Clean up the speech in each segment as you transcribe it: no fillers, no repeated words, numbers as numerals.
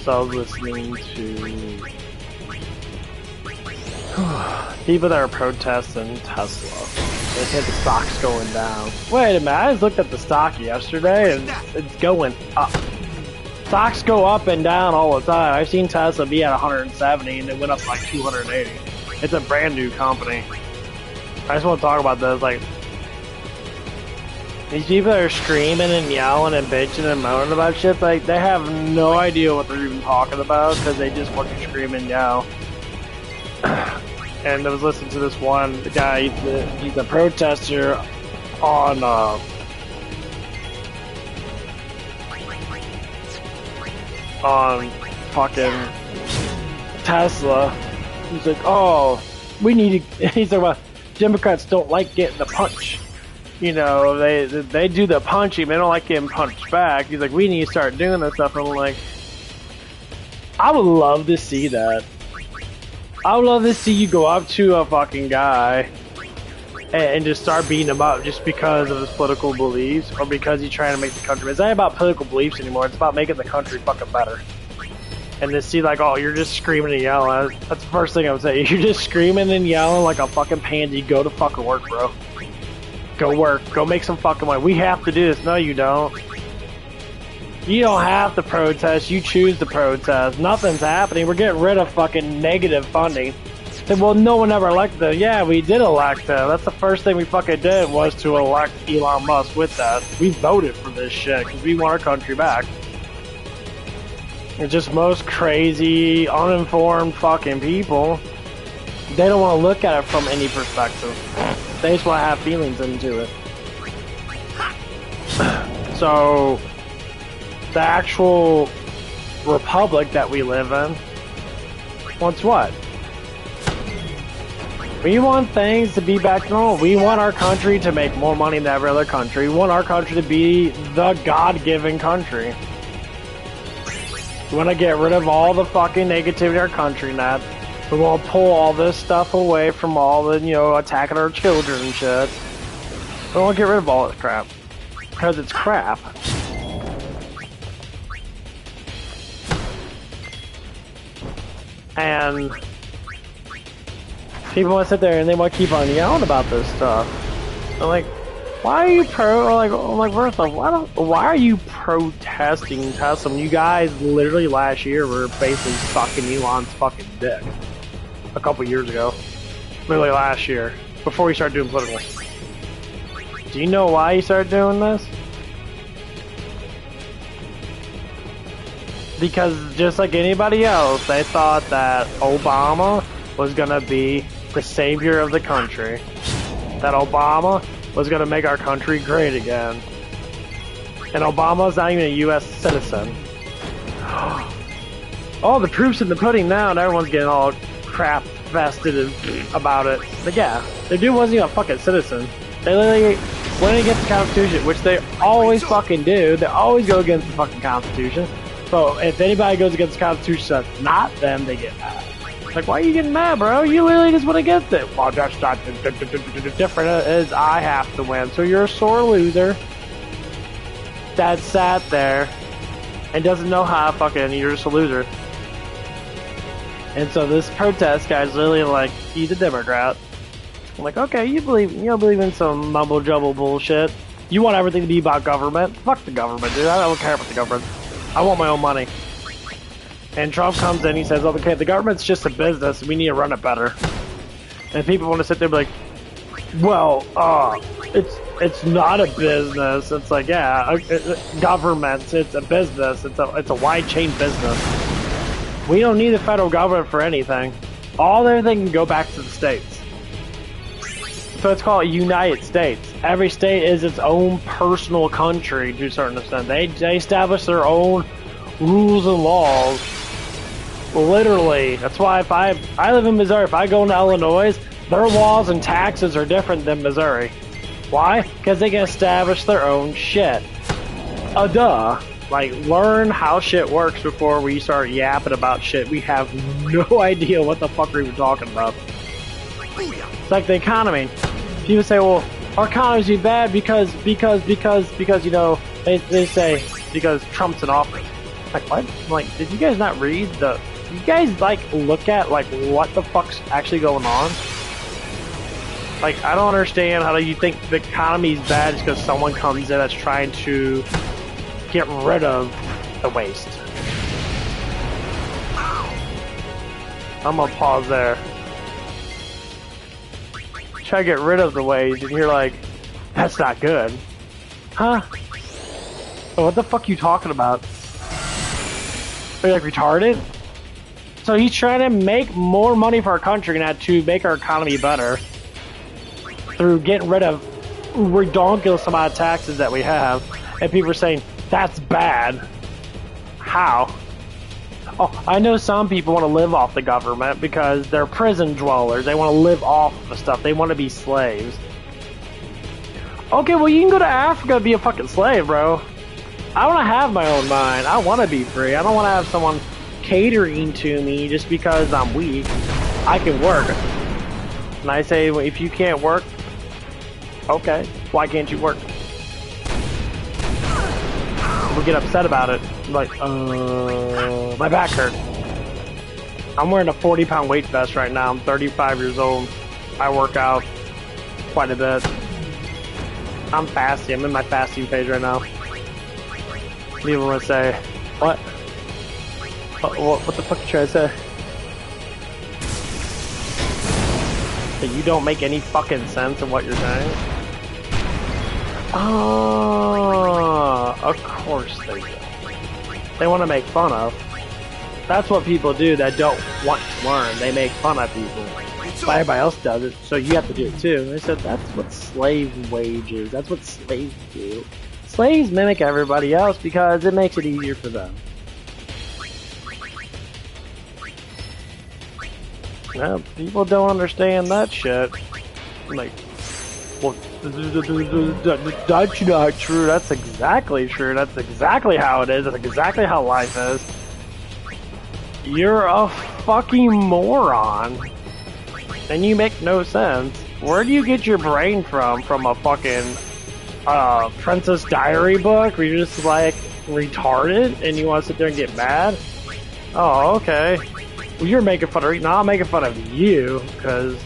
So I was listening to people that are protesting Tesla. They said the stock's going down. Wait a minute, I just looked at the stock yesterday and it's going up. Stocks go up and down all the time. I've seen Tesla be at 170 and it went up to like 280. It's a brand new company. I just want to talk about this. Like, these people are screaming and yelling and bitching and moaning about shit. Like, they have no idea what they're even talking about because they just fucking scream and yell. And I was listening to this one guy, he's a protester on fucking Tesla. He's like, oh, we need to, he's talking about Democrats don't like getting the punch. You know, they do the punching, they don't like getting punched back. He's like, we need to start doing this stuff. And I'm like, I would love to see that. I would love to see you go up to a fucking guy and just start beating him up just because of his political beliefs or because he's trying to make the country. It's not about political beliefs anymore. It's about making the country fucking better. And to see like, oh, you're just screaming and yelling. That's the first thing I would say. You're just screaming and yelling like a fucking pansy. Go to fucking work, bro. Go work. Go make some fucking money. We have to do this. No, you don't. You don't have to protest. You choose to protest. Nothing's happening. We're getting rid of fucking negative funding. Said, well, no one ever elected them. Yeah, we did elect them. That's the first thing we fucking did was to elect Elon Musk with that. We voted for this shit because we want our country back. It's just most crazy, uninformed fucking people. They don't want to look at it from any perspective. They just want to have feelings into it. So, the actual republic that we live in wants what? We want things to be back to normal. We want our country to make more money than every other country. We want our country to be the God-given country. We want to get rid of all the fucking negativity in our country, Nat. We want to pull all this stuff away from all the, you know, attacking our children and shit. We want to get rid of all this crap. Because it's crap. And people want to sit there and they want to keep on yelling about this stuff. I'm like, why are you first off, why are you protesting Tesla? You guys literally last year were basically sucking Elon's fucking dick. A couple years ago. Literally last year. Before he started doing political. Do you know why he started doing this? Because just like anybody else, they thought that Obama was gonna be the savior of the country. That Obama was gonna make our country great again. And Obama's not even a US citizen. Oh, the proof's in the pudding now and everyone's getting all crap vested about it. But yeah, the dude wasn't even a fucking citizen. They literally went against the Constitution, which they always fucking do. They always go against the fucking Constitution. So if anybody goes against the Constitution that's not them, they get mad. Like, why are you getting mad, bro? You literally just went against it. Well, that's not different as I have to win. So you're a sore loser that sat there and doesn't know how to fucking, you're just a loser. And so this protest guy's literally like, he's a Democrat. I'm like, okay, you don't believe in some mumble jumble bullshit. You want everything to be about government? Fuck the government, dude. I don't care about the government. I want my own money. And Trump comes in, he says, oh, okay, the government's just a business, we need to run it better. And people want to sit there and be like, well, it's not a business. It's like, yeah, government, it's a business. It's a wide chain business. We don't need the federal government for anything. All everything can go back to the states. So it's called United States. Every state is its own personal country to a certain extent. They establish their own rules and laws. Literally. That's why if I live in Missouri, if I go into Illinois, their laws and taxes are different than Missouri. Why? Because they can establish their own shit. Duh. Like, learn how shit works before we start yapping about shit. We have no idea what the fuck we're even talking about. It's like the economy. People say, well, our economy's be bad because, you know, they say, because Trump's in office. Like what? Like, did you guys not read the? You guys like look at like what the fuck's actually going on? Like, I don't understand how do you think the economy's bad just because someone comes in that's trying to get rid of the waste. I'm gonna pause there. Try to get rid of the waste, and you're like, that's not good. Huh? So what the fuck are you talking about? Are you like retarded? So he's trying to make more money for our country and to make our economy better through getting rid of ridiculous amount of taxes that we have, and people are saying that's bad. How? Oh, I know some people want to live off the government because they're prison dwellers. They want to live off the stuff. They want to be slaves. Okay, well you can go to Africa and be a fucking slave, bro. I want to have my own mind. I want to be free. I don't want to have someone catering to me just because I'm weak. I can work. And I say, well, if you can't work, okay, why can't you work? We'll get upset about it. Like, my back hurts. I'm wearing a 40-pound weight vest right now. I'm 35 years old. I work out quite a bit. I'm fasting. I'm in my fasting phase right now. People would say, what? What the fuck you trying to say? That you don't make any fucking sense of what you're saying? Oh, of course they do. They want to make fun of. That's what people do that don't want to learn. They make fun of people. But everybody else does it, so you have to do it too. They said that's what slave wage is. That's what slaves do. Slaves mimic everybody else because it makes it easier for them. Yeah, people don't understand that shit. Like, well, that's not true. That's exactly true. That's exactly how it is. That's exactly how life is. You're a fucking moron. And you make no sense. Where do you get your brain from? From a fucking Princess Diary book where you're just like retarded and you want to sit there and get mad? Oh, okay. Well, you're making fun of me. No, I'm making fun of you because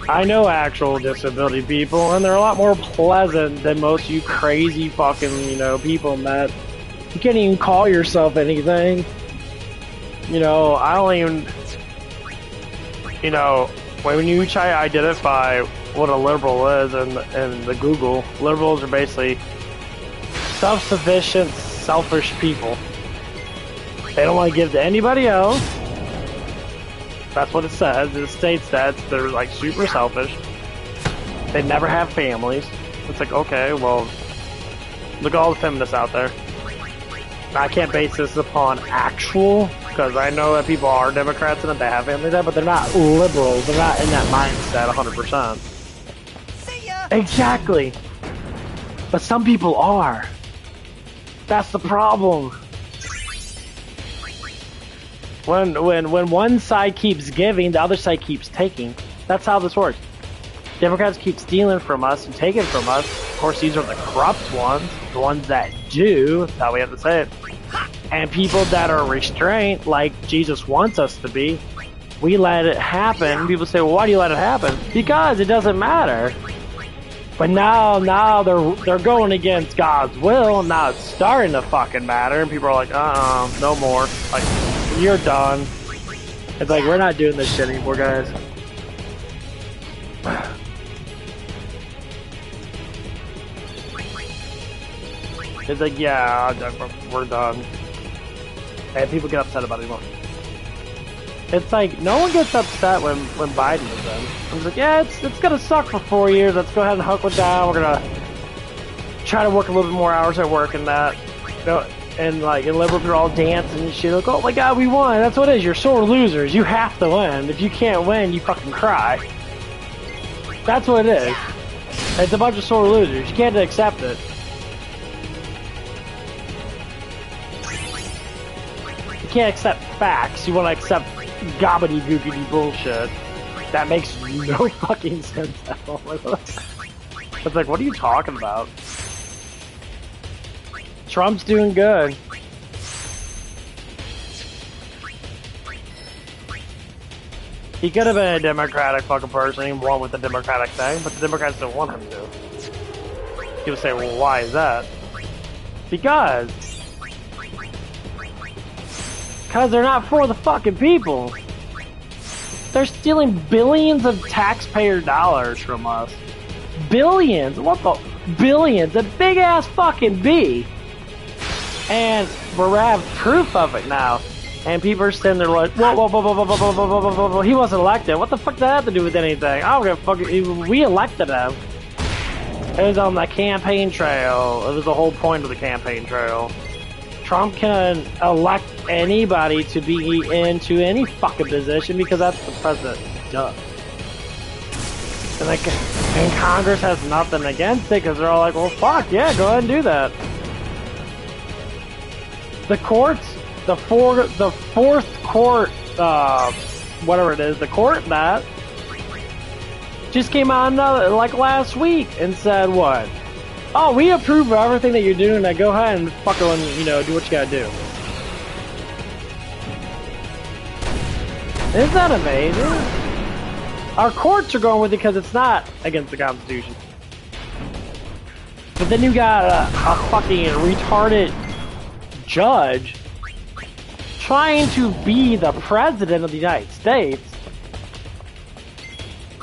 I know actual disability people and they're a lot more pleasant than most of you crazy fucking, you know, people that you can't even call yourself anything. You know, I don't even, you know, when you try to identify what a liberal is in the Google, liberals are basically self-sufficient, selfish people. They don't want to give to anybody else. That's what it says. It states that they're like super selfish. They never have families. It's like, okay, well, look at all the feminists out there. I can't base this upon actual, because I know that people are Democrats and that they have families there, but they're not liberals. They're not in that mindset 100%. See ya. Exactly. But some people are. That's the problem. When one side keeps giving, the other side keeps taking. That's how this works. Democrats keep stealing from us and taking from us. Of course, these are the corrupt ones, the ones that do. That's how we have to say it. And people that are restrained, like Jesus wants us to be, we let it happen. People say, well, why do you let it happen? Because it doesn't matter. But now they're going against God's will, and now it's starting to fucking matter, and people are like, no more. Like, you're done. It's like, we're not doing this shit anymore, guys. It's like, yeah, we're done. And people get upset about it anymore. It's like, no one gets upset when Biden is in. I'm just like, yeah, it's gonna suck for 4 years. Let's go ahead and huckle down. We're gonna try to work a little bit more hours at work and that. You know, and like, and liberals are all dancing and shit. Like, oh my god, we won. That's what it is. You're sore losers. You have to win. If you can't win, you fucking cry. That's what it is. It's a bunch of sore losers. You can't accept it. You can't accept facts. You want to accept gobbledygookity bullshit. That makes no fucking sense at all. It's like, what are you talking about? Trump's doing good. He could have been a Democratic fucking person and won with the Democratic thing, but the Democrats don't want him to. People say, well, why is that? Because they're not for the fucking people. They're stealing billions of taxpayer dollars from us. Billions! What the? Billions! A big ass fucking B! And we have proof of it now. And people are sitting there like, whoa, he wasn't elected. What the fuck did that have to do with anything? I don't give a fuck. We elected him. It was on the campaign trail. It was the whole point of the campaign trail. Trump can elect anybody to be into any fucking position because that's what the president does. And Congress has nothing against it because they're all like, well, fuck, yeah, go ahead and do that. The courts, the fourth court, whatever it is, the court that just came out like last week and said what? Oh, we approve of everything that you're doing. Now go ahead and fucking, you know, do what you gotta do. Isn't that amazing? Our courts are going with it because it's not against the Constitution. But then you got a fucking retarded judge trying to be the president of the United States.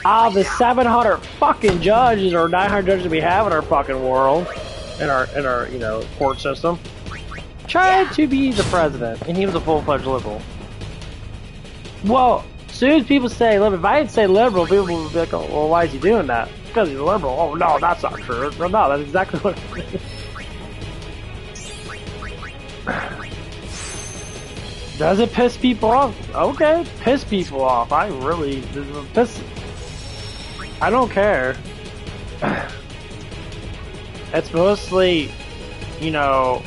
Out of the 700 fucking judges or 900 judges that we have in our fucking world, in our you know, court system, tried to be the president, and he was a full-fledged liberal. Well, as soon as people say liberal, if I didn't say liberal, people would be like, oh, well, why is he doing that? Because he's a liberal. Oh, no, that's not true. Well, no, that's exactly what it is. Does it piss people off? Okay, piss people off. I really I don't care. It's mostly, you know,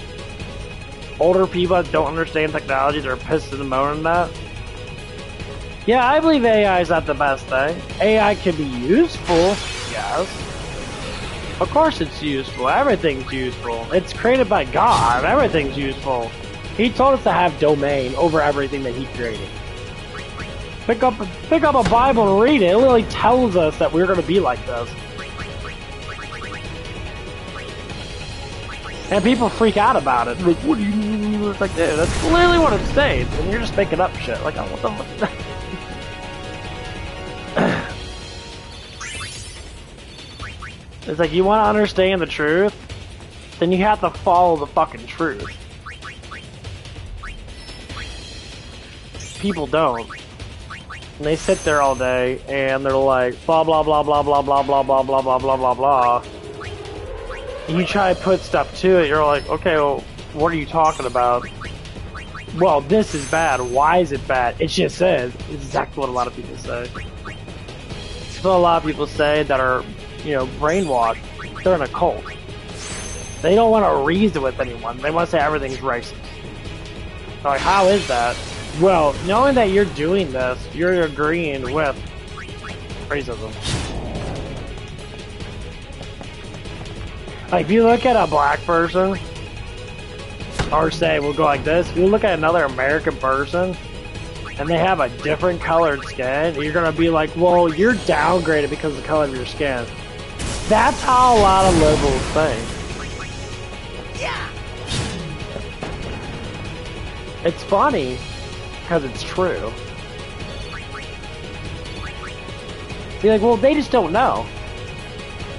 older people that don't understand technology that are pissed and moaning that. Yeah, I believe AI is not the best thing. AI can be useful, yes. Of course it's useful. Everything's useful. It's created by God. Everything's useful. He told us to have domain over everything that he created. Pick up a Bible and read it. It literally tells us that we're going to be like this. And people freak out about it. Like, what do you mean? It's like, dude, that's literally what it says. And you're just making up shit. Like, what the fuck? It's like, you want to understand the truth? Then you have to follow the fucking truth. People don't. And they sit there all day and they're like, blah blah blah blah blah blah blah blah blah blah blah blah blah. And you try to put stuff to it, you're like, okay, well, what are you talking about? Well, this is bad. Why is it bad? It just says exactly what a lot of people say. It's what a lot of people say that are, you know, brainwashed. They're in a cult. They don't want to reason with anyone. They want to say everything's racist. They're like, how is that? Well, knowing that you're doing this, you're agreeing with racism. Like, if you look at a black person, or say, we'll go like this, if you look at another American person, and they have a different colored skin, you're gonna be like, well, you're downgraded because of the color of your skin. That's how a lot of liberals think. Yeah. It's funny, because it's true. You're like, well, they just don't know.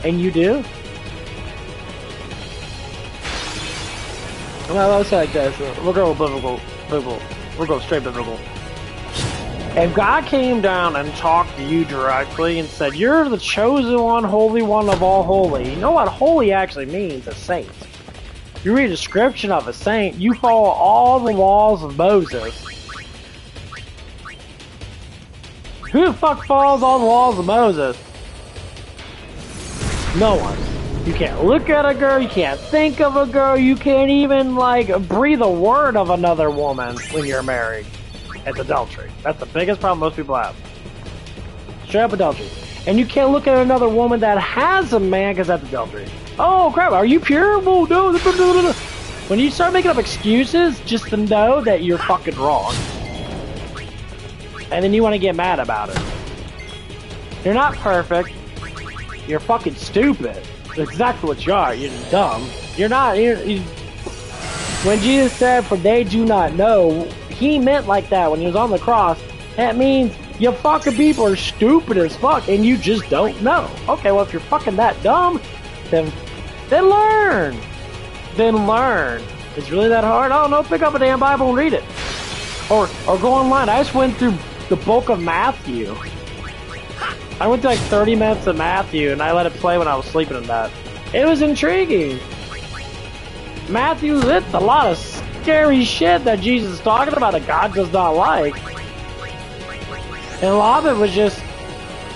And you do? Well, let's say like this. We'll go biblical. We'll go straight biblical. If God came down and talked to you directly and said, you're the chosen one, holy one of all holy. You know what holy actually means? A saint. You read a description of a saint, you follow all the laws of Moses. Who the fuck follows all the laws of Moses? No one. You can't look at a girl, you can't think of a girl, you can't even, like, breathe a word of another woman when you're married. It's adultery. That's the biggest problem most people have. Straight up adultery. And you can't look at another woman that has a man because that's adultery. Oh crap, are you pure? Well, no. When you start making up excuses just to know that you're fucking wrong. and then you want to get mad about it. You're not perfect. You're fucking stupid. That's exactly what you are. You're dumb. You're not. When Jesus said, "For they do not know," he meant like that when he was on the cross. That means you fucking people are stupid as fuck, and you just don't know. Okay, well if you're fucking that dumb, then learn. Then learn. It's really that hard? Oh no, pick up a damn Bible and read it. Or go online. I just went through the bulk of Matthew. I went to like 30 minutes of Matthew and I let it play when I was sleeping in bed. It was intriguing. Matthew, it's a lot of scary shit that Jesus is talking about that God does not like. And a lot of it was just,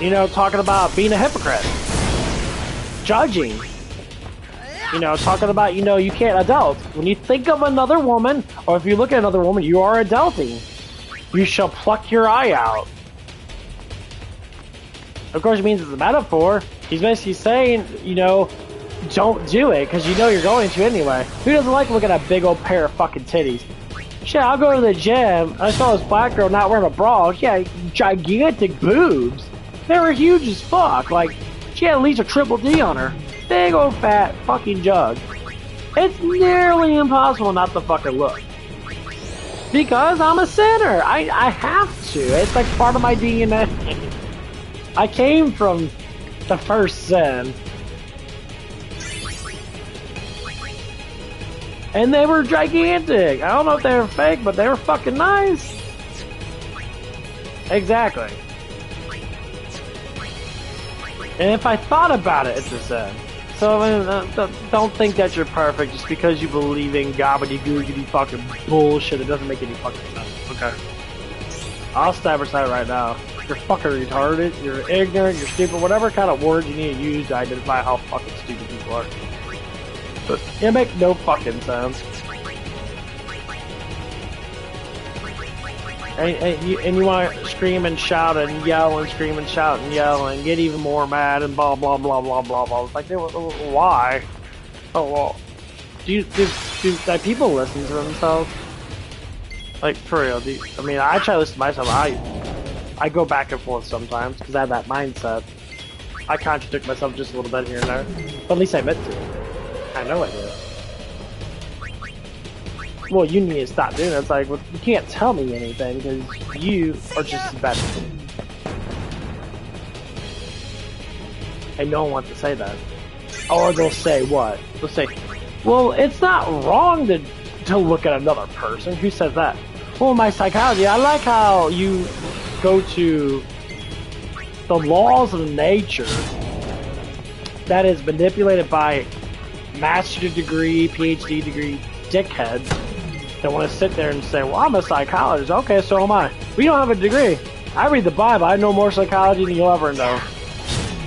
you know, talking about being a hypocrite. Judging. You know, talking about, you know, you can't adult. When you think of another woman, or if you look at another woman, you are adulting. You shall pluck your eye out. Of course, it means it's a metaphor. He's basically saying, you know, don't do it, because you know you're going to anyway. Who doesn't like looking at a big old pair of fucking titties? Shit, I'll go to the gym. I saw this black girl not wearing a bra. She had gigantic boobs. They were huge as fuck. Like, she had at least a triple D on her. Big old fat fucking jug. It's nearly impossible not to fucking look. Because I'm a sinner. I have to. It's like part of my DNA. I came from the first sin. And they were gigantic. I don't know if they were fake, but they were fucking nice. Exactly. And if I thought about it, it's a sin. So I mean, don't think that you're perfect just because you believe in gobbity-googity fucking bullshit. It doesn't make any fucking sense. Okay. I'll stab her side right now. You're fucking retarded, you're ignorant, you're stupid, whatever kind of words you need to use to identify how fucking stupid people are. But it makes no fucking sense. And you want to scream and shout and yell and scream and shout and yell and get even more mad and blah blah blah blah blah blah. It's like, why? Oh well, do like people listen to themselves? Like for real? I mean, I try to listen to myself. I go back and forth sometimes because I have that mindset. I contradict myself just a little bit here and there, but at least I admit to it. I know I do. Well, you need to stop doing that. It's like, well, you can't tell me anything because you are just as bad as me. And no one wants to say that. Or they'll say what? They'll say, well, it's not wrong to look at another person. Who says that? Well, my psychology, I like how you go to the laws of nature that is manipulated by master's degree, PhD degree dickheads that want to sit there and say, well, I'm a psychologist. Okay, so am I. We don't have a degree. I read the Bible. I know more psychology than you'll ever know.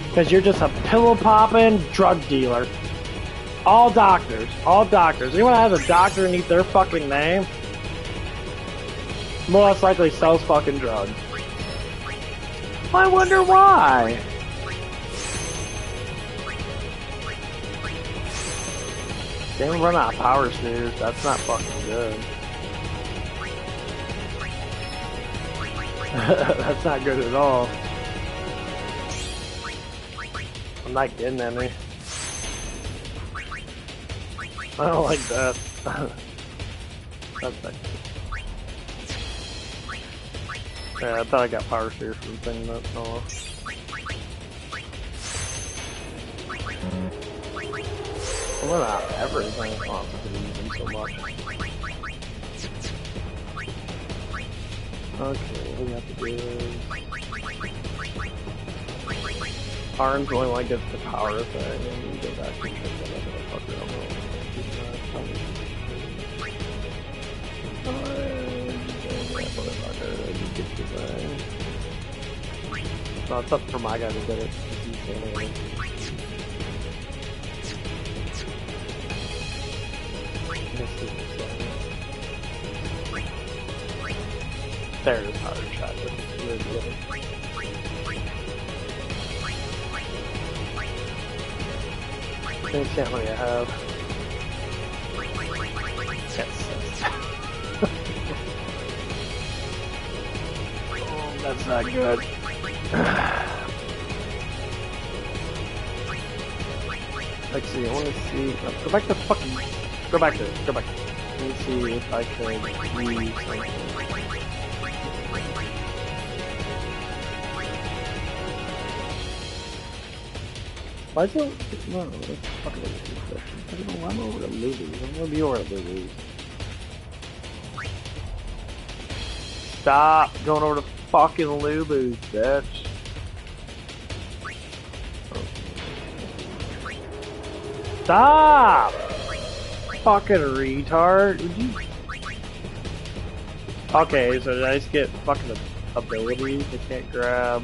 Because you're just a pillow-popping drug dealer. All doctors. All doctors. Anyone that has a doctor underneath their fucking name, more or less likely sells fucking drugs. I wonder why. They haven't run out of power spheres. That's not fucking good. That's not good at all. I'm not getting any. I don't like that. That's not good. Yeah, I thought I got power spheres from the thing, but oh. Well, not everything. Oh, I'm so much. Okay, what we have to do is... Arms only like gets the power thing, and we go back and check that other motherfucker. No, it's up for my guy to get it. There's power shot. Instantly I have. Yes. Oh, that good. Let's see, I want to see. Go back to fucking. Go back there. Go back there. Let me see if I can use something. Why is it? No, let's fucking look at this section. I'm over to Lulu's. I'm gonna be over at Lulu's. Stop going over to fucking Lulu's, bitch. Stop! Fucking retard. Would you? Okay, so did I just get fucking abilities? I can't grab.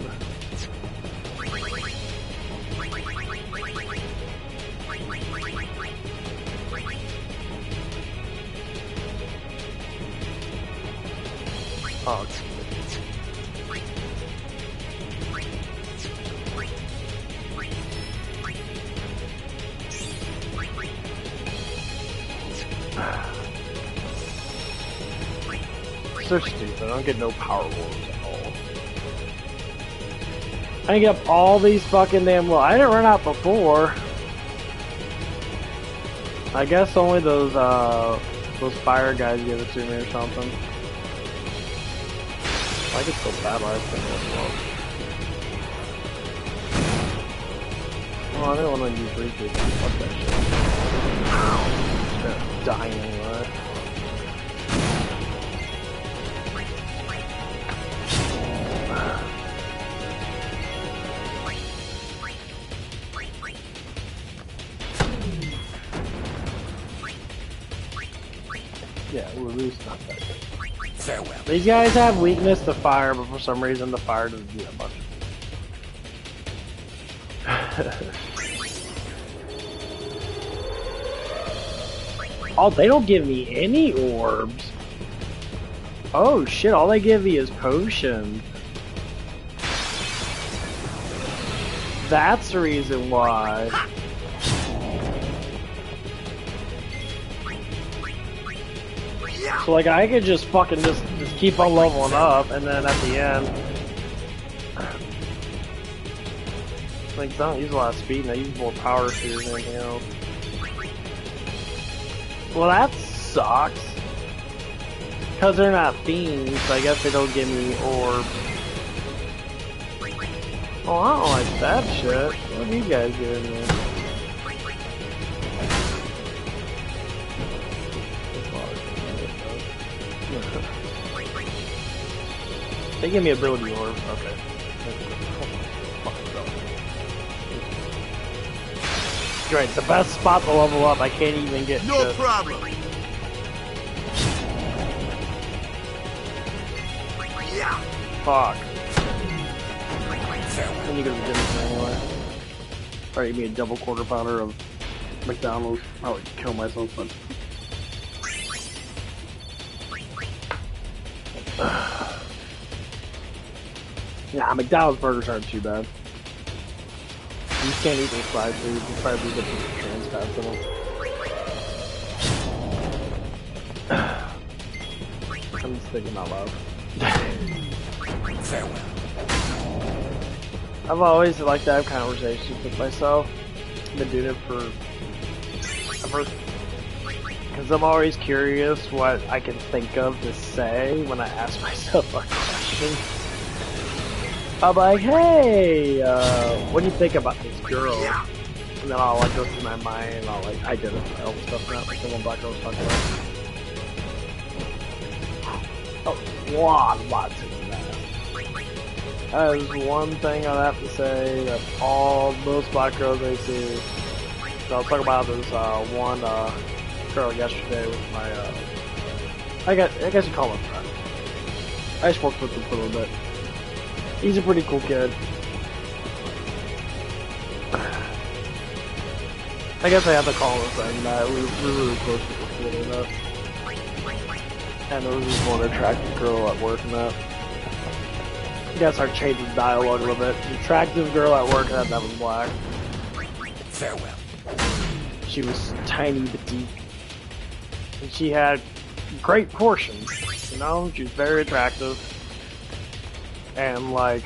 Oh. So stupid. I don't get no power wolves at all. I get up all these fucking damn low. I didn't run out before. I guess only those fire guys give it to me or something. I could still battle that thing as well. Oh, I don't want to use reaches. Fuck that shit. They're dying anyway. Yeah, we're losing not that good. Farewell. These guys have weakness to fire, but for some reason the fire doesn't do that much. Oh, they don't give me any orbs. Oh shit, all they give me is potions. That's the reason why. So like I could just fucking just keep on leveling up, and then at the end, like I don't use a lot of speed, and I use more power spheres than anything else. Well, that sucks. Cause they're not fiends, so I guess they don't give me orbs. Oh, I don't like that shit. What are you guys giving me? They give me ability orbs. Okay. Great, the best spot to level up. I can't even get. No problem. Yeah. Fuck. Then you go to the gym anyway. Alright, give me a double quarter pounder of McDonald's. I would kill myself, but. Nah, McDonald's burgers aren't too bad. You just can't eat those fried food. You can probably get some trans fats in them. I'm just thinking out loud. Farewell. I've always liked to have conversations with myself. I've been doing it for ever. Because I'm always curious what I can think of to say when I ask myself a question. I'm like, hey, what do you think about this girl? And then I'll like go through my mind and I'll like identify all the stuff now, like the one black girl was talking about. Oh, lots of that. That is one thing I'd have to say that most black girls I see. So I was talking about this one girl yesterday with my I guess you call him a friend. I just worked with him for a little bit. He's a pretty cool kid. I guess I have to call him a friend. We're really close to each other. And there was this one attractive girl at work and that. I guess our change of dialogue a little bit. The attractive girl at work that was black. Farewell. She was tiny but deep. And she had great portions. You know, she was very attractive. and like,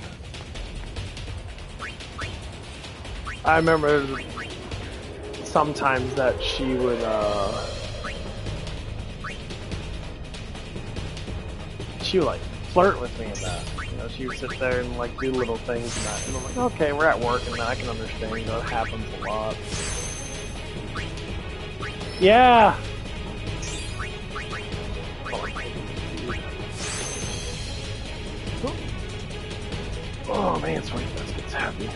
I remember sometimes that she would like flirt with me in that. You know, she would sit there and like do little things and that, and I'm like, okay, we're at work and that, I can understand. You know, it happens a lot. Yeah. Oh man, Sweet Biscuit's happy.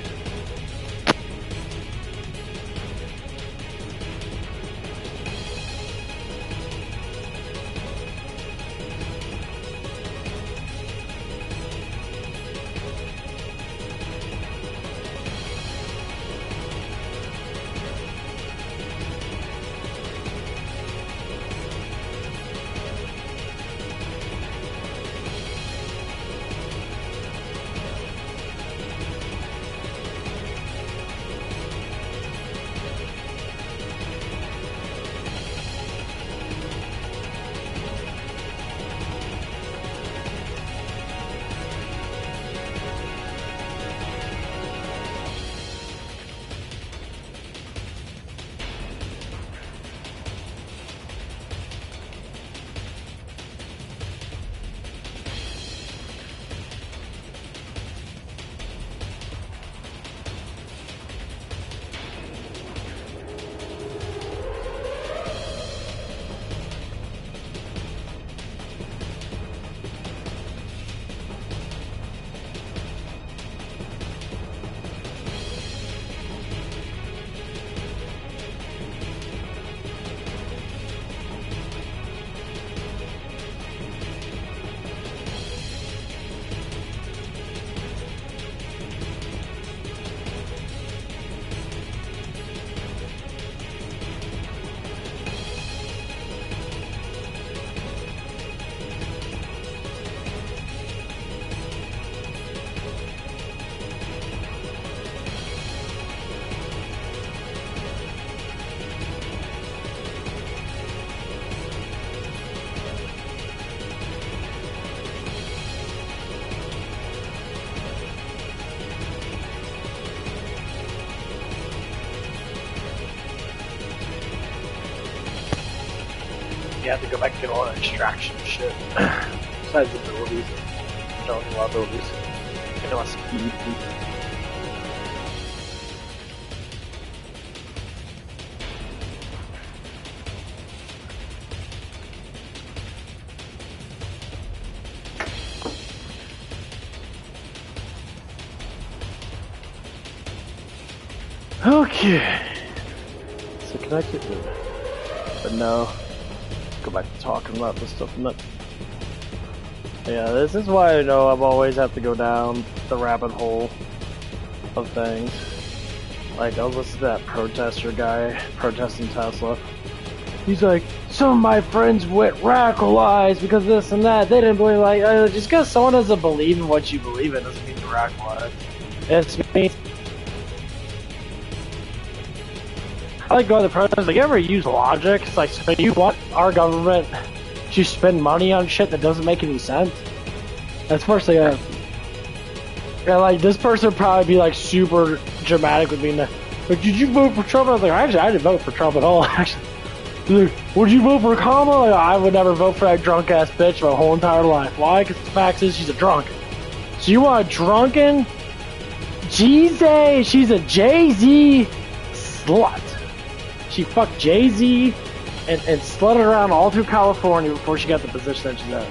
You have to go back and get all that extraction shit. Besides the abilities. I don't know abilities. I know speed. Okay. So can I get the... But no. Go back to talking about this stuff. Yeah, this is why I know I've always have to go down the rabbit hole of things. Like, I was listening to that protester guy protesting Tesla. He's like, some of my friends went radicalized because this and that. They didn't believe, like, just because someone doesn't believe in what you believe in doesn't mean you're radicalized. It means. I like going to the protest. Like, you ever use logic? It's like, so you want our government to spend money on shit that doesn't make any sense? That's first thing. Yeah, like this person would probably be like super dramatic with me. Like, did you vote for Trump? I was like, actually, I didn't vote for Trump at all. Actually, like, would you vote for Kamala? Like, I would never vote for that drunk ass bitch my whole entire life. Why? Because the fact is, she's a drunk. So you want a drunken? Jeezy, she's a Jay-Z slut. She fucked Jay-Z and slutted around all through California before she got the position that she's at.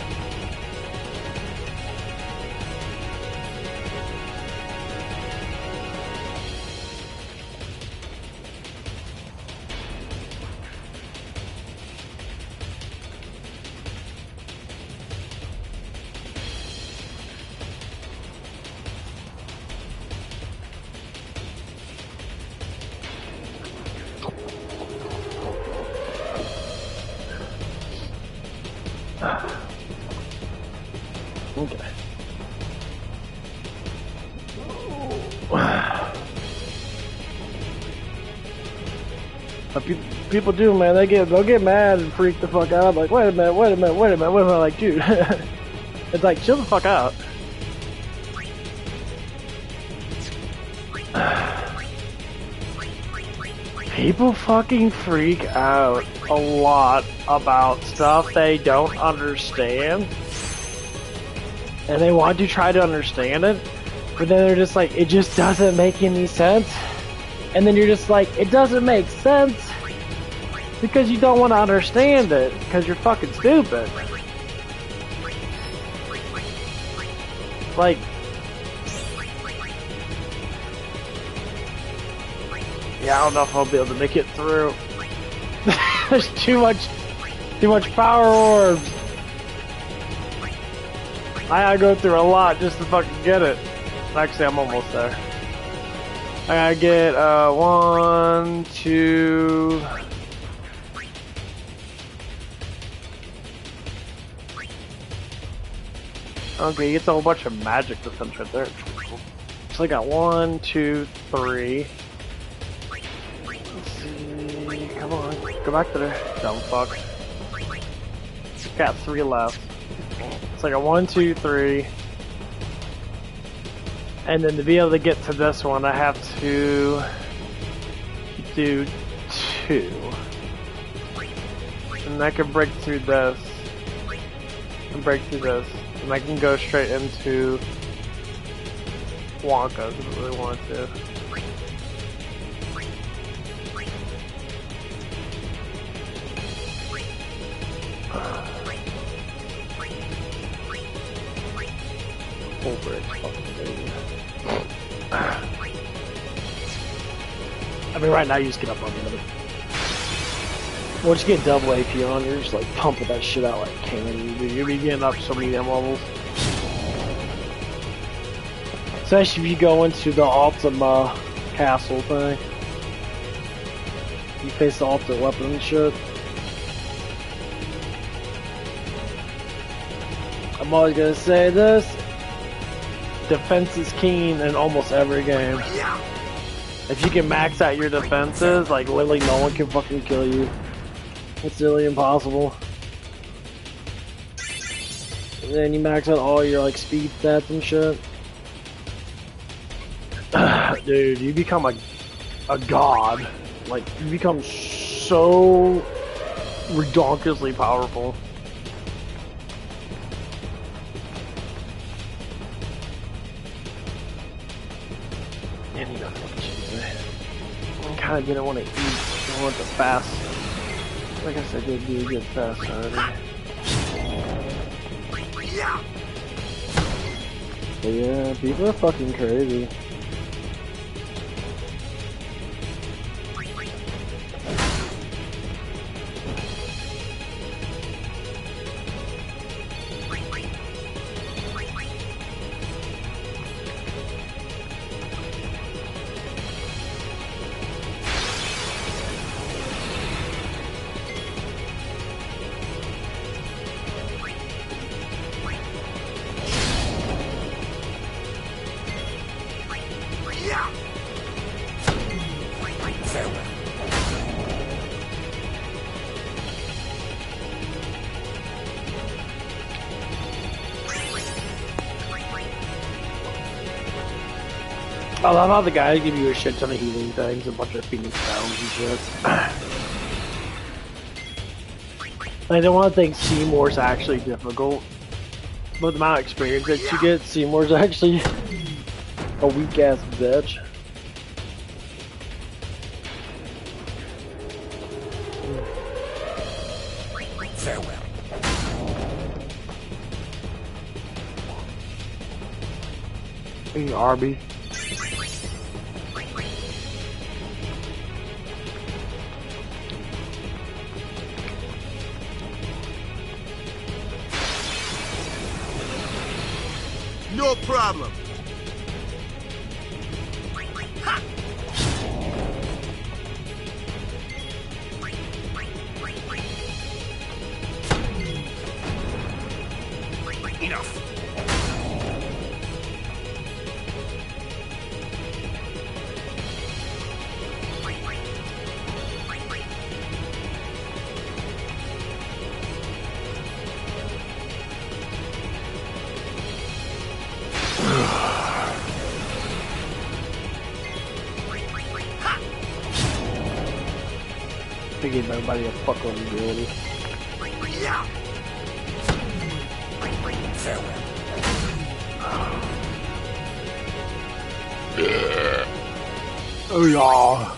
Okay. But people do, man. They'll get mad and freak the fuck out. I'm like, wait a minute. Like, dude, it's like, chill the fuck out. People fucking freak out a lot about stuff they don't understand. And they want to try to understand it, but then they're just like, it just doesn't make any sense. And then you're just like, it doesn't make sense because you don't want to understand it because you're fucking stupid. Like, yeah, I don't know if I'll be able to make it through. There's too much power orbs. I gotta go through a lot just to fucking get it. Actually, I'm almost there. I gotta get 1, 2. Okay, you get a whole bunch of magic defense right there. So I got 1, 2, 3. Let's see. Come on, go back to there. Dumb fuck. Got 3 left. So I got 1, 2, 3. And then to be able to get to this one, I have to do 2. And I can break through this. And break through this. And I can go straight into Wonka if I really want to. Full bridge, fucking crazy. I mean, right now you just get up on the other. Once you get double AP on, you're just like pumping that shit out like candy, dude. You'll be getting up so many damn levels. Especially if you go into the Ultima castle thing. You face the ultimate weapon and shit. I'm always gonna say this. Defense is keen in almost every game. If you can max out your defenses, like literally no one can fucking kill you. It's really impossible. And then you max out all your like speed stats and shit. Dude, you become a god. Like you become so ridiculously powerful. And you got I kind of didn't want to eat. I wanted to fast. I guess I did do a good fast already. But yeah, people are fucking crazy. I love how the guys give you a shit ton of healing things, a bunch of Phoenix Downs and shit. I don't want to think Seymour's actually difficult, but the amount of experience that you get, Seymour's actually a weak ass bitch. Farewell. Arby. No problem. Enough. gave everybody a fuckload of ability. Yeah. Farewell. Oh yeah.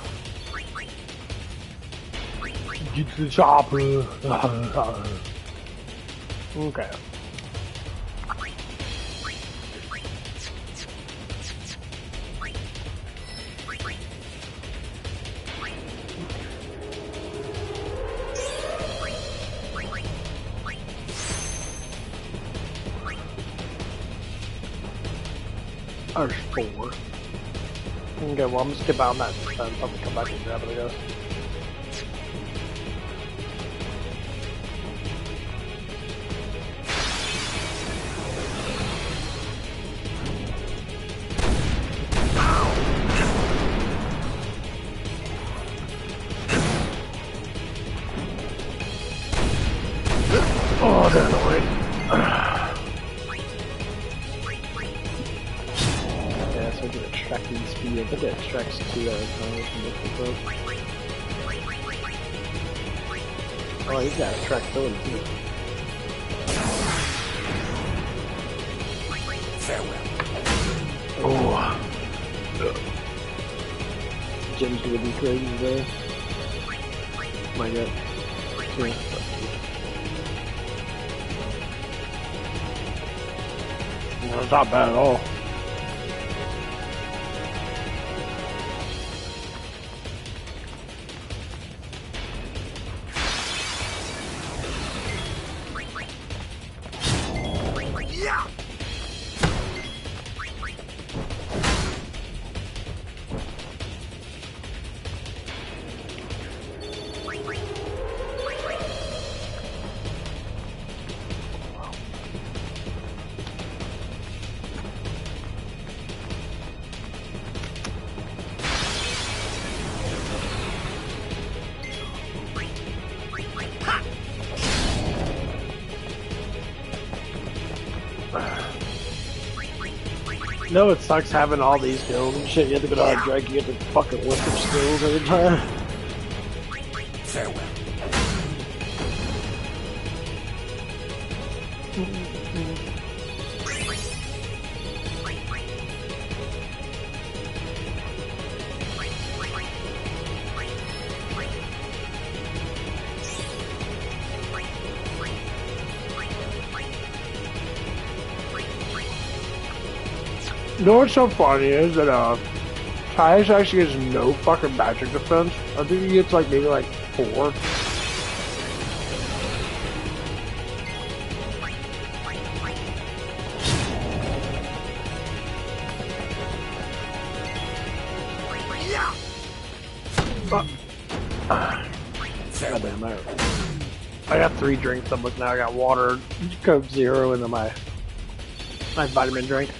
Get to the chopper. Okay. There's 4. Okay, well I'm gonna skip out on that and probably come back and grab it, I guess. Oh, they're annoying. Yeah, so I get extracting speed. I think it extracts 2 at a time. Oh, he's got extractability too. Farewell. Oh. Jim's gonna be crazy today. My god. Yeah. No, it's not bad at all. Yeah. No, it sucks having all these skills and shit. You have to go down and drag, you get the fucking list of skills every time. Farewell. You know what's so funny is that Tyus actually has no fucking magic defense. I think he gets like maybe like 4. Yeah. Goddamn, I got 3 drinks. I'm looking now. I got water, Coke Zero, and then my vitamin drink.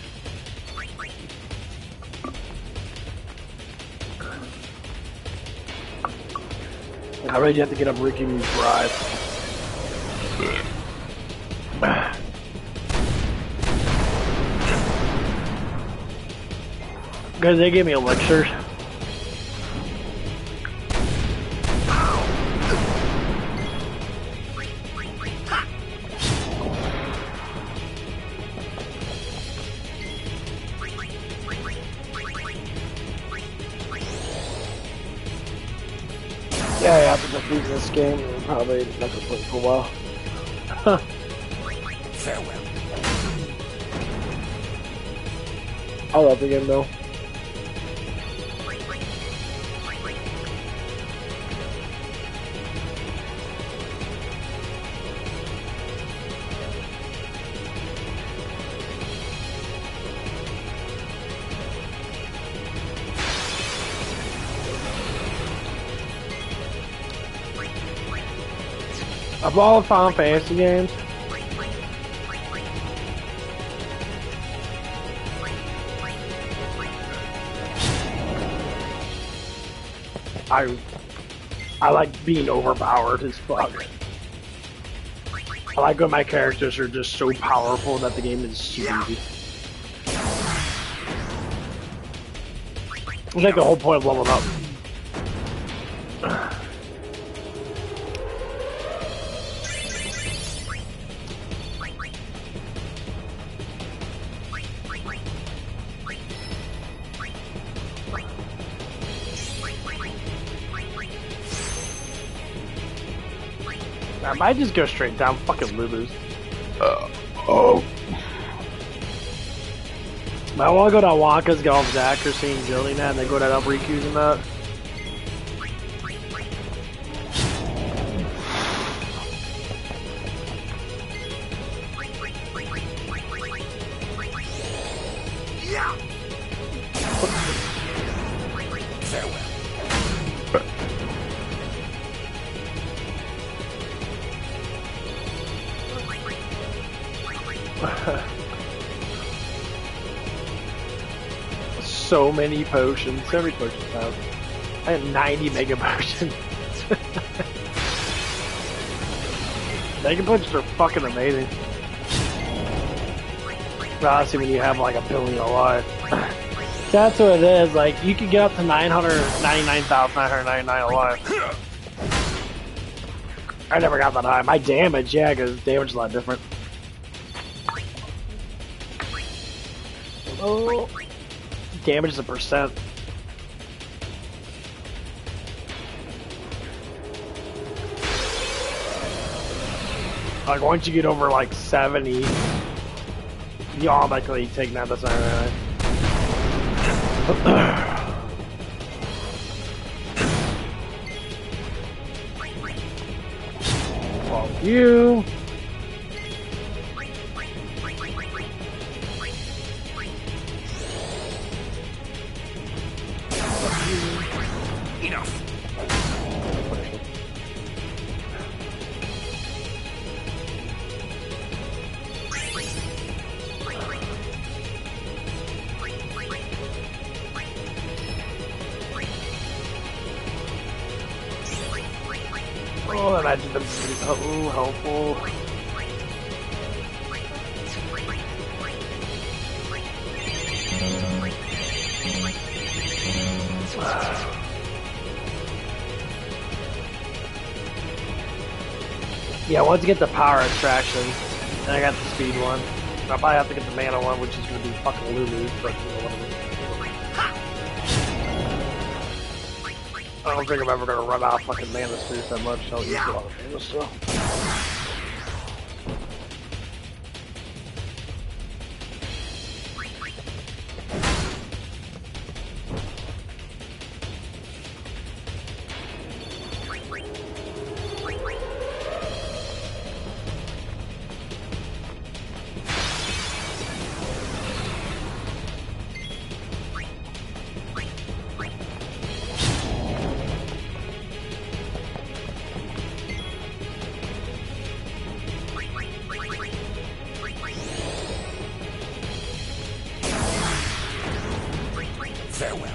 I really have to get up Ricky and drive. Because they gave me elixirs. Yeah, after defeating this game, we're probably not gonna play for a while. Farewell. I love the game though. Of all the Final Fantasy games, I like being overpowered as fuck. I like when my characters are just so powerful that the game is super easy. It's like the whole point of leveling up. I might just go straight down fucking Lulu's. Oh. I want to go down Wonka's, get all of Zach or seeing building that, and then go down Riku's and that. Yeah. Farewell. So many potions. So many potions have. I had 90 mega potions. Mega potions are fucking amazing. But honestly, when you have like a billion alive. That's what it is. Like, you could get up to 999,999 alive. I never got that high. My damage, yeah, because damage is a lot different. Oh. Damage is a percent. Like, once you get over like 70, you automatically take that. That's not right. Fuck you. Enough. Oh, and I did them helpful. Yeah, once you get the power attraction, and I got the speed one. I'll probably have to get the mana one, which is going to be fucking Lulu, but you know, whatever. I don't think I'm ever going to run out of fucking mana spheres that much, so I'll use a lot of mana still. Farewell.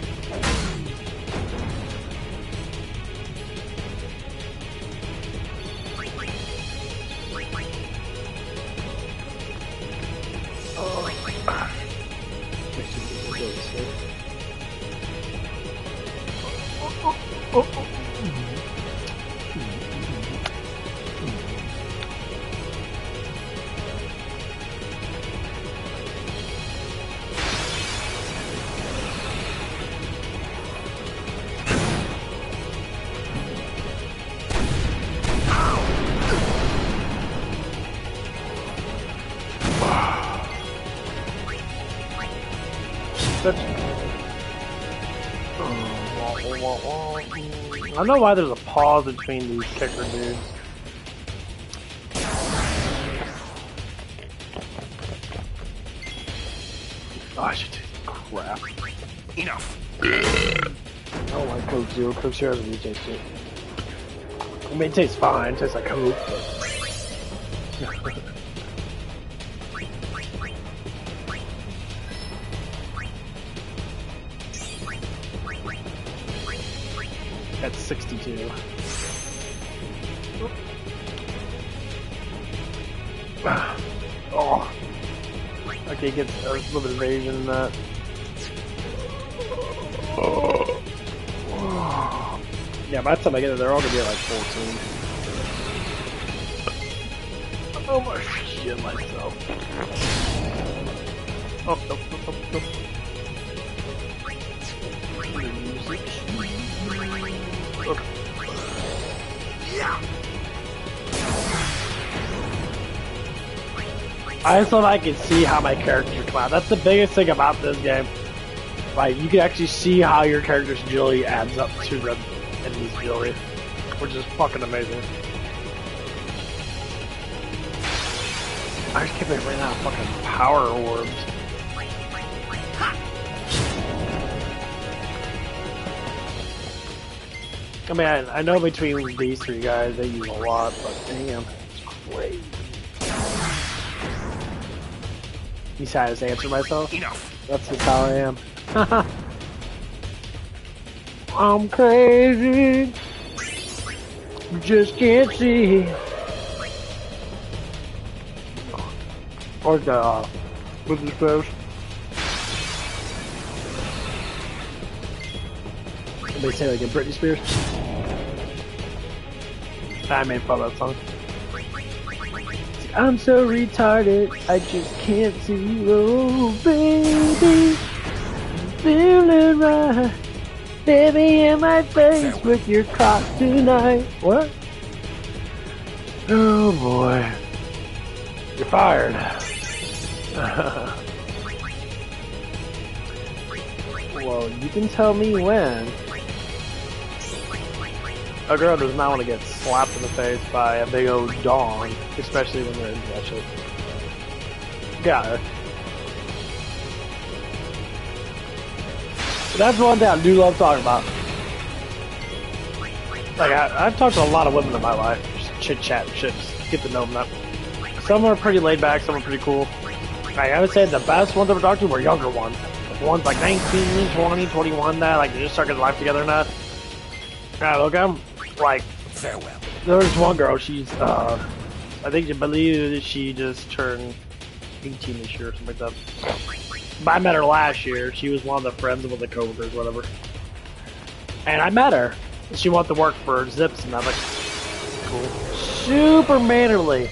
I don't know why there's a pause between these kicker dudes. Oh, I should take crap. Enough. I don't like Coke Zero. Coke Zero doesn't really taste good. I mean, it tastes fine. It tastes like Coke, but... That's 62. Oh. Okay, gets a little bit of evasion in that. Oh. Yeah, by the time I get it, they're all gonna be at like 14. Oh my shit myself. Oh, nope, nope, nope, nope. Okay. Yeah. I just thought I could see how my characters come out. That's the biggest thing about this game. Like, you can actually see how your character's agility adds up to the enemy's agility, which is fucking amazing. I just keep running out of fucking power orbs. I mean, I know between these three guys they use a lot, but damn, it's crazy. You see how I just answered myself? Enough. That's just how I am. I'm crazy. You just can't see. Or the what's this supposed? They say like in Britney Spears. I made fun of that song. I'm so retarded, I just can't see. Oh, baby, feeling right. Baby in my face with your cock tonight. What? Oh boy. You're fired. Well, you can tell me when. A girl does not want to get slapped in the face by a big old dong, especially when they're into that shit. Got it. That's one thing I do love talking about. Like, I've talked to a lot of women in my life. Just chit-chat and shit, just get to know them. Some are pretty laid back, some are pretty cool. Like, I would say the best ones I've ever talked to were younger ones. Like, ones like 19, 20, 21, that, like, they just start getting life together and that. Yeah, look, I'm, like, Farewell. there's one girl, she's, I believe she just turned 18 this year or something like that. But I met her last year. She was one of the friends of one of the coworkers, whatever. And I met her. She wanted to work for Zips, and I'm like, cool. Super mannerly.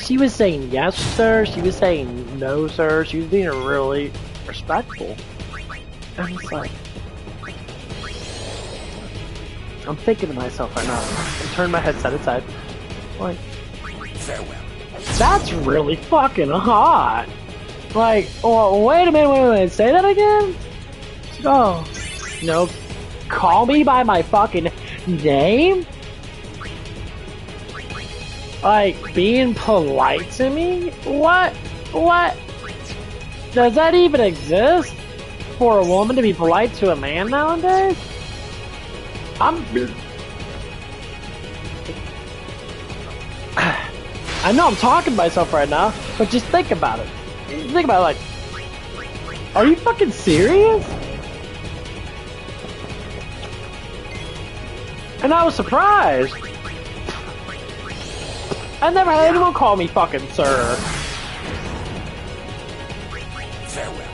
She was saying yes, sir. She was saying no, sir. She was being really respectful. And it's like, I'm thinking to myself right now. I'm turning my headset aside. Like, Farewell. that's really fucking hot. Like, oh, wait a minute, say that again? Oh, no, call me by my fucking name? Like, being polite to me? What? What? Does that even exist? For a woman to be polite to a man nowadays? I know I'm talking to myself right now, but just think about it. Think about it, like, are you fucking serious? And I was surprised. I never had anyone call me fucking sir. Farewell.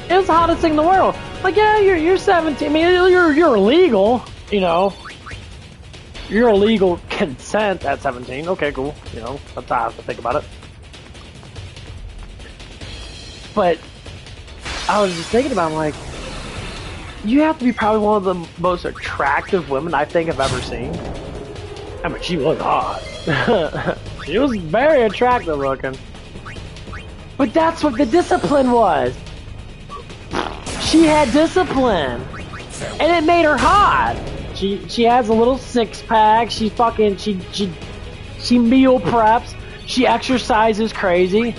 It was the hottest thing in the world. Like, yeah, you're 17. I mean, you're illegal, you know. You're illegal consent at 17. Okay, cool. You know, that's how I have to think about it. But I was just thinking about, like, you have to be probably one of the most attractive women I think I've ever seen. I mean, she was hot. She was very attractive looking. But that's what the discipline was. She had discipline. And it made her hot. She has a little six-pack. She fucking, she meal preps. She exercises crazy.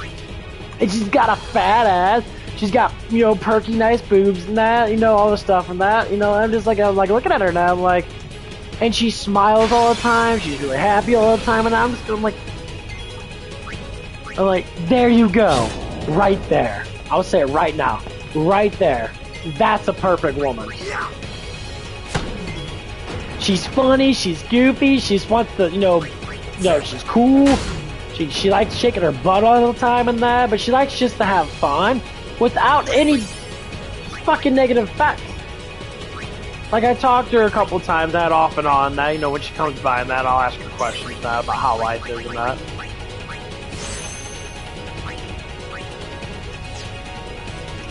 And she's got a fat ass. She's got, you know, perky, nice boobs and that, you know, all the stuff and that, you know. I'm like looking at her now. I'm like, and she smiles all the time. She's really happy all the time. And I'm like, there you go, right there. I'll say it right now, right there. That's a perfect woman. She's funny. She's goofy. She wants to, you know, she's cool. She likes shaking her butt all the time and that, but she likes just to have fun without any fucking negative effects. Like, I talked to her a couple times, that off and on, that, you know, when she comes by and that, I'll ask her questions about how life is and that.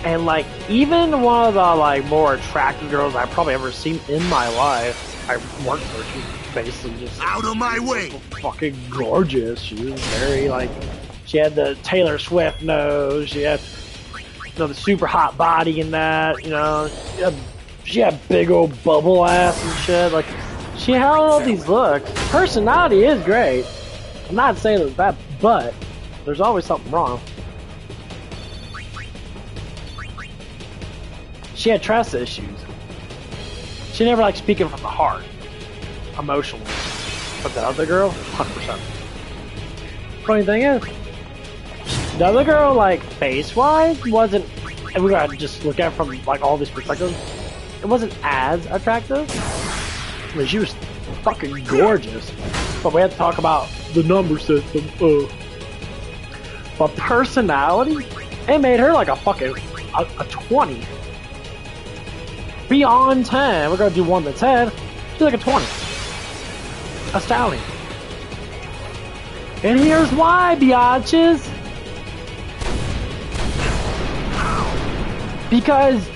And, like, even one of the, like, more attractive girls I've probably ever seen in my life, I worked for her. She was basically just Out of my way! fucking gorgeous. She was very, like, She had the Taylor Swift nose. She had, you know, the super hot body in that. You know, she had big old bubble ass and shit. Like, she had all these looks. Personality is great. I'm not saying it's bad, but there's always something wrong. She had trust issues. She never liked speaking from the heart, emotionally. But the other girl, 100%. Funny thing is, the other girl, like, face-wise, wasn't, and we gotta just look at it from, like, all these perspectives, it wasn't as attractive. I mean, she was fucking gorgeous. But we had to talk about the number system. But personality, it made her like a fucking, a 20. Beyond 10, we're gonna do 1 to 10, she's like a 20. Astounding. And here's why, biatches. Because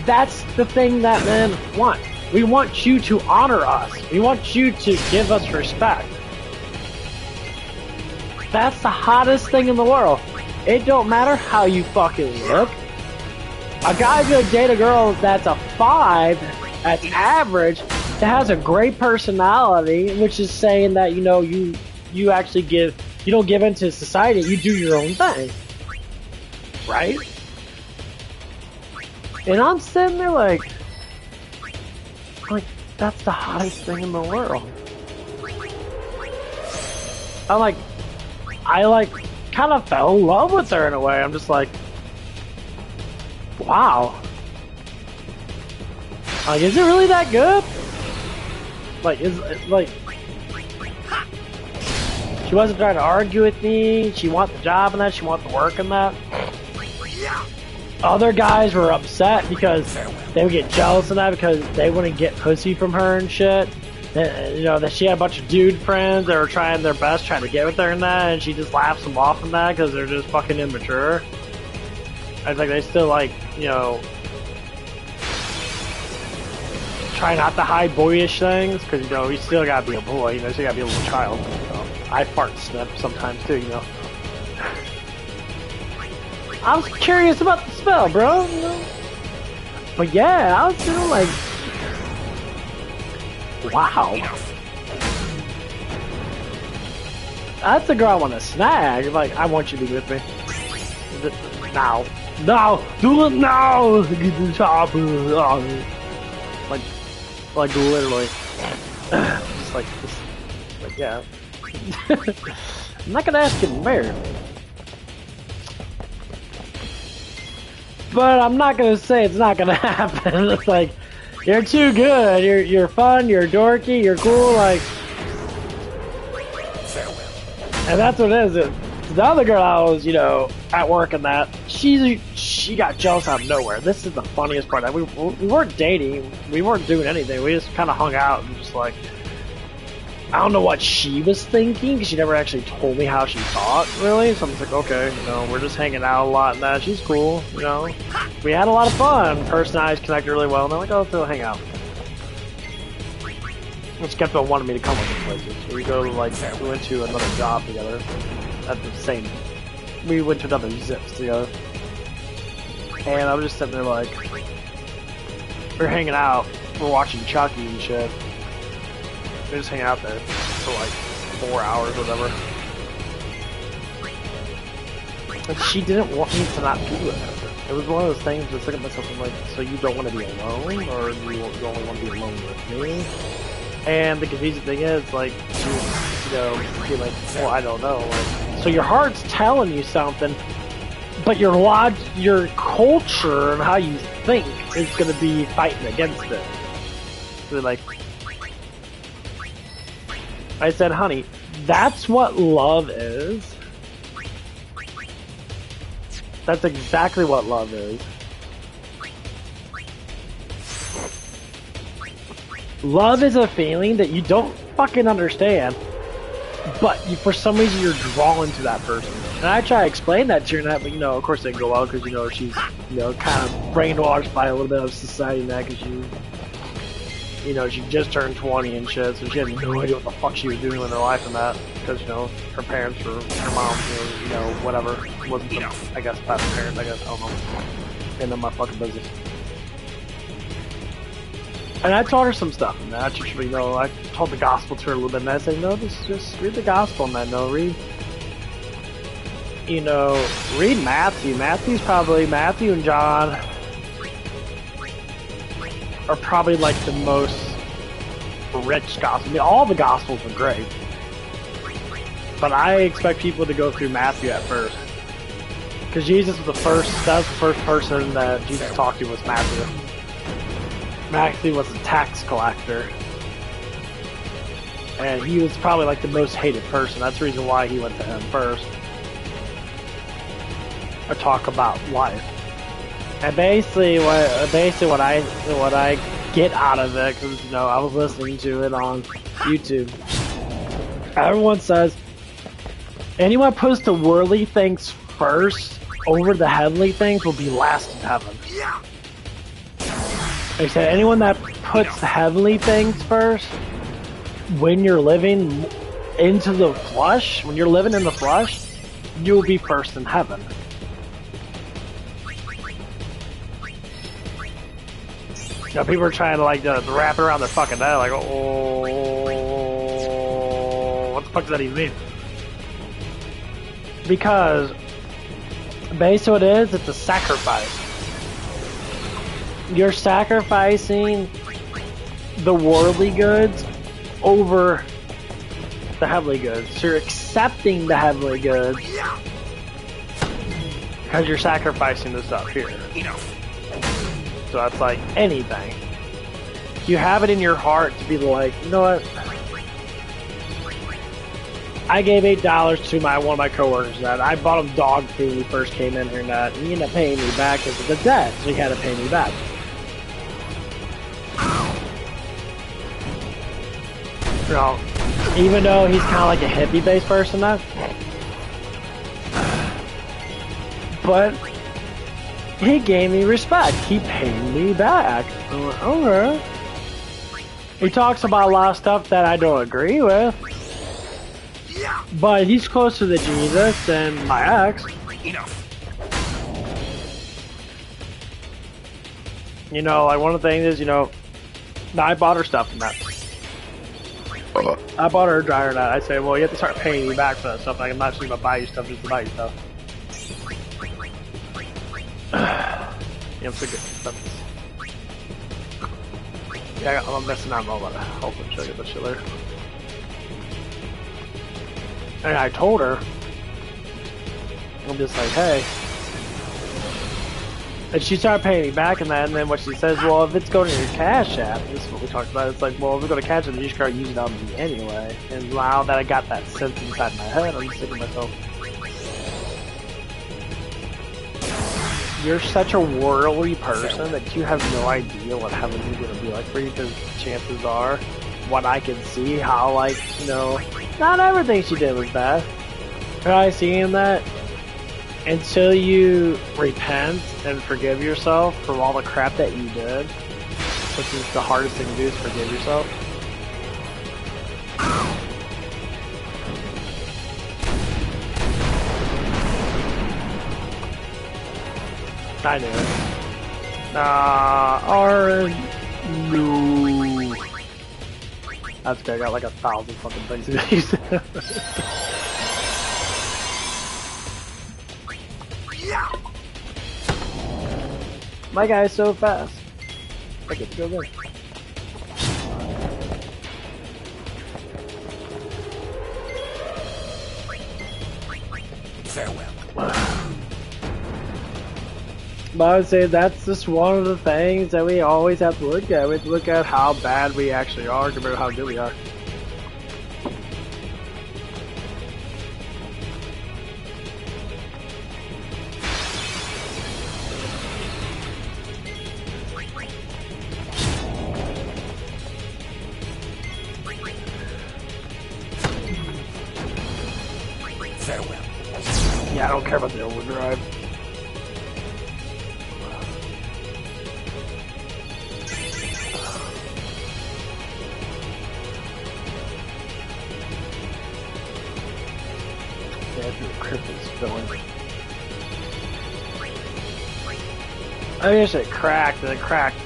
that's the thing that men want. We want you to honor us. We want you to give us respect. That's the hottest thing in the world. It don't matter how you fucking look. A guy's gonna date a girl that's a 5, that's average, that has a great personality, which is saying that, you know, you actually you don't give into society, you do your own thing. Right? And I'm sitting there like, that's the hottest thing in the world. I kind of fell in love with her in a way. I'm just like, wow. Like, is it really that good? Like, she wasn't trying to argue with me. She wanted the job and that. She wanted the work and that. Other guys were upset because they would get jealous of that because they wouldn't get pussy from her and shit. You know, that she had a bunch of dude friends that were trying their best, trying to get with her and that, and she just laughs them off in that because they're just fucking immature. I think they still, like, you know, try not to hide boyish things because, you know, you still gotta be a boy, you know, so you gotta be a little child. So I fart snip sometimes too, you know. I was curious about the spell, bro. You know? But yeah, I was feeling like, wow. That's a girl I want to snag. Like, I want you to be with me. Now. Now! Do it now! Get the chopper! Like literally. Just like, yeah. I'm not gonna ask you to marry me. But I'm not gonna say it's not gonna happen. It's like, you're too good. You're fun. You're dorky. You're cool. Like, and that's what it is. The other girl I was, you know, at work and that, she got jealous out of nowhere. This is the funniest part. We weren't dating. We weren't doing anything. We just kind of hung out and just like, I don't know what she was thinking because she never actually told me how she thought, really. So I'm just like, okay, you know, we're just hanging out a lot and that. She's cool, you know. We had a lot of fun. Personalities connected really well. And I'm like, oh, let's hang out. Which kept on wanting me to come with these places. So we go to, like, we went to another job together. At the same, we went to another Zips together. And I was just sitting there like, we're hanging out. We're watching Chucky and shit. We're just hanging out there for like 4 hours or whatever. And she didn't want me to not be with her. It was one of those things, just looking at myself and like, so you don't want to be alone? Or do you only want to be alone with me? And the confusing thing is, like, she was, you know, be like, well, I don't know. Like, so your heart's telling you something, but your culture and how you think is going to be fighting against it. So like, I said, honey, that's what love is. That's exactly what love is. Love is a feeling that you don't fucking understand, but for some reason you're drawn to that person. And I try to explain that to her, but you know, of course it didn't go well because, you know, she's, you know, kind of brainwashed by a little bit of society and that because you know, she just turned 20 and shit, so she had no idea what the fuck she was doing with her life and that. because her parents were her mom, whatever wasn't the, I guess best parent. I guess I don't know. Ain't none of my fucking business. And I taught her some stuff, and I told the gospel to her a little bit, and I said, no, just read the gospel, man. No, read Matthew. Matthew and John are probably like the most rich gospel. I mean, all the gospels are great, but I expect people to go through Matthew at first, because Jesus was the first person that Jesus talked to was Matthew. Matthew was a tax collector, and he was probably like the most hated person. That's the reason why he went to him first. I talk about life, and basically what I get out of it, because I was listening to it on YouTube. Everyone says anyone puts the worldly things first over the heavenly things will be last in heaven. They said anyone that puts the heavenly things first, when you're living into the flesh, when you're living in the flesh, you'll be first in heaven. People are trying to wrap it around their fucking head, like, oh, what the fuck does that even mean? Because basically what it is, it's a sacrifice. You're sacrificing the worldly goods over the heavenly goods. So you're accepting the heavenly goods because you're sacrificing the stuff here. So that's like anything. You have it in your heart to be like, you know what? I gave $8 to one of my coworkers that I bought him dog food when he first came in here, and he ended up paying me back because of the debt, so he had to pay me back. Even though he's kind of like a hippie-based person now, but he gave me respect. He paid me back. I'm like, okay. He talks about a lot of stuff that I don't agree with, but he's closer to Jesus than my ex. Like one of the things is, I bought her stuff from that. I bought her a dryer that. I say, well, you have to start paying me back for that stuff. Like, I'm not just gonna buy you stuff just to buy you stuff. I'm good. Yeah, I'm messing out all that. Hopefully, she'll get this shit later. And I told her, I'm just like, hey. And she started paying me back and that, and then what she says, well, if it's going to your Cash App, this is what we talked about, it's like, well, if it's going to Cash App, you just start using it on me anyway. And now that I got that sense inside my head, I'm just thinking to myself, you're such a worldly person that you have no idea what heaven is going to be like for you, because chances are, what I can see, how, not everything she did was bad. But I see in that, until you repent and forgive yourself from all the crap that you did, which is the hardest thing to do, is forgive yourself. I knew it. No. That's good, I got like 1,000 fucking things to use. My guy is so fast. I get to go there. Farewell. But I would say that's just one of the things that we always have to look at. We have to look at how bad we actually are compared to how good we are. Farewell. Yeah, I don't care about the overdrive. Yeah, if your crypt is filling. I guess it cracked and it cracked.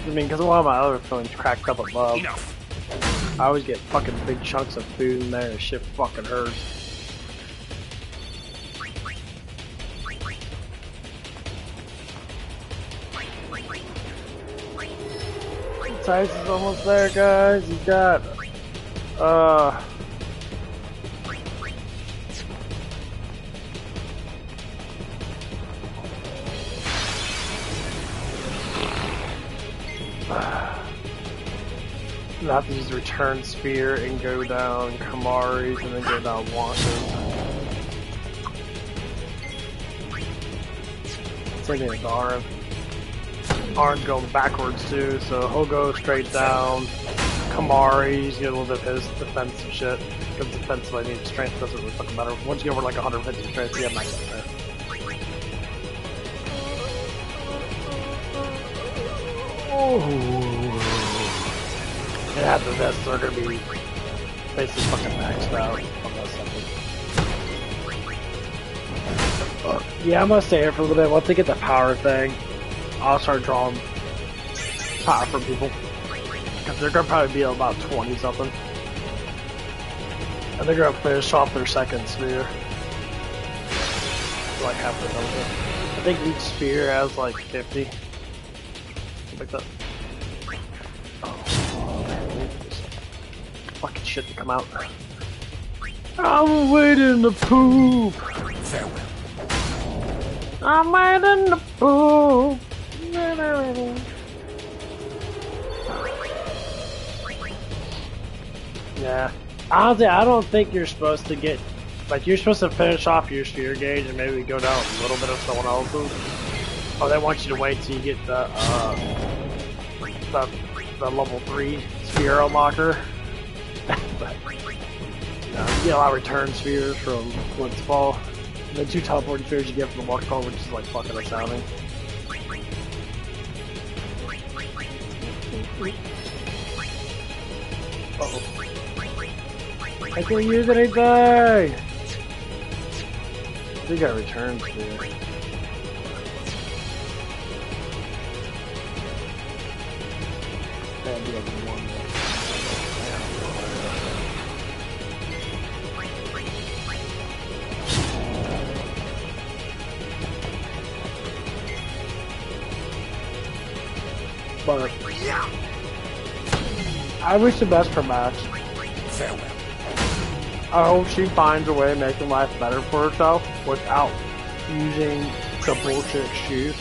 I mean, because a lot of my other phones cracked up above. Enough. I always get fucking big chunks of food in there and shit fucking hurts. Tice is almost there, guys. He's got, you have to use the return sphere and go down Kamari's and then go down Washington. It's like an Arn. Arn's going backwards too, so he'll go straight down Kamari's, get a little bit of his defense and shit. Because defensive I need strength doesn't really fucking matter. Once you get over like 150 strength, you have max strength. And after this, they're gonna be basically fucking maxed out on that something. Yeah, I'm gonna stay here for a little bit. Once I get the power thing, I'll start drawing power from people. Because they're gonna probably be about 20 something. And they're gonna finish off their second sphere. Like half the number. I think each sphere has like 50. Like that. Fucking shit to come out. I'm waiting to poop. Farewell. I'm waiting to poop. Yeah. Honestly, I don't think you're supposed to get, like, you're supposed to finish off your sphere gauge and maybe go down a little bit of someone else's. Oh, they want you to wait till you get the level 3 sphere unlocker. But, you get a lot of return spheres from Blitzball. The 2 teleporting spheres you get from the waterfall, which is like fucking astounding. Uh-oh. I can't use anything! I think I returned sphere. That'd be like one more. But I wish the best for Max. Farewell. I hope she finds a way of making life better for herself without using the bullshit excuse.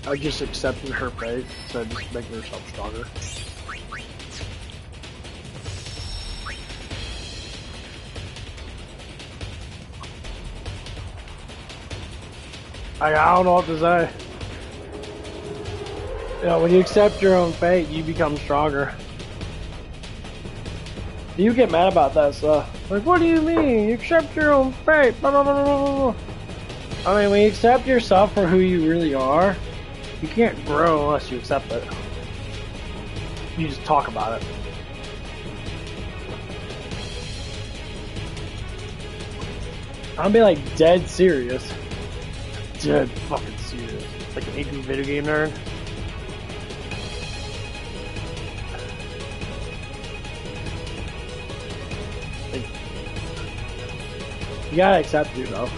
I just accepted her fate instead of just making herself stronger. I don't know what to say. You know, when you accept your own fate, you become stronger. You get mad about that stuff. Like, what do you mean? You accept your own fate. Blah, blah, blah, blah, blah. I mean, when you accept yourself for who you really are, you can't grow unless you accept it. You just talk about it. I'll be like dead serious. Dead fucking serious. Like an 18 video game nerd. Like, you gotta accept it though.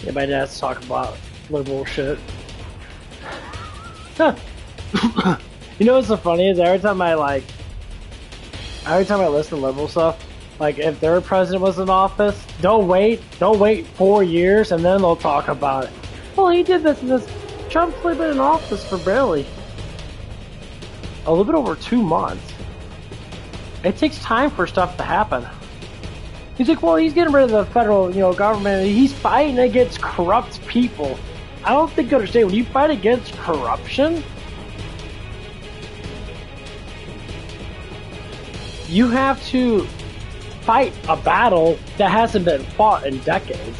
Yeah, my dad's talking about liberal shit. Huh. You know what's so funny is every time I listen to liberal stuff, like if their president was in office, don't wait 4 years and then they'll talk about it. Well, he did this and this. Trump's only been in office for barely a little bit over 2 months. It takes time for stuff to happen. He's like, well, he's getting rid of the federal, government. He's fighting against corrupt people. I don't think you understand. When you fight against corruption, you have to fight a battle that hasn't been fought in decades.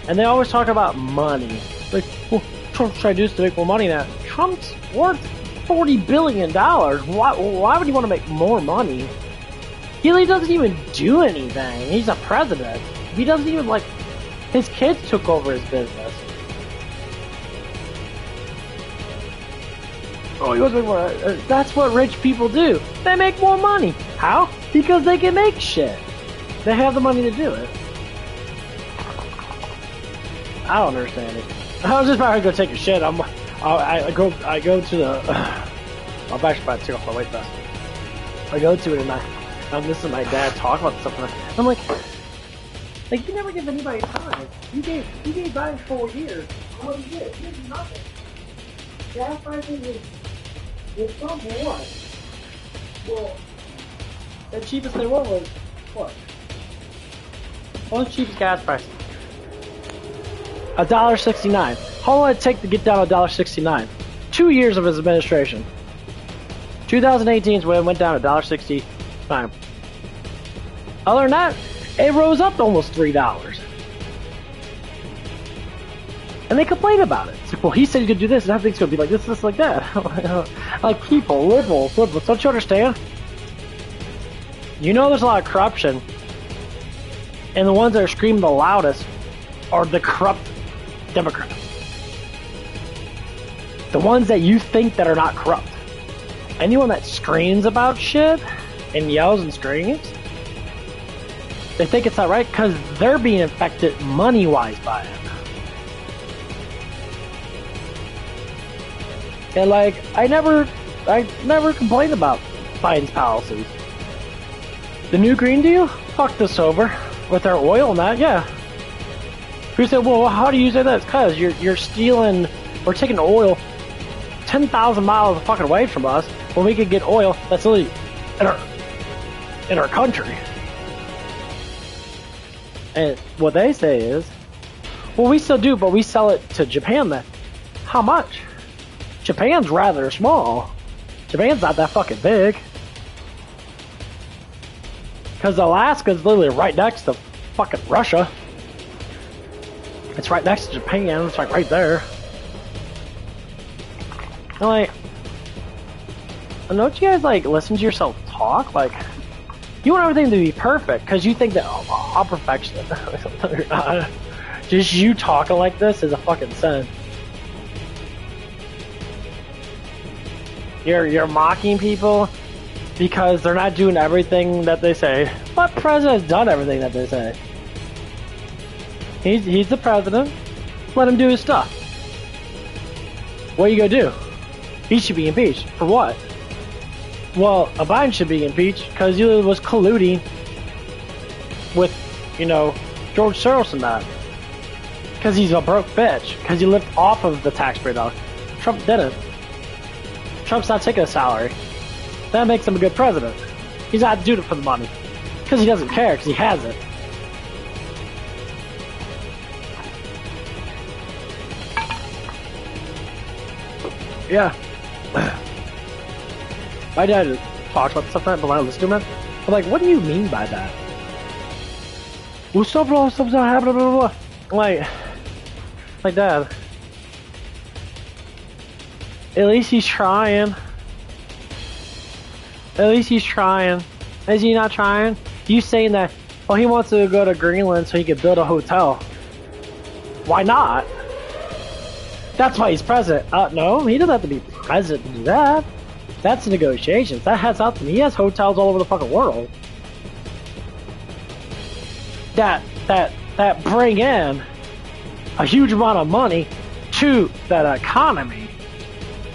And they always talk about money. Like, well, Trump's trying to do this to make more money now. Trump's worth $40 billion. Why would you want to make more money? He really doesn't even do anything. He's a president. He doesn't even, his kids took over his business. Oh, he wants to make more. That's what rich people do. They make more money. How? Because they can make shit. They have the money to do it. I don't understand it. I was just about to go take a shit. I go to the. I'm actually about to take off my weight vest. I go to it and I'm listening to my dad talk about stuff. And I'm like, you never give anybody time. You gave Biden 4 years. What did he do? He did nothing. Gas prices was something what? Well, the cheapest they were was what? What was the cheapest gas price? $1.69. How long did it take to get down to $1.69? 2 years of his administration. 2018 is when it went down to $1.69. Other than that, it rose up to almost $3. And they complain about it. It's like, well, he said he's gonna do this, and everything's gonna be like this, like that. Like people, liberals, don't you understand? You know there's a lot of corruption, and the ones that are screaming the loudest are the corrupt Democrats. The ones that you think that are not corrupt. Anyone that screams about shit and yells and screams, they think it's not right because they're being affected money-wise by it. And I never complained about Biden's policies. The new Green Deal fucked us over with our oil and that, yeah. Who said, well, how do you say that? It's because you're stealing, we're taking oil 10,000 miles fucking away from us when we could get oil that's literally in our country. And what they say is, well, we still do, but we sell it to Japan then. How much? Japan's rather small. Japan's not that fucking big. Because Alaska's literally right next to fucking Russia. It's right next to Japan. It's right there. And don't you guys listen to yourself talk? You want everything to be perfect because you think that I'm perfectionist. You're not. Just you talking like this is a fucking sin. You're mocking people because they're not doing everything that they say. But president's done everything that they say. He's the president. Let him do his stuff. What are you gonna do? He should be impeached. For what? Well, Biden should be impeached because he was colluding with, George Soros and that. Because he's a broke bitch. Because he lived off of the taxpayer dollar. Trump didn't. Trump's not taking a salary. That makes him a good president. He's not doing it for the money. Because he doesn't care, because he has it. Yeah. My dad talks about stuff like that, but when I listen to him, I'm like, what do you mean by that? Well, stuff's not happening, blah, blah, blah. Like, Dad. At least he's trying. At least he's trying. Is he not trying? You saying that, well, he wants to go to Greenland so he could build a hotel. Why not? That's why he's president. No, he doesn't have to be president to do that. That's negotiations. That has nothing. He has hotels all over the fucking world. That bring in a huge amount of money to to that economy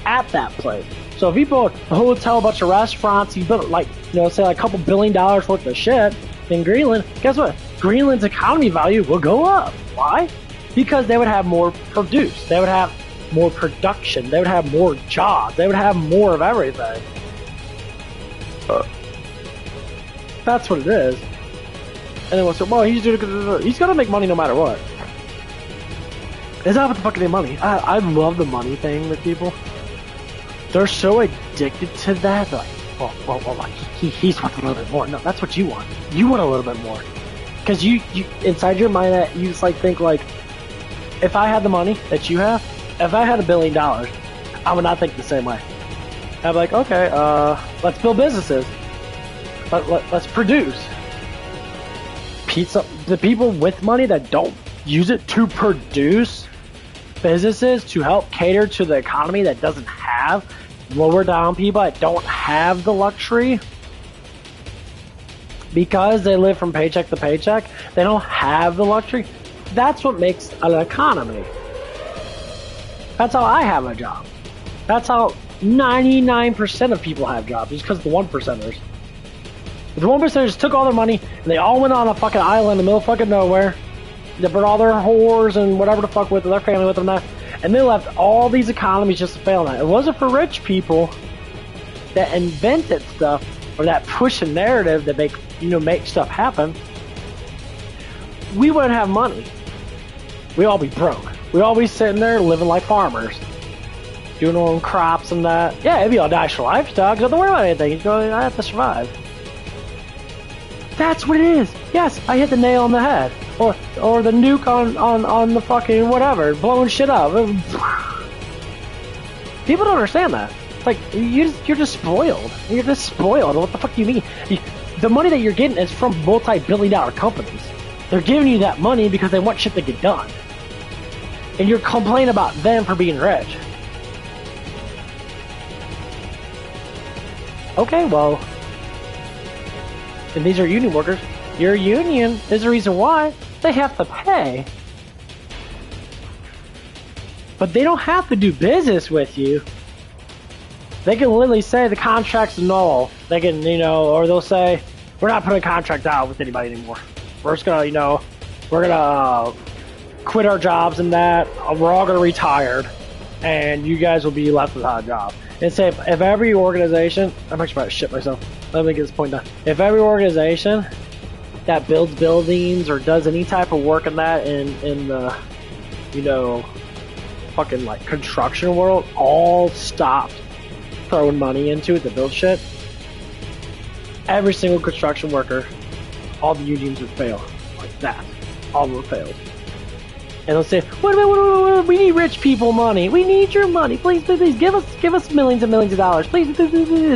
at that place. So if you build a hotel, a bunch of restaurants, you build like, you know, say like a couple $1 billion worth of shit in Greenland, guess what? Greenland's economy value will go up. Why? Because they would have more produce. They would have more production. They would have more jobs. They would have more of everything. That's what it is. And then we'll say, well, he's gonna make money no matter what. It's not about the fucking money. I love the money thing with people. They're so addicted to that. They're like, well, he's wants a little bit more. No, that's what you want. You want a little bit more. Because you inside your mind, that you just like think like, if I had the money that you have, if I had $1 billion, I would not think the same way. I'd be like, okay, let's build businesses. Let's produce. Pizza. The people with money that don't use it to produce businesses to help cater to the economy that doesn't have, lower down people that don't have the luxury because they live from paycheck to paycheck, they don't have the luxury. That's what makes an economy. That's how I have a job. That's how 99% of people have jobs, just because the 1%ers. The 1%ers took all their money and they all went on a fucking island in the middle of fucking nowhere. They brought all their whores and whatever the fuck with them, their family with them, and they left all these economies just to fail now. It wasn't for rich people that invented stuff or that push a narrative that make stuff happen. We wouldn't have money. We'd all be broke. We'd all be sitting there living like farmers, doing our own crops and that. Yeah, it'd be all nice for livestock. Don't worry about anything. I have to survive. That's what it is. Yes, I hit the nail on the head. Or the nuke on the fucking whatever, blowing shit up. People don't understand that. It's like, you're just spoiled. You're just spoiled. What the fuck do you mean? The money that you're getting is from multi-billion-dollar companies. They're giving you that money because they want shit to get done. And you're complaining about them for being rich. Okay, well, and these are union workers. Your union is the reason why they have to pay. But they don't have to do business with you. They can literally say the contract's null. They can, or they'll say, we're not putting a contract out with anybody anymore. We're just gonna, we're gonna quit our jobs and that. We're all gonna retire. And you guys will be left without a job. And say, if every organization, I'm actually about to shit myself. Let me get this point down. If every organization that builds buildings or does any type of work in that in the, fucking like construction world, all stopped throwing money into it to build shit, every single construction worker, all the unions would fail. Like that. All of them failed. And they'll say, wait, we need rich people money. We need your money. Please, give us millions and millions of dollars. Please,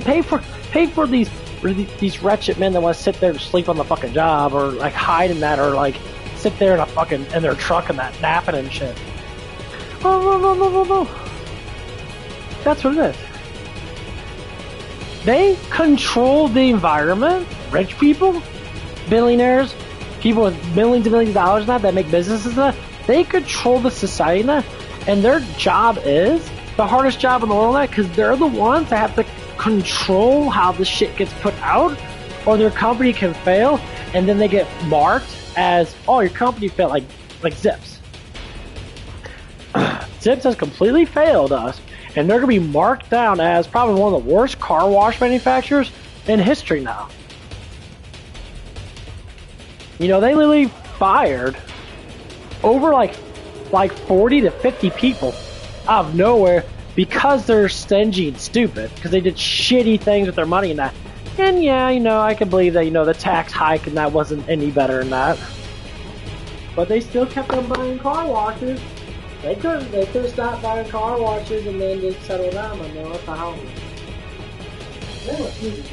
pay for these wretched men that want to sit there and sleep on the fucking job, or like hide in that, or like sit there in their truck and that napping and shit. No. That's what it is. They control the environment. Rich people, billionaires, people with millions and millions of dollars that make businesses that. They control the society now, and their job is the hardest job in the world now, because they're the ones that have to control how the shit gets put out, or their company can fail, and then they get marked as, oh, your company failed, like Zips. Zips has completely failed us, and they're going to be marked down as probably one of the worst car wash manufacturers in history now. They literally fired over like 40 to 50 people out of nowhere because they're stingy and stupid, because they did shitty things with their money and that. And yeah, I can believe that, the tax hike and that wasn't any better than that. But they still kept on buying car washes. They could stop buying car washes and then just settle down on what the hell. They were stupid.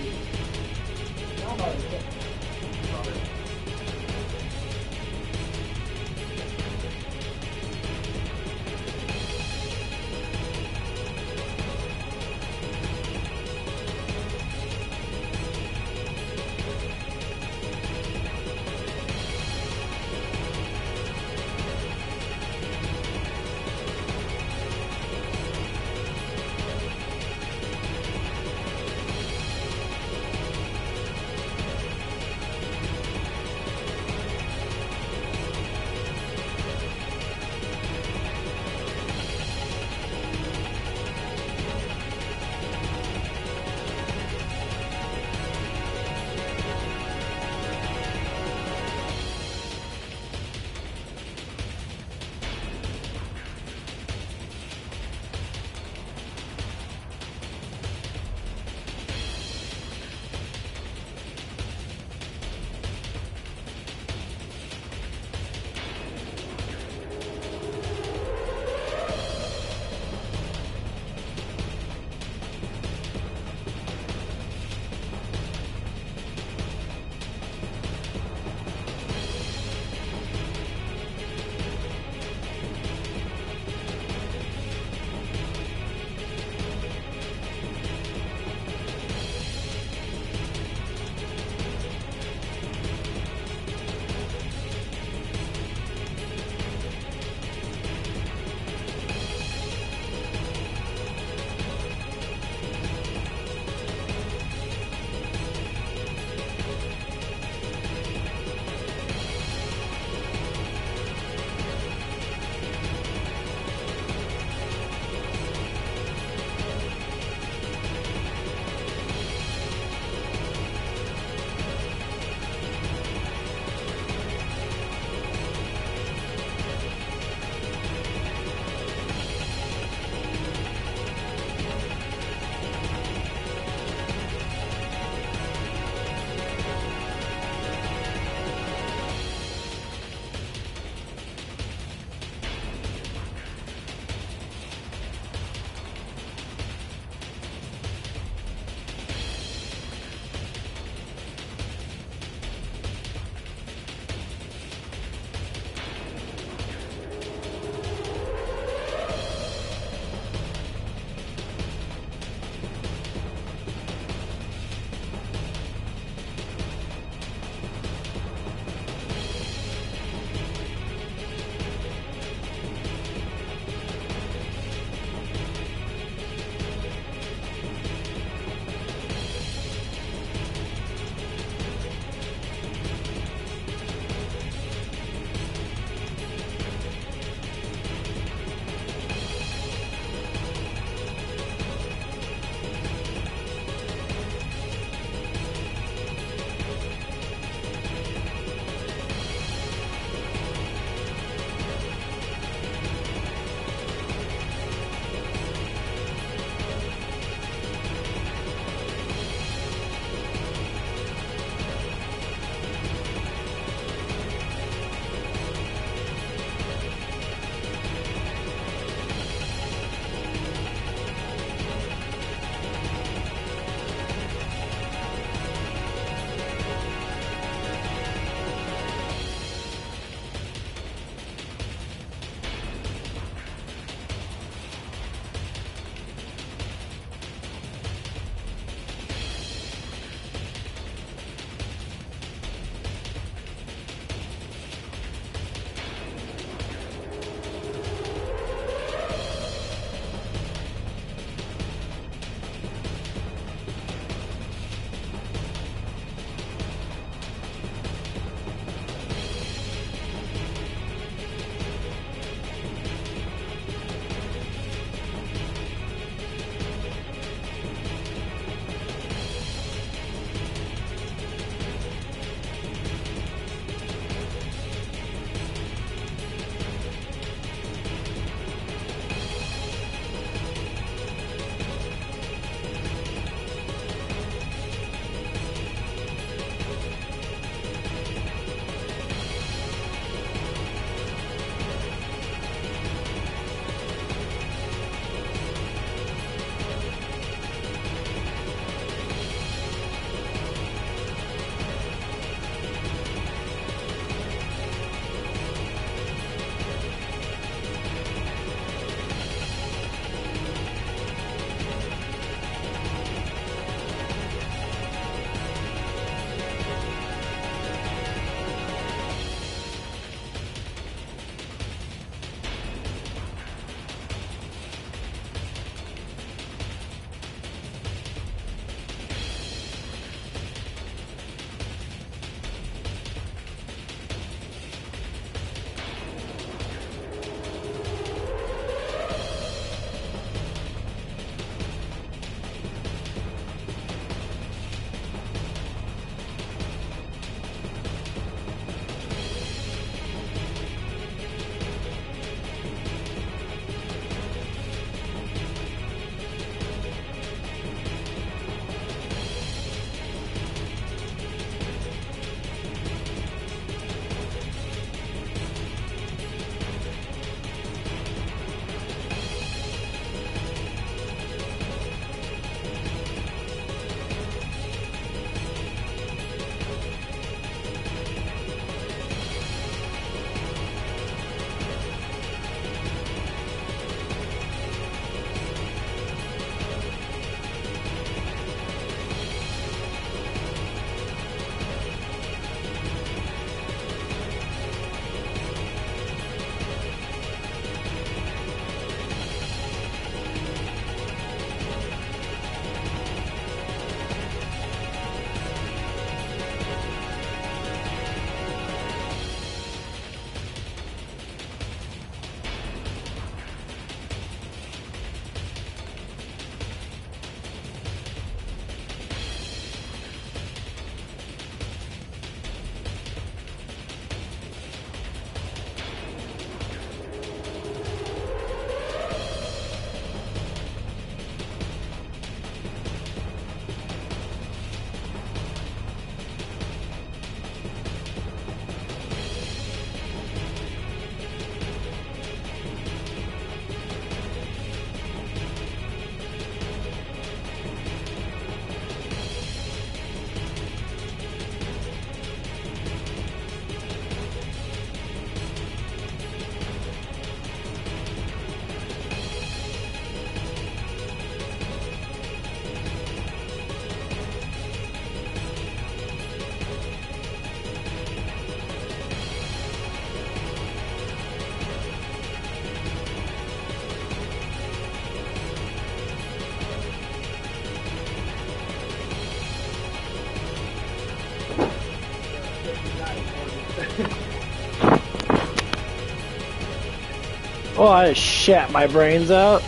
Oh, I just shat my brains out.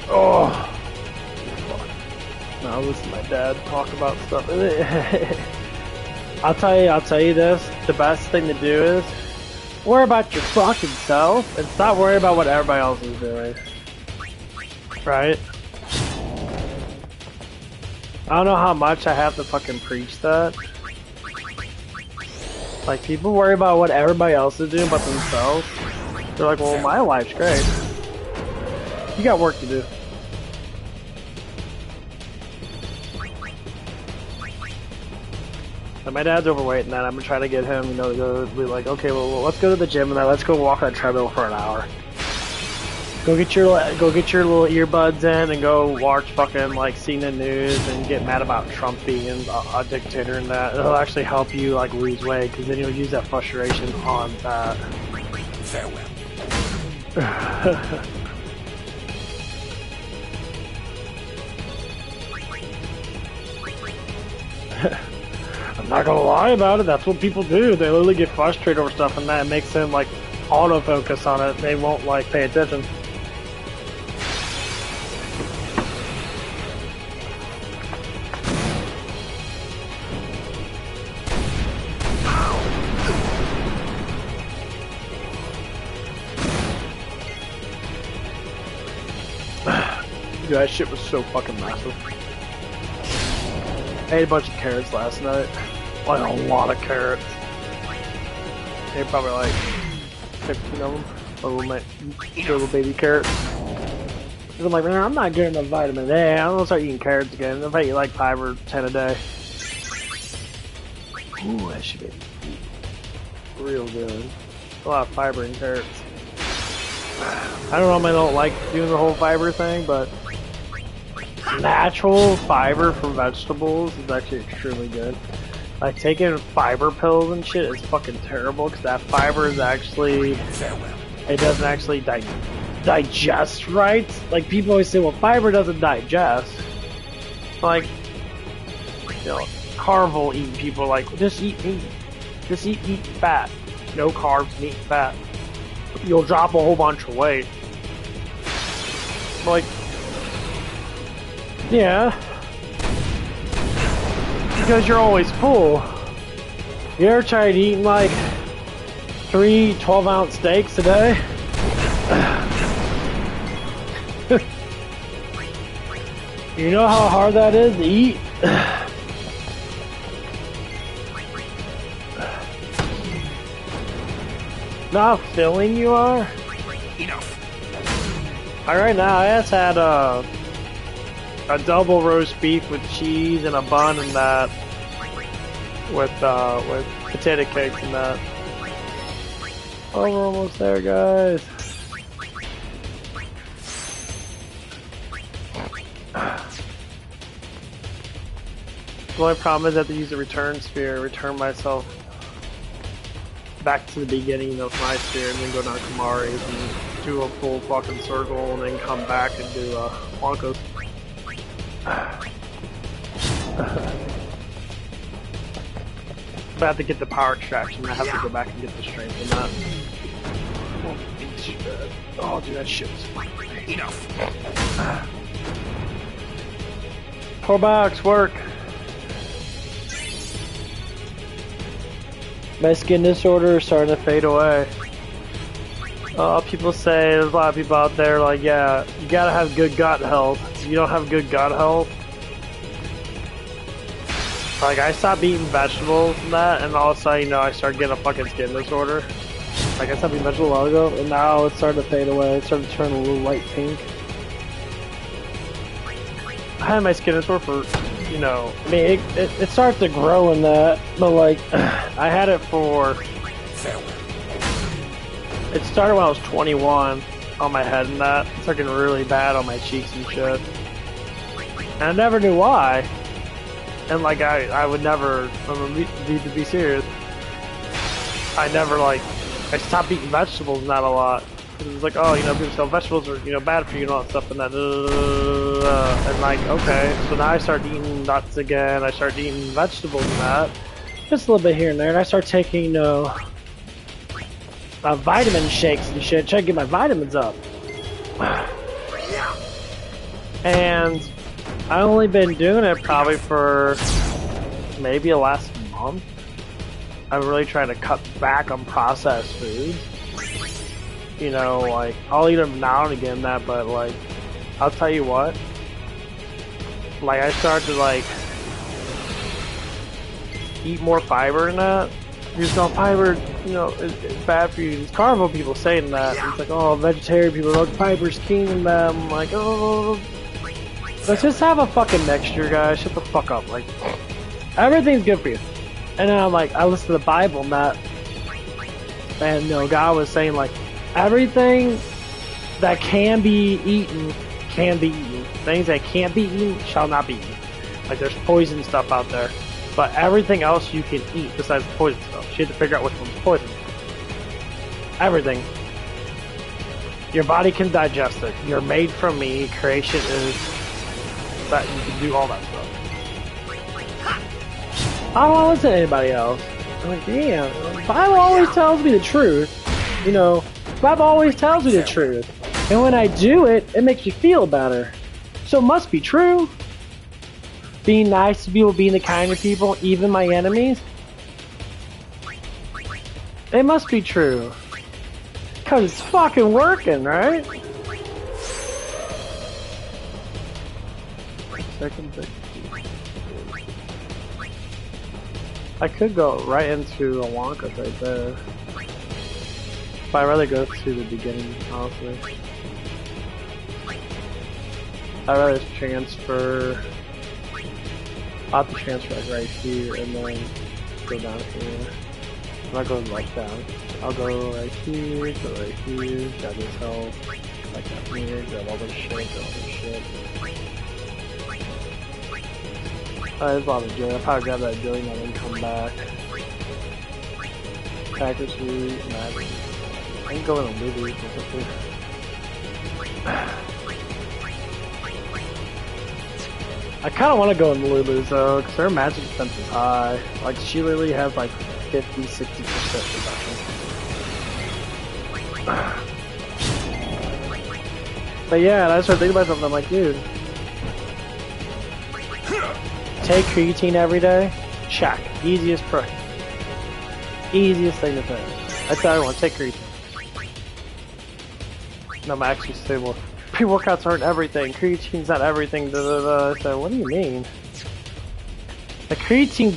Oh. Now listen to my dad talk about stuff. I'll tell you this. The best thing to do is worry about your fucking self and stop worrying about what everybody else is doing. Right? I don't know how much I have to fucking preach that. Like, people worry about what everybody else is doing but themselves. They're like, well, my life's great. You got work to do. And my dad's overweight and that. I'm gonna try to get him, you know, to go be like, okay, well, let's go to the gym and then let's go walk on a treadmill for an hour. Go get your little earbuds in and go watch fucking like CNN News and get mad about Trump being a dictator and that. It'll actually help you like lose weight because then you'll use that frustration on that. Farewell. I'm not gonna lie about it, that's what people do. They literally get frustrated over stuff and that makes them like autofocus on it. They won't like pay attention. Dude, that shit was so fucking massive. I ate a bunch of carrots last night. Like a lot of carrots. I ate probably like 15 of them. Little baby carrots. Cause I'm like, man, I'm not getting enough vitamin A. I'm gonna start eating carrots again. If I eat like 5 or 10 a day. Ooh, that should be real good. A lot of fiber in carrots. I don't know, I don't like doing the whole fiber thing, but natural fiber from vegetables is actually extremely good. Like taking fiber pills and shit is fucking terrible because that fiber is actually, it doesn't actually digest right. Like people always say, well, fiber doesn't digest. Like, you know, carnivore eating people are like, just eat meat. Just eat meat and fat. No carbs, meat and fat. You'll drop a whole bunch of weight. Like, yeah. Because you're always full. You ever tried eating like 3 12-ounce steaks a day? You know how hard that is to eat? Not filling you are? Enough. Alright, now I just had a double roast beef with cheese and a bun and that with potato cakes and that. Oh, we're almost there, guys. The only problem is I have to use the return sphere, return myself back to the beginning of my sphere and then go down Kamari's and do a full fucking circle and then come back and do Blanco's. But I have to get the power extraction. I have to go back and get the strength in that. Oh, dude, that shit was fucking Enough. 4 bucks, work. My skin disorder is starting to fade away. People say, there's a lot of people out there like, yeah, you gotta have good gut health. If you don't have good gut health, like I stopped eating vegetables and that, and all of a sudden, you know, I started getting a fucking skin disorder. Like I stopped eating vegetables a while ago, and now it's starting to fade away. It's starting to turn a little light pink. I had my skin disorder for, you know, I mean, it starts to grow in that, but like, I had it for, it started when I was 21 on my head and that. It's looking really bad on my cheeks and shit. And I never knew why. And like, I would never, to be serious, I never like, I stopped eating vegetables and that a lot. It was like, oh, you know, people say vegetables are, you know, bad for you and all that stuff and that. And like, okay, so now I start eating nuts again. I start eating vegetables and that, just a little bit here and there. And I start taking vitamin shakes and shit, trying to get my vitamins up. And I've only been doing it probably for maybe the last month. I'm really trying to cut back on processed foods. You know, like, I'll eat them now and again, but like, I'll tell you what, like, I started to like eat more fiber and that. Because no fiber, you know, it's bad for you. It's carnivore people saying that. It's like, oh, vegetarian people, oh, fiber's king in them. I'm like, oh, let's just have a fucking mixture, guys. Shut the fuck up. Like, everything's good for you. And then I'm like, I listen to the Bible and that, and you know, God was saying like, everything that can be eaten can be eaten. Things that can't be eaten shall not be eaten. Like, there's poison stuff out there. But everything else you can eat besides the poison stuff. She had to figure out which one's poison. Everything. Your body can digest it. You're made from me. Creation is that you can do all that stuff. I don't want to listen to anybody else. I'm like, damn. The Bible always tells me the truth. You know, the Bible always tells me the truth. And when I do it, it makes me feel better. So it must be true. Being nice to people, being the kind of people, even my enemies. It must be true. Because it's fucking working, right? Second thing. I could go right into Wonka's right there. But I'd rather go to the beginning, honestly. I'd rather transfer... I'll have to transfer like right here and then go down here. I'm not going like down. I'll go right here, go right here, grab this help, like that here, grab all this shit, grab all this shit. There's a lot of jelly. I'll probably grab that jelly and then come back. Packers food, magic. I can go in a movie. I kind of want to go in Lulu's though, because her magic defense is high. Like, she literally has like 50-60% reduction. But yeah, I started thinking about something. I'm like, dude, take creatine every day. Check. Easiest price. Easiest thing to take. I tell everyone, take creatine. No, I'm actually stable. Pre-workouts aren't everything. Creatine's not everything. Da, da, da. I said, what do you mean? The creatine,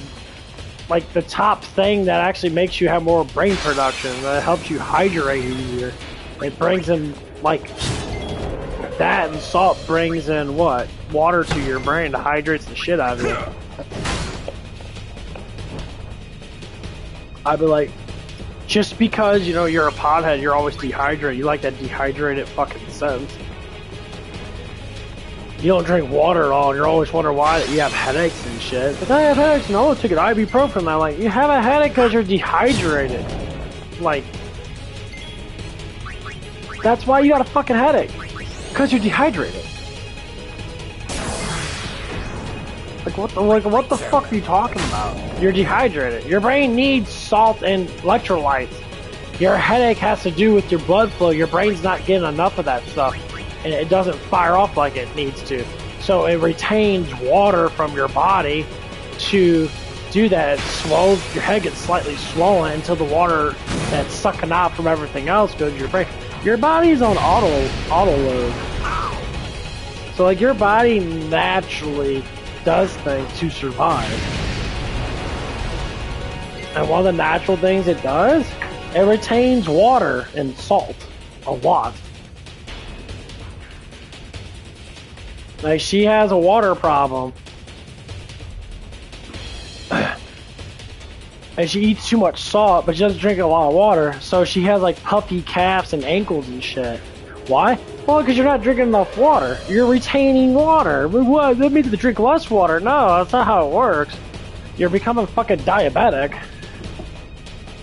like the top thing that actually makes you have more brain production. That helps you hydrate easier. It brings in like that, and salt brings in what? Water to your brain that hydrates the shit out of you. I'd be like, just because you know you're a pothead, you're always dehydrated. You like that dehydrated fucking sense. You don't drink water at all, and you're always wondering why you have headaches and shit. But I have headaches, and I took an ibuprofen. I'm like, you have a headache because you're dehydrated. Like, that's why you got a fucking headache. Because you're dehydrated. Like, what the fuck are you talking about? You're dehydrated. Your brain needs salt and electrolytes. Your headache has to do with your blood flow. Your brain's not getting enough of that stuff. And it doesn't fire off like it needs to. So it retains water from your body to do that. It swells, your head gets slightly swollen until the water that's sucking out from everything else goes to your brain. Your body's on auto load. So like your body naturally does things to survive. And one of the natural things it does, it retains water and salt a lot. Like, she has a water problem. And she eats too much salt, but she doesn't drink a lot of water. So she has, like, puffy calves and ankles and shit. Why? Well, because you're not drinking enough water. You're retaining water. What? That means to drink less water. No, that's not how it works. You're becoming fucking diabetic.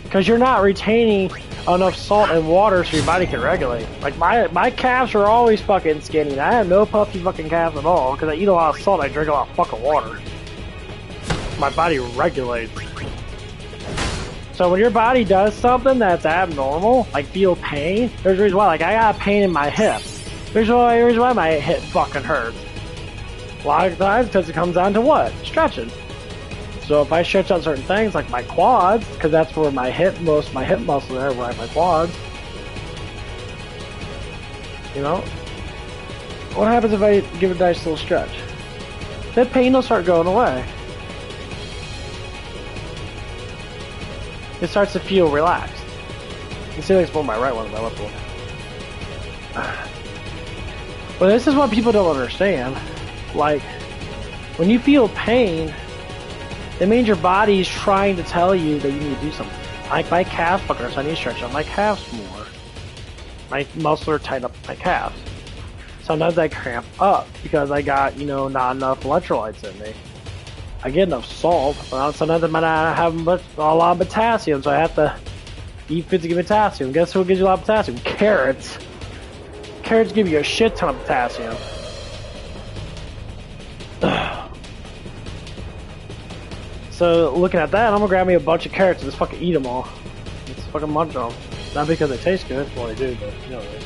Because you're not retaining enough salt and water so your body can regulate. Like, my calves are always fucking skinny. I have no puffy fucking calves at all because I eat a lot of salt and I drink a lot of fucking water. My body regulates. So when your body does something that's abnormal, like feel pain, there's a reason why. Like, I got pain in my hip. Here's why my hip fucking hurts. A lot of times because it comes down to what? Stretching. So if I stretch out certain things like my quads, because that's where my hip muscles are, right? My quads. You know? What happens if I give it a nice little stretch? That pain will start going away. It starts to feel relaxed. You see, like, it's my right one and my left one. But this is what people don't understand. Like, when you feel pain, it means your body's trying to tell you that you need to do something. Like my calf fuckers, I need to stretch out my calves more. My muscles are tight up my calves. Sometimes I cramp up because I got, you know, not enough electrolytes in me. I get enough salt, but sometimes I might not have a lot of potassium, so I have to eat foods to give potassium. Guess what gives you a lot of potassium? Carrots. Carrots give you a shit ton of potassium. So looking at that, I'm gonna grab me a bunch of carrots and just fucking eat them all. Just fucking munch them. Not because they taste good, well they do, but you know what I mean.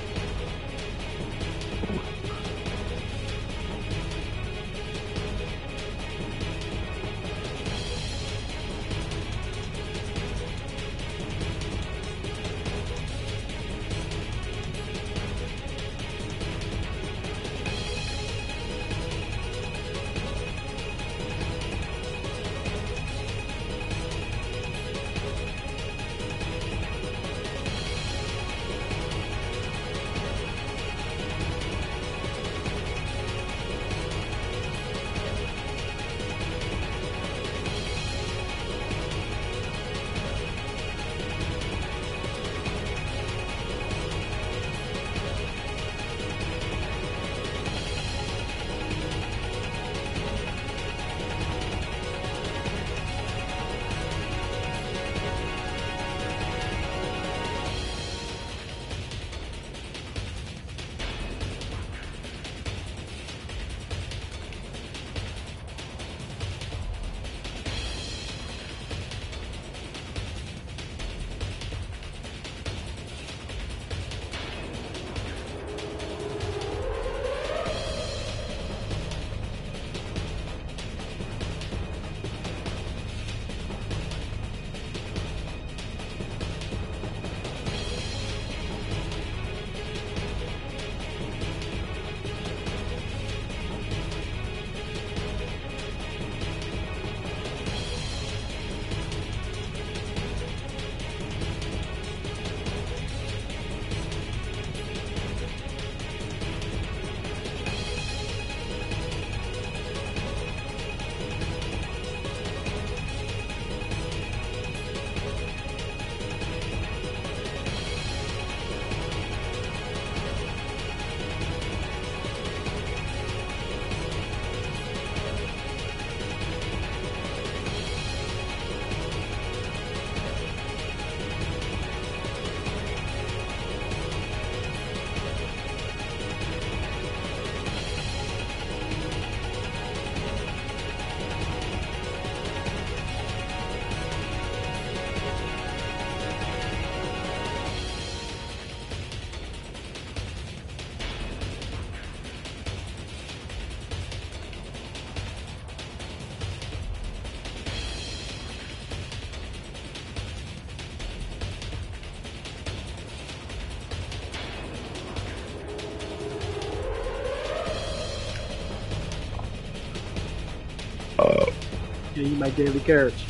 You eat my daily carrots.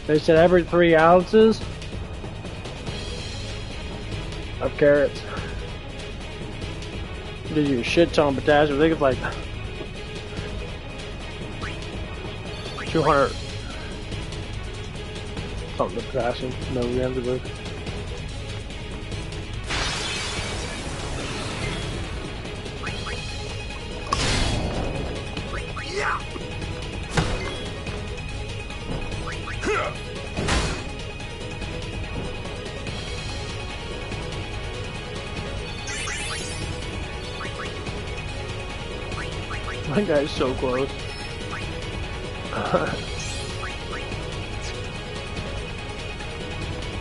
They said every 3 ounces of carrots gives you a shit ton of potassium. I think it's like 200 something of potassium milligrams of it. My guy's so close.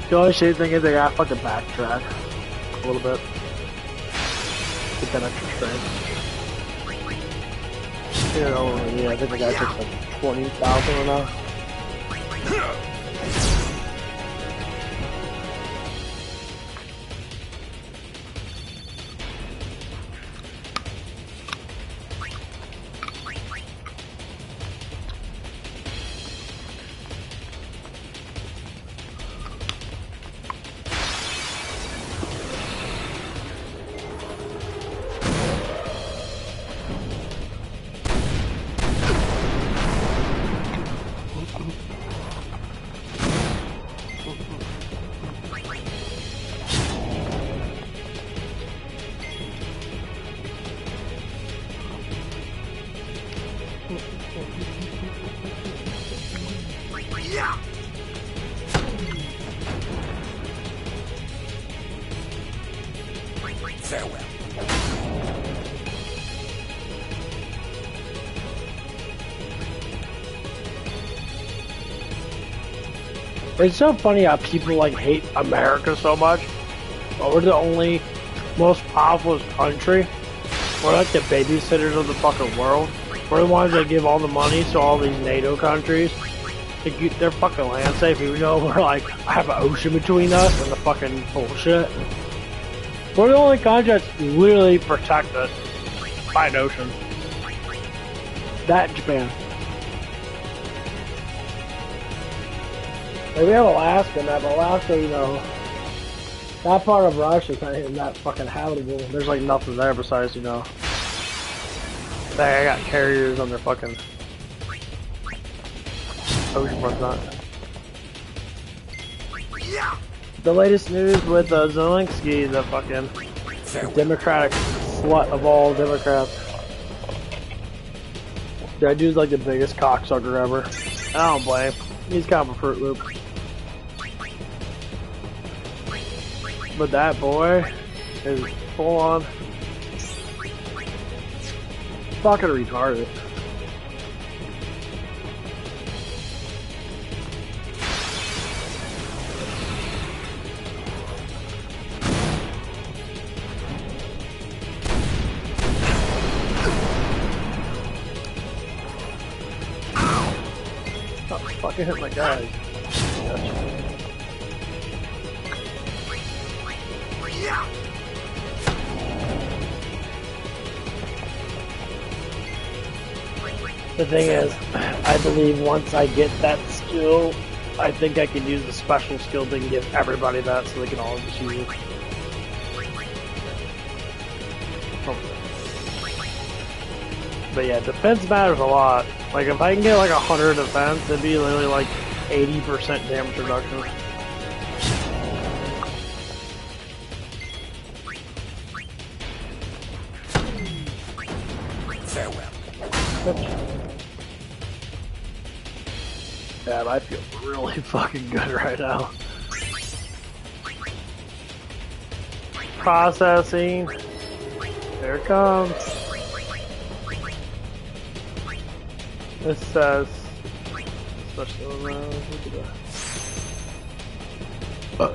The only shitty thing is they gotta fucking backtrack a little bit. get that extra strength. Yeah, I think the guy takes like 20,000 or not. Yeah. Farewell. It's so funny how people like hate America so much, but we're the only most powerful country. We're like the babysitters of the fucking world. We're the ones that give all the money to all these NATO countries to keep their fucking land safe, even though we're like have an ocean between us and the fucking bullshit. We're the only country that's literally protected by an ocean. That and Japan. Like we have Alaska, and that, but Alaska, you know, that part of Russia is not even that fucking habitable. There's like nothing there besides, you know, they got carriers on their fucking oceanfront. Not. Yeah. The latest news with Zelensky, the fucking Democratic slut of all Democrats. That dude's like the biggest cocksucker ever. I don't blame. He's kind of a Fruit Loop. But that boy is full on fucking retarded. Stop fucking hit my guys. Yeah. The thing is, I believe once I get that skill, I think I can use the special skill thing and give everybody that so they can all just use it. But yeah, defense matters a lot. Like if I can get like 100 defense, it'd be literally like 80% damage reduction. Farewell. Yeah, I feel really fucking good right now. Processing. There it comes. This says special around. Oh,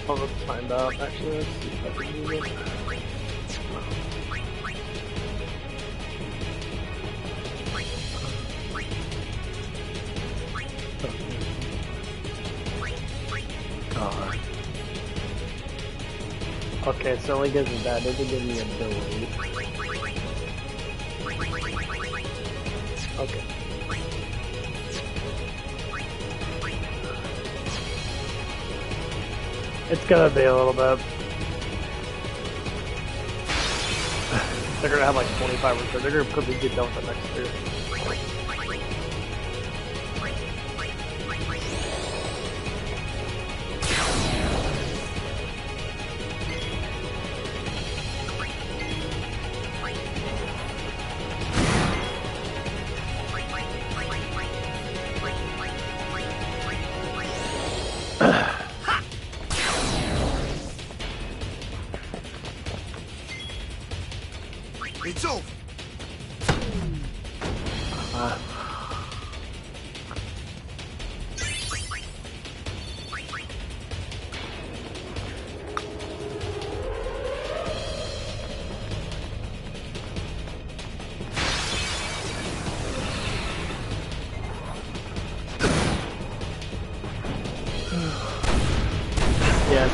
let's find out. Actually, let's see if I can do this. God. Okay, so it only gives me that. It doesn't give me ability. Okay. It's gonna be a little bit. They're gonna have like 25%. They're gonna quickly get done with it next year. It's over.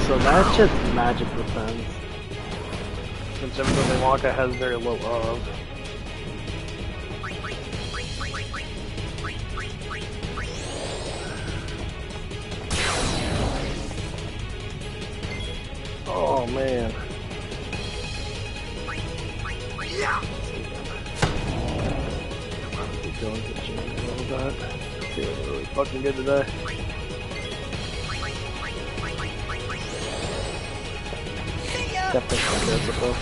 So that's just magic defense. Since everything Wonka has very low of. Oh man. Yeah. Feeling really fucking good today. Definitely some physical.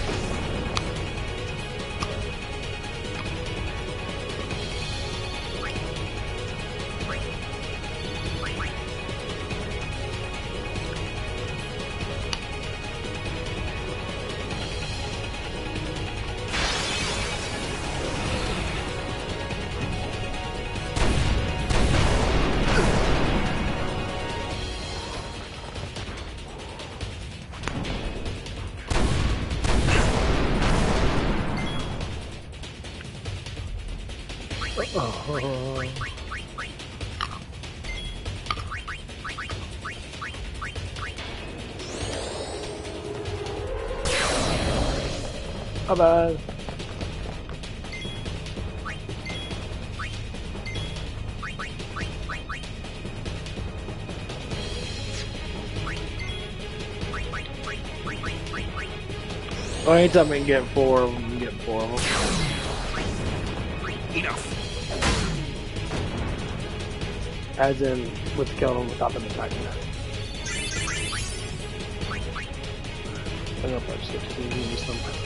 Bye-bye. Well, anytime we can get 4 of them, we can get 4 of them. Enough. As in, with killing them without them attacking us. I know if I just get to use something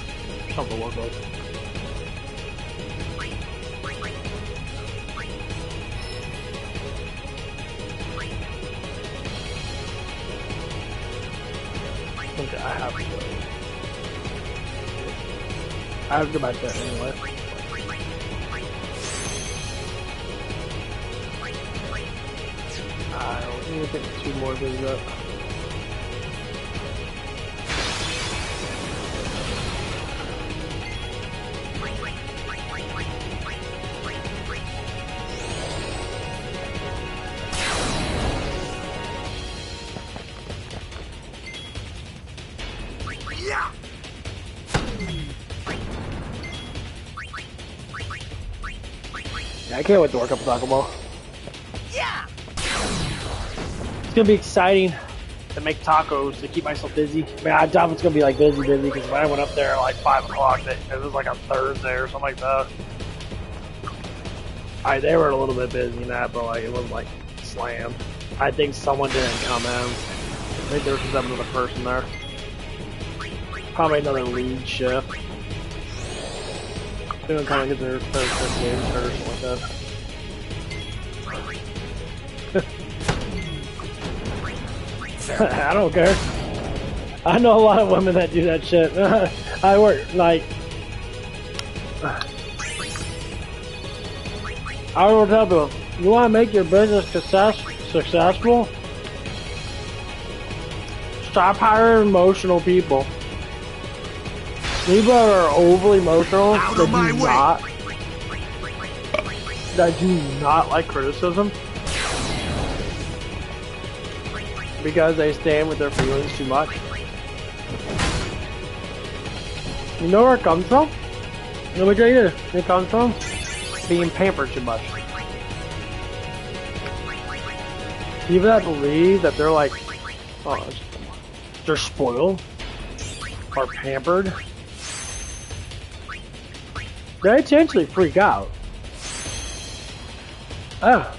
to work with. Okay, I have to go back there anyway. I don't even think 2 more goes up. Yeah. Yeah, I can't wait to work up Taco Bell. Yeah. It's gonna be exciting to make tacos to keep myself busy. I mean, I doubt it's gonna be like busy because when I went up there at like 5 o'clock, it was like on Thursday or something like that. They were a little bit busy in that, but like it wasn't like slammed. I think someone didn't come in. I think there was just another person there. Probably another lead shift. They don't kind of get their first game or something like that. I don't care. I know a lot of women that do that shit. I work like I will tell people, you want to make your business successful? Stop hiring emotional people. People that are overly emotional that do not like criticism because they stand with their feelings too much. You know where it comes from? Let me tell you, it comes from being pampered too much. People that believe that they're like, oh, they're spoiled or pampered, they essentially freak out. Oh.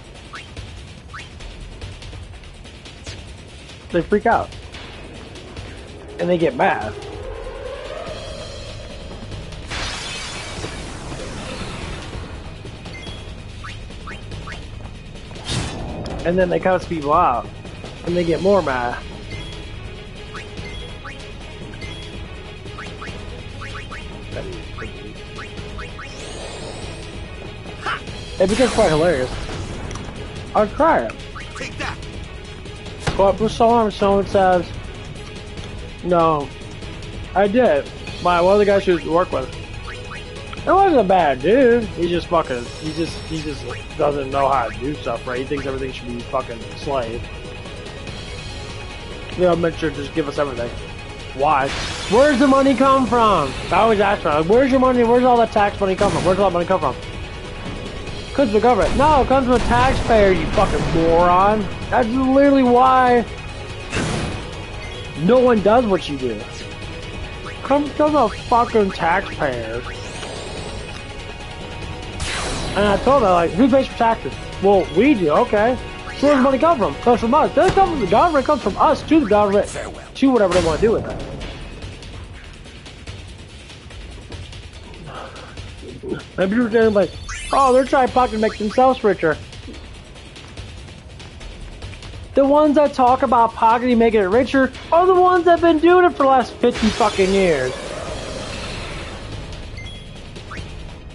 They freak out. And they get mad. And then they cuss people out. And they get more mad. It becomes quite hilarious. I'd cry it. Take that. But for someone says, no, I did. One of the guys who work with, it wasn't a bad dude. He just fucking, he just doesn't know how to do stuff right. He thinks everything should be fucking slave. the government should just give us everything. Why? Where's the money come from? I always ask me, like, where's your money? Where's all that tax money come from? Where's all that money come from? Comes from the government. No, it comes from the taxpayer, you fucking moron. That's literally why no one does what you do. Comes from the fucking taxpayer. And I told her, like, who pays for taxes? Well, we do, okay. So where's the money come from? It comes from us. It doesn't come from the government, it comes from us to the government, to whatever they want to do with it. And people are saying, like, oh, they're trying to make themselves richer. The ones that talk about poverty making it richer are the ones that have been doing it for the last 50 fucking years.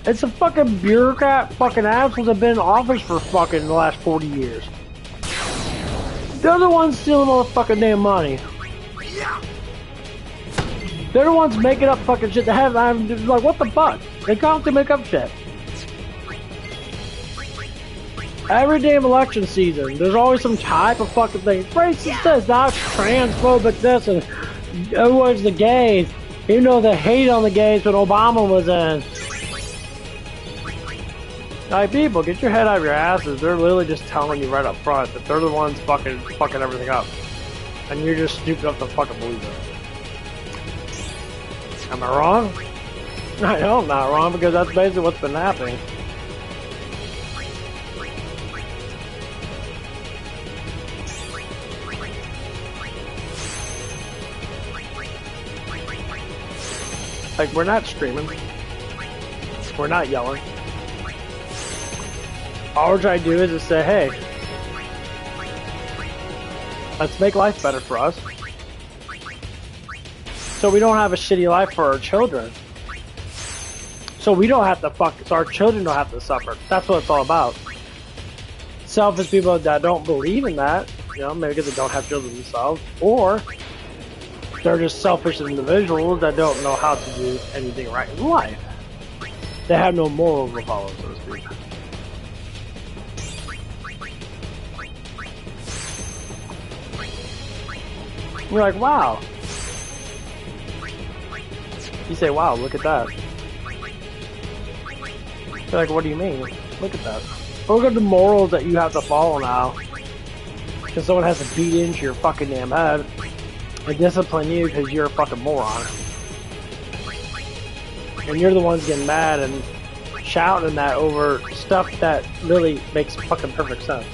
It's the fucking bureaucrat fucking assholes that have been in office for fucking the last 40 years. They're the ones stealing all the fucking damn money. They're the ones making up fucking shit that have, I'm just like, what the fuck? They constantly make up shit. Every damn election season, there's always some type of fucking thing. It's racist this, now it's transphobic this, and it was the gays. Even though they hate on the gays when Obama was in. Like, people, get your head out of your asses. They're literally just telling you right up front that they're the ones fucking everything up. And you're just stupid enough to fucking believe it. Am I wrong? I know I'm not wrong, because that's basically what's been happening. Like, we're not screaming. We're not yelling. All we're trying to do is just say, hey, let's make life better for us, so we don't have a shitty life for our children. So we don't have to so our children don't have to suffer. That's what it's all about. Selfish people that don't believe in that, you know, maybe because they don't have children themselves, or they're just selfish individuals that don't know how to do anything right in life. They have no morals to follow, so to speak. You're like, wow. You say, wow, look at that. You're like, what do you mean? Look at that. Look at the morals that you have to follow now. Because someone has to beat into your fucking damn head and discipline you because you're a fucking moron. And you're the ones getting mad and shouting that over stuff that really makes fucking perfect sense.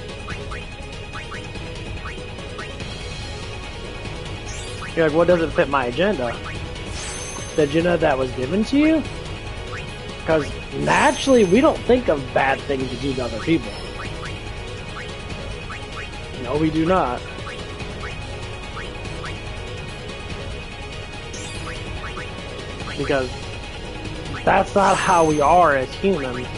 You're like, what doesn't fit my agenda? The agenda that was given to you? Because naturally, we don't think of bad things to do to other people. No, we do not. Because that's not how we are as humans.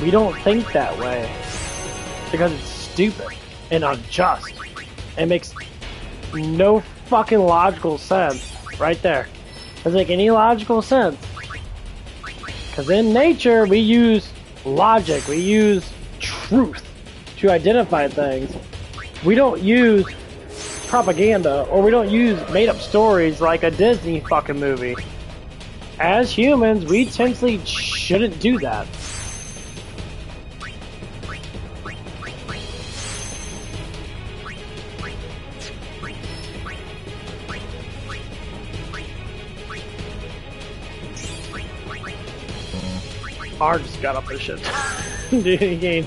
We don't think that way. Because it's stupid and unjust. It makes no fucking logical sense. Right there. Doesn't make any logical sense. Because in nature, we use logic. We use truth to identify things. We don't use propaganda, or we don't use made-up stories like a Disney fucking movie. As humans, we intentionally shouldn't do that. R just got up this shit. Dude, he gained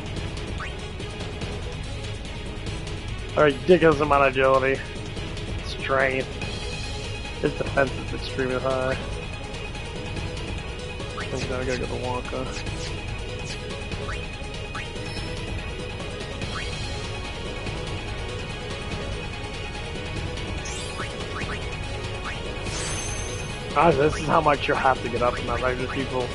a ridiculous amount of agility, strength. His defense is extremely high. I gotta go to Wonka. Guys, this is how much you have to get up from that regular people.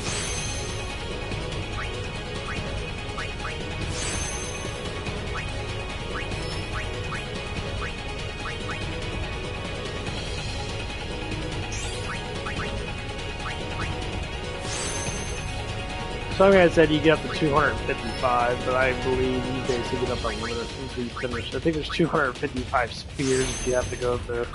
some guy said you get up to 255, but I believe you basically get up unlimited until you finish. I think there's 255 spheres you have to go through.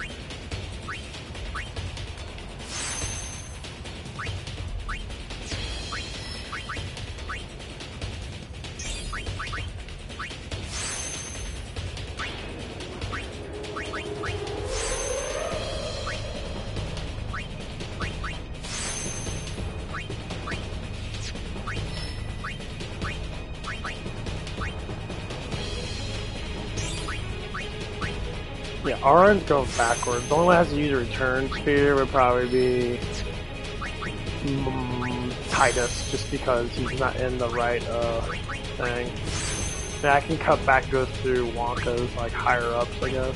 Yeah, Orange goes backwards. The only one that has to use a return sphere would probably be Titus, just because he's not in the right thing. And I can cut back, go through Wonka's like higher ups, I guess.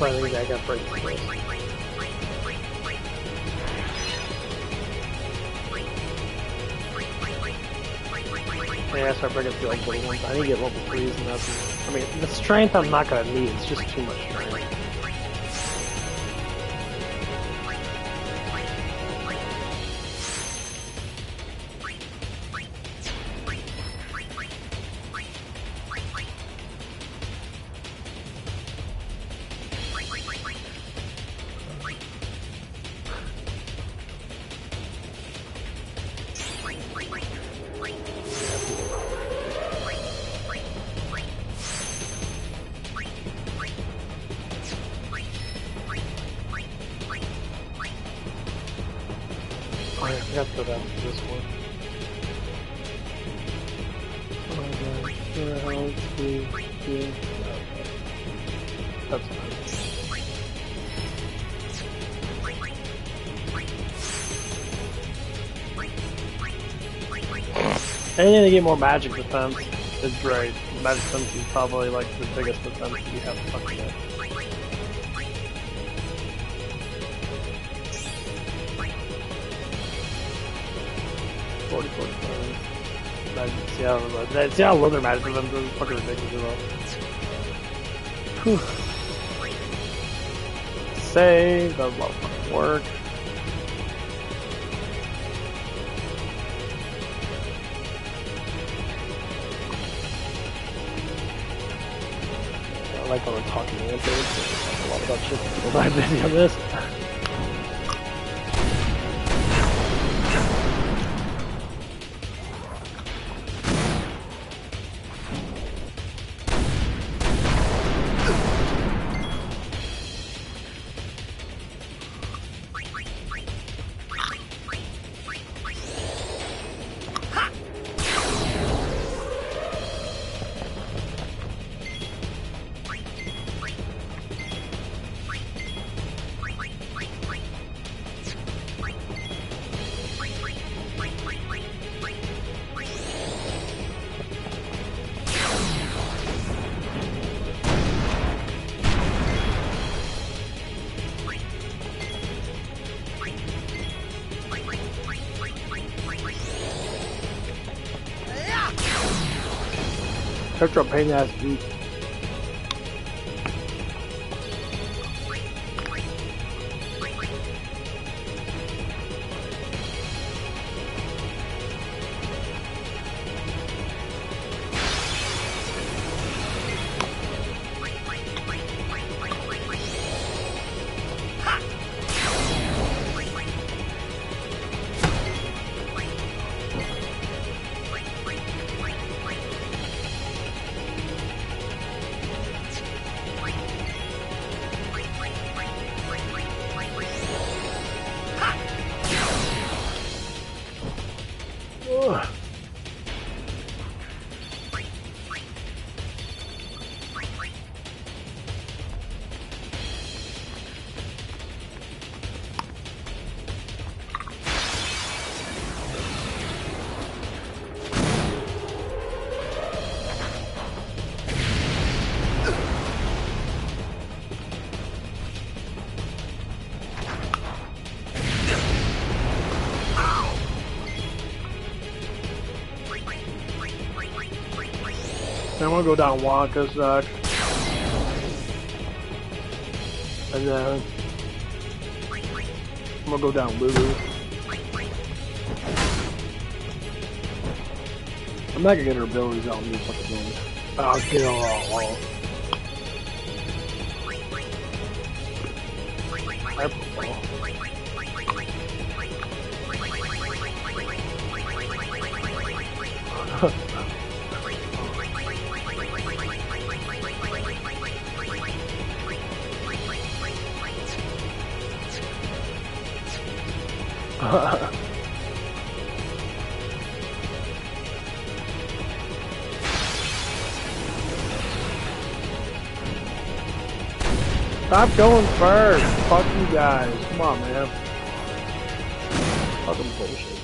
I think I got break this. Yeah, I start breaking through like little ones. I need to get level 3s and that's. I mean, the strength I'm not gonna need. It's just too much strength. Oh, yeah, I forgot to go down to this one. That's nice. Anything to get more magic defense is great. Magic defense is probably like the biggest defense you have to fucking get. See how low their magic defense is? Fucking ridiculous. Whew. Save, does a lot of fucking work. I like all the talking answers. A lot about shit. People die busy on this. Such a pain ass beat. I'm gonna go down Wonka's deck. And then I'm gonna go down Lulu. I'm not gonna get her abilities out in these fucking things. I'll get her all. Stop going first. Fuck you guys. Come on, man. Fucking bullshit.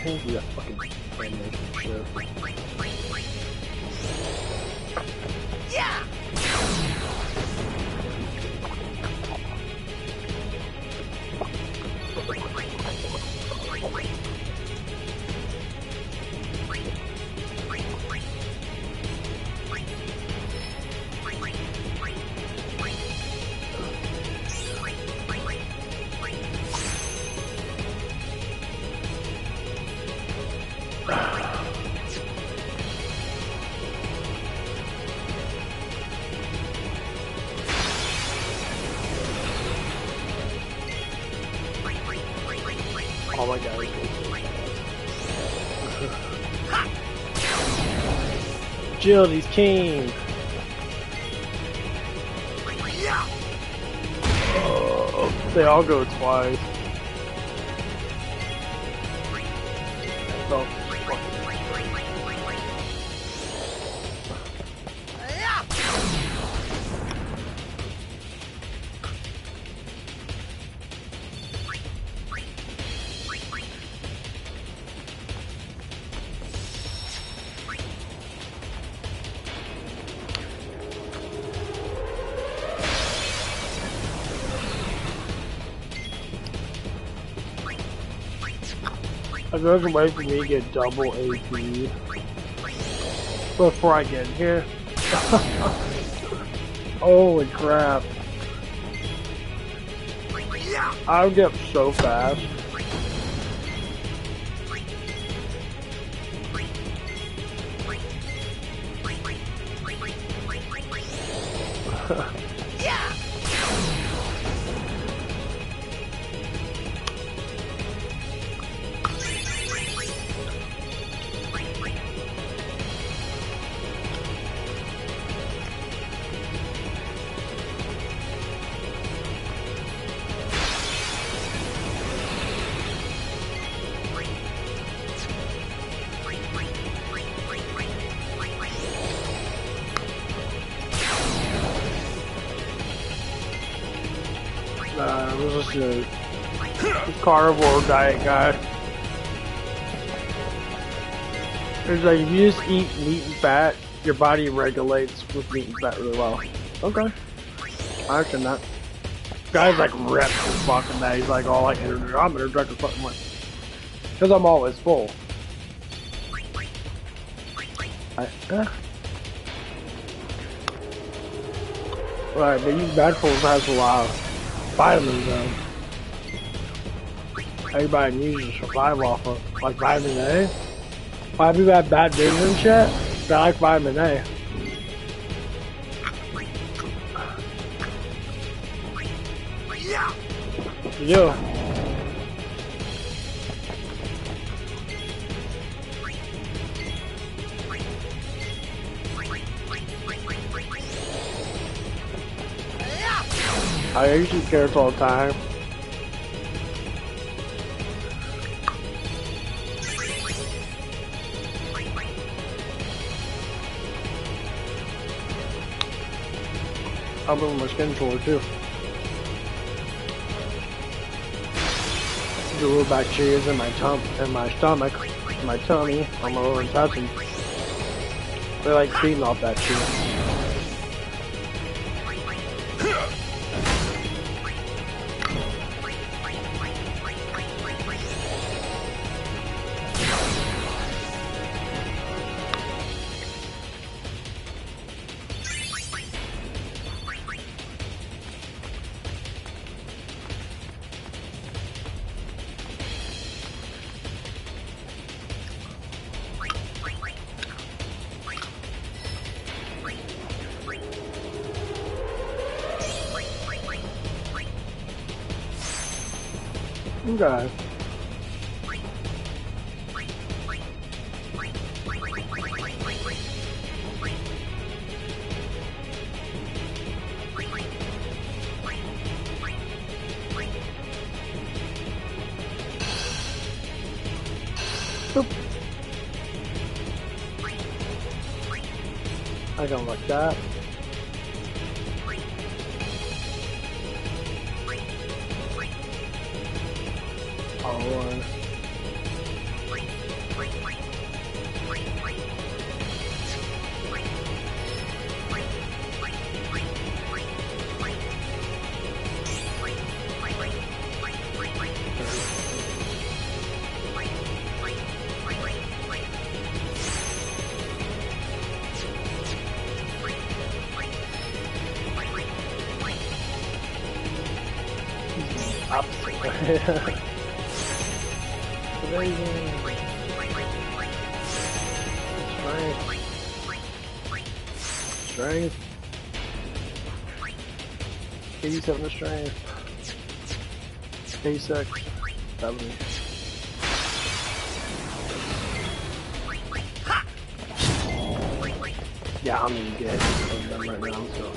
Can't do that fucking animation shit. Yeah. Oh my god. Agility's king. They all go twice. So, I was waiting for me to get double AP before I get here. Holy crap. I'll get up so fast. It was just a carnivore diet guy. It's like if you just eat meat and fat, your body regulates with meat and fat really well. Okay. I understand that. Guy's like ripped as fucking that. He's like all like, I'm gonna drink a fucking one. Because I'm always full. Right, but you vegetables has a lot of vitamins though. Everybody needs to survive off of, like vitamin A. Why people have bad vision and shit? They like vitamin A. You do. I usually carrots all the time. I'm on my skin controller too. The little bacteria in my stomach, my tummy, I'm a little intestine. They're like feeding off that shit. Okay. Boop. I don't like that. Strength. 87 strength. 86. 70. Yeah, I'm gonna get them right now, so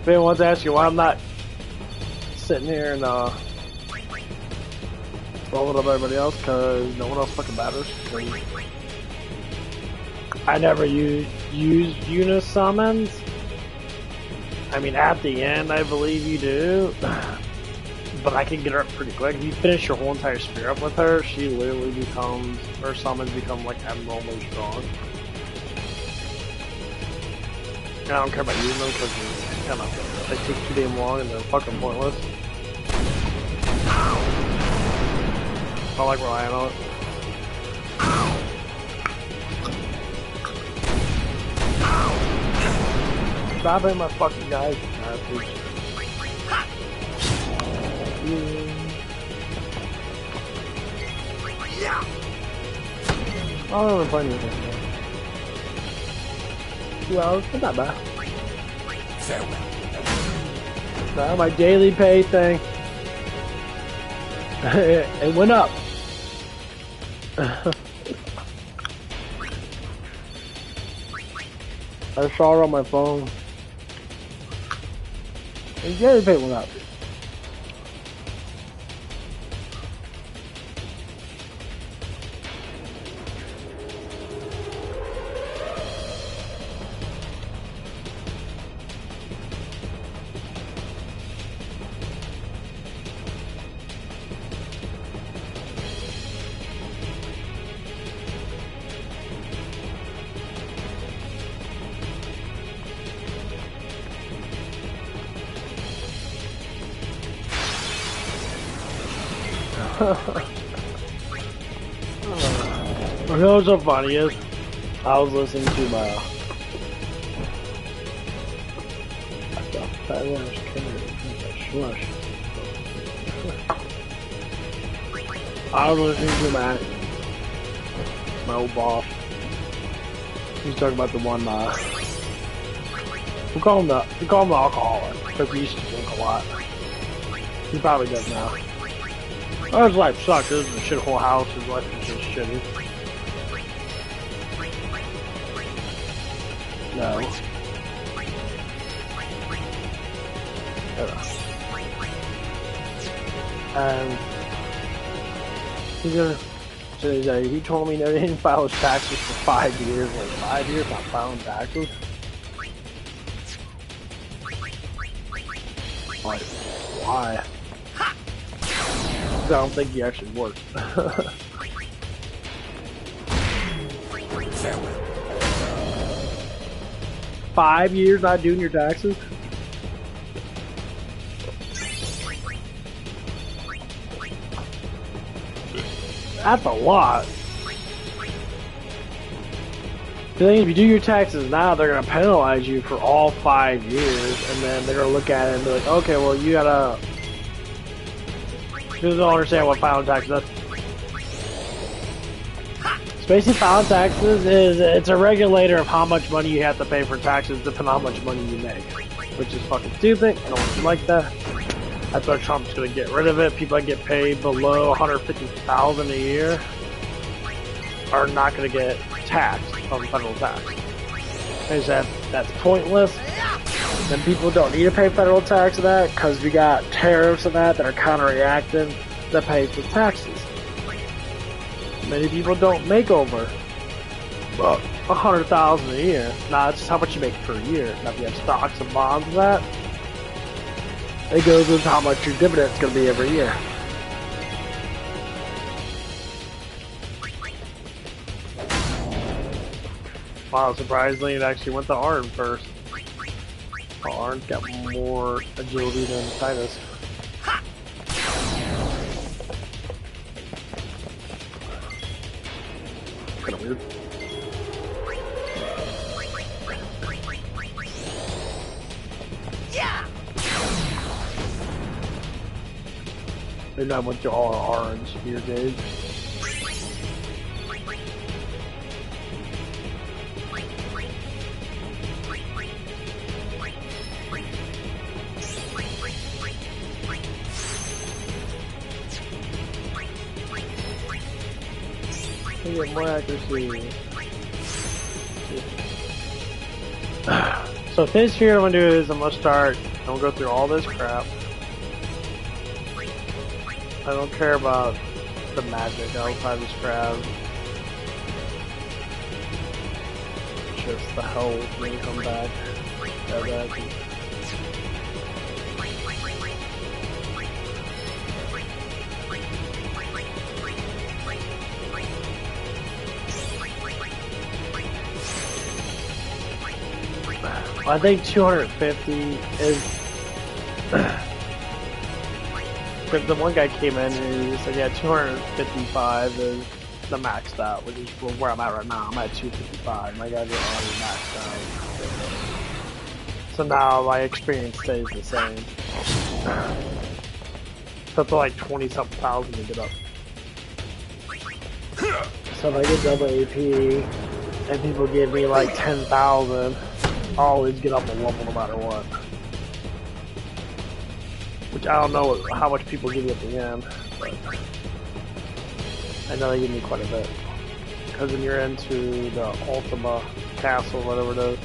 if anyone wants to ask you why I'm not sitting here and rolling up everybody else, because no one else fucking matters. I never used Unis summons. I mean, at the end, I believe you do. But I can get her up pretty quick. If you finish your whole entire spear up with her, she literally becomes, her summons become like abnormally strong. And I don't care about using them because they take too damn long and they're fucking pointless. I like relying on it. Stop hitting my fucking guys. Oh, I'm playing with it. 2 hours, but not bad. Farewell. Not my daily pay thing. It went up. I saw it on my phone. And daily pay went up. You know what's so funny is, I was listening to my my old boss. He's talking about the one we call him the alcoholic because he used to drink a lot. He probably does now. Oh, his life sucks. This is a shithole house. His life is just shitty. No. And he's gonna So he told me they didn't file his taxes for 5 years. Like 5 years not filing taxes? Like, why? I don't think he actually worked. Farewell. 5 years not doing your taxes? That's a lot. The thing is, if you do your taxes now, they're gonna penalize you for all 5 years, and then they're gonna look at it and be like, okay, well, you gotta. You don't understand what filing taxes is. So basically, filing taxes is it's a regulator of how much money you have to pay for taxes, depending on how much money you make, which is fucking stupid. I don't want you like that. That's why Trump's gonna get rid of it. People that get paid below $150,000 a year are not gonna get taxed on federal tax. Because that's pointless. Then people don't need to pay federal tax of that because we got tariffs and that are counteracting the pay for taxes. Many people don't make over $100,000 a year. Now it's just how much you make per year. Now if you have stocks and bonds and that, it goes with how much your dividend's going to be every year. Wow, surprisingly, it actually went to Arn first. Oh, Arn's got more agility than Titus. Kind of weird. Maybe I went to all orange here, Dave. I get more accuracy. So this here, what I'm gonna do is I'm gonna start. I'm gonna go through all this crap. I don't care about the magic outside this crap. Just the hell when you come back. I think 250 is. The one guy came in and he said, yeah, 255 is the maxed out, which is where I'm at right now. I'm at 255. My guys are already maxed out. So now my experience stays the same. So it's like 20-something thousand to get up. So if I get double AP and people give me like 10,000, I'll always get up a level no matter what. Which I don't know how much people give you at the end, but I know they give me quite a bit. Because when you're into the Ultima Castle, whatever it is.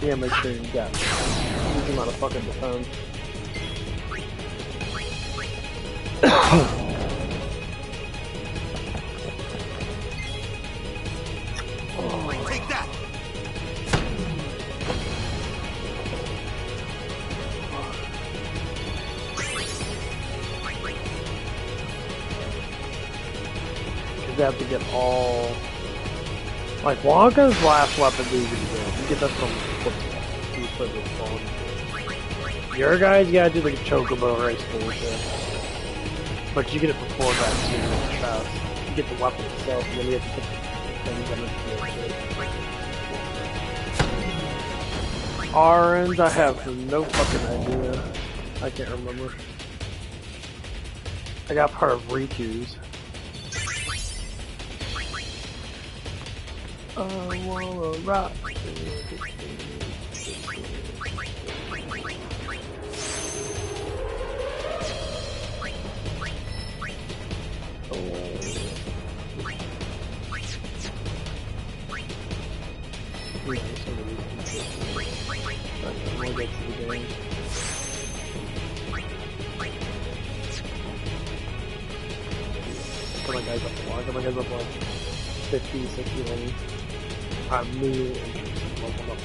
Yeah, make sure you got a huge amount of fucking defense. Take that! You have to get all... Like, Wonka's last weapon easy to get. You get that from football. Your guys, you gotta do the chocobo race bullshit. But you get it before that too, fast. You get the weapon itself, and then you have to put the things on the field. Orange, I have no fucking idea. I can't remember. I got part of Riku's. I wanna rock. guys up more. I got my guys up like 50, 60 wins. I'm new and welcome up.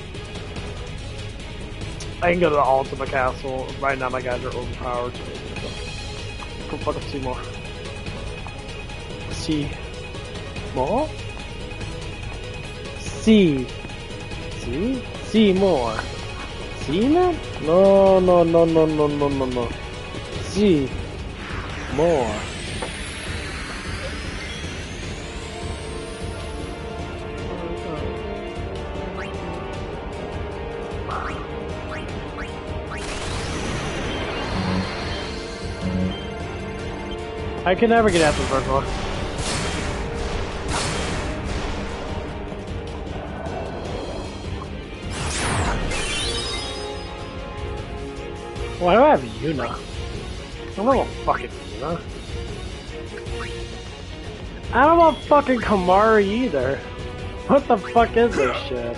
I can go to the Ultima Castle. Right now my guys are overpowered. So fuck up Seymour. More? See more. See man? No. See more. I can never get after the first one. Why do I have Yuna? I don't want fucking Yuna. I don't want fucking Kamari either. What the fuck is this shit?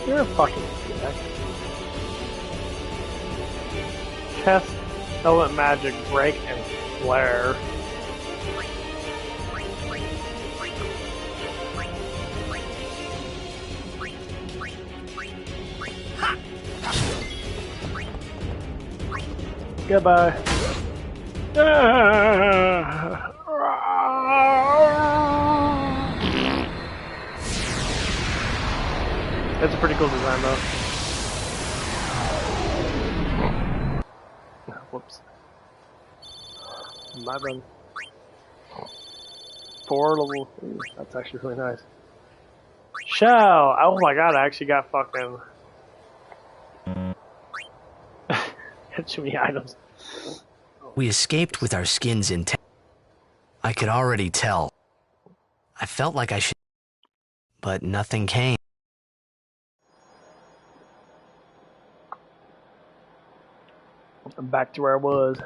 You're a fucking dick. Cast Element Magic, Break, and Flare. Goodbye. That's a pretty cool design, though. Whoops. My bad. 4 level. Ooh, that's actually really nice. Shell! Oh my god, I actually got fucking. Had too many items. We escaped with our skins intact. I could already tell. I felt like I should, but nothing came. I'm back to where I was.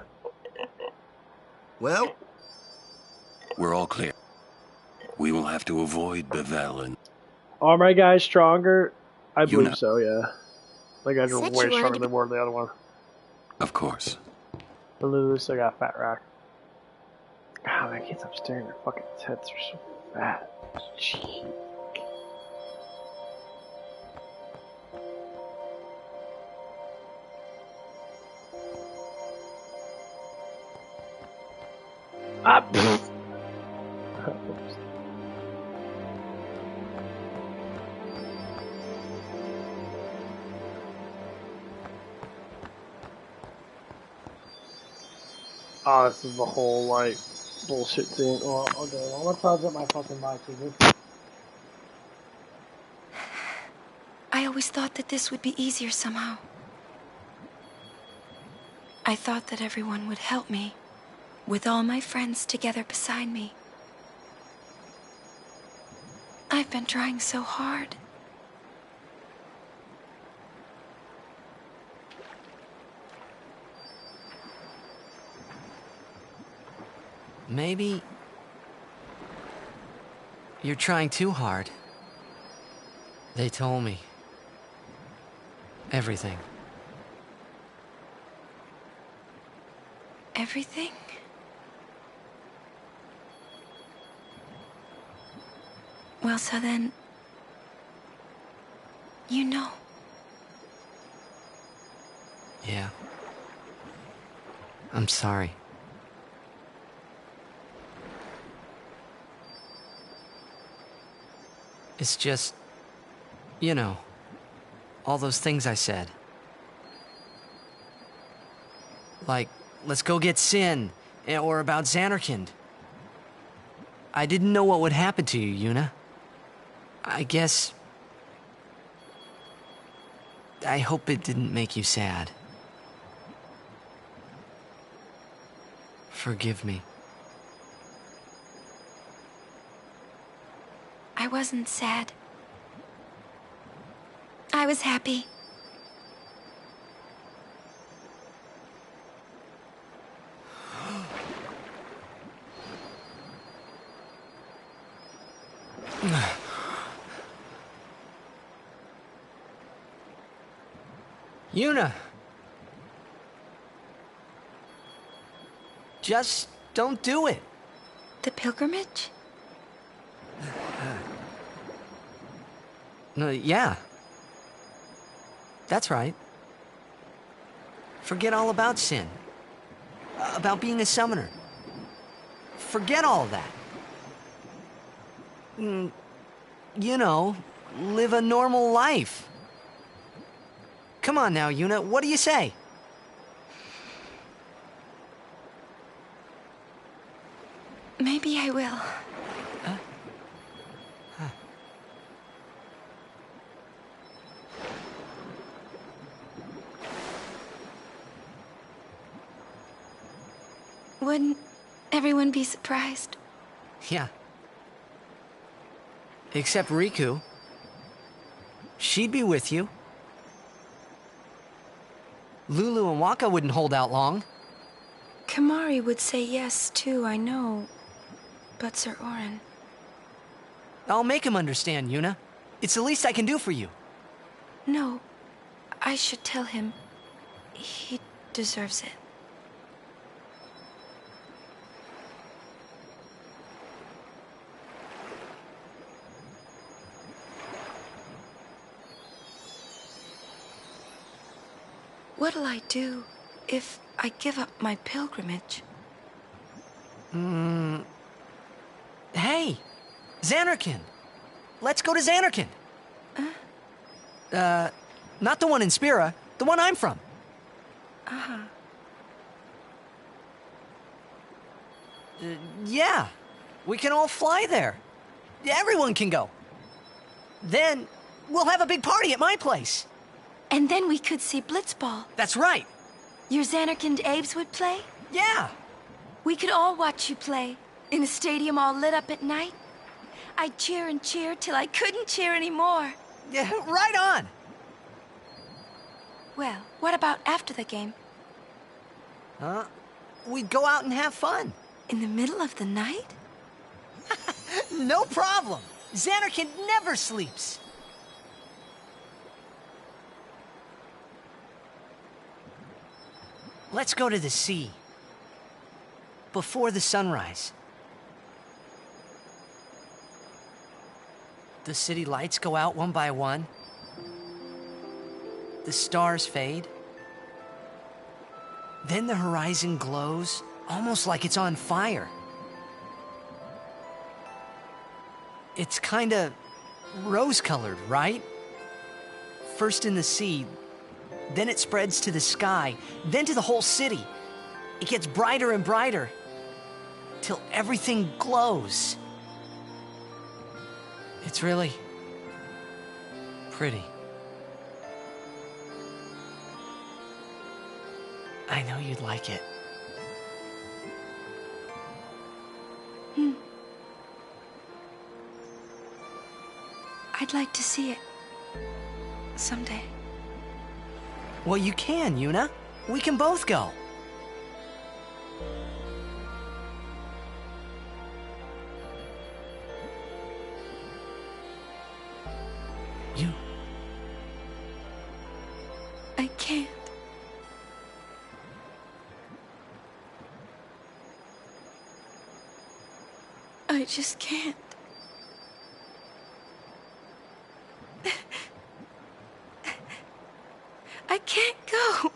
Well, We're all clear. We will have to avoid Bevel. Are my guys stronger? I believe Yuna. so, yeah. My guys are Said way you wanted stronger to than were the other one. Of course. The Lulu I got Fat Rock. God, my kids upstairs, their fucking tits are so fat. Jeez. Ah, pfft. Oops. Oh, this is the whole, like, bullshit thing. Oh, okay, well, let's charge up my fucking mic, I always thought that this would be easier somehow. I thought that everyone would help me, with all my friends together beside me. I've been trying so hard. Maybe you're trying too hard. They told me everything. Everything? Well, so then, you know. Yeah. I'm sorry. It's just, you know, all those things I said. Like, let's go get Sin, or about Xanarkand. I didn't know what would happen to you, Yuna. I guess... I hope it didn't make you sad. Forgive me. I wasn't sad. I was happy. Yuna! Just don't do it. The pilgrimage? Yeah. That's right. Forget all about Sin. About being a summoner. Forget all of that. You know, live a normal life. Come on now, Yuna, what do you say? Maybe I will. Wouldn't everyone be surprised? Yeah. Except Riku. She'd be with you. Lulu and Waka wouldn't hold out long. Kamari would say yes, too, I know. But Sir Orin... I'll make him understand, Yuna. It's the least I can do for you. No, I should tell him. He deserves it. What'll I do if I give up my pilgrimage? Hey! Xanarkand! Let's go to Xanarkand! Not the one in Spira, the one I'm from. Yeah, we can all fly there. Everyone can go. Then, we'll have a big party at my place. And then we could see Blitzball. That's right. Your Xanarkand Abes would play? Yeah. We could all watch you play, in a stadium all lit up at night. I'd cheer and cheer till I couldn't cheer anymore. Yeah, right on. Well, what about after the game? We'd go out and have fun. In the middle of the night? No problem. Xanarkand never sleeps. Let's go to the sea. Before the sunrise. The city lights go out one by one. The stars fade. Then the horizon glows, almost like it's on fire. It's kinda rose-colored, right? First in the sea, then it spreads to the sky, then to the whole city. It gets brighter and brighter, till everything glows. It's really pretty. I know you'd like it. I'd like to see it. Someday. Well, you can, Yuna. We can both go. You... I can't. I just can't. I can't go.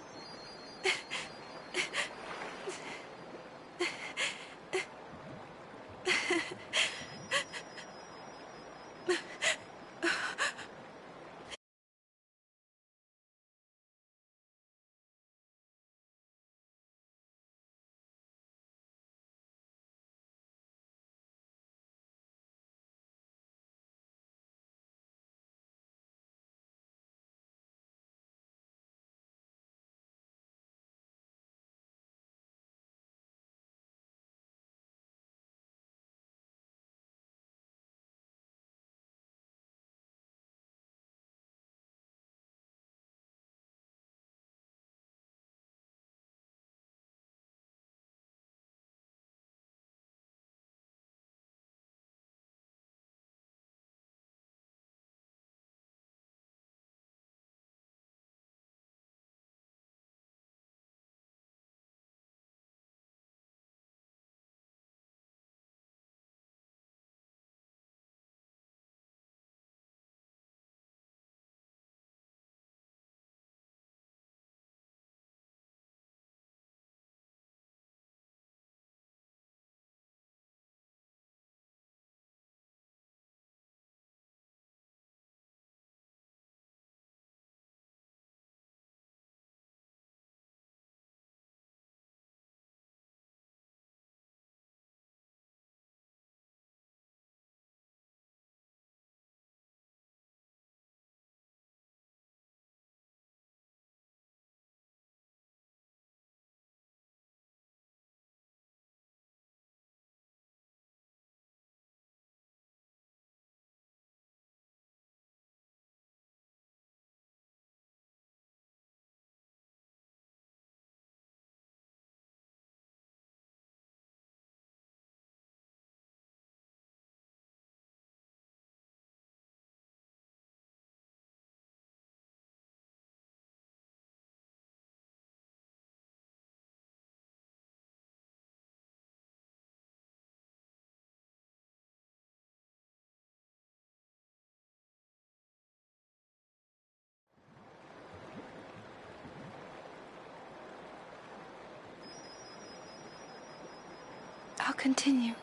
continue.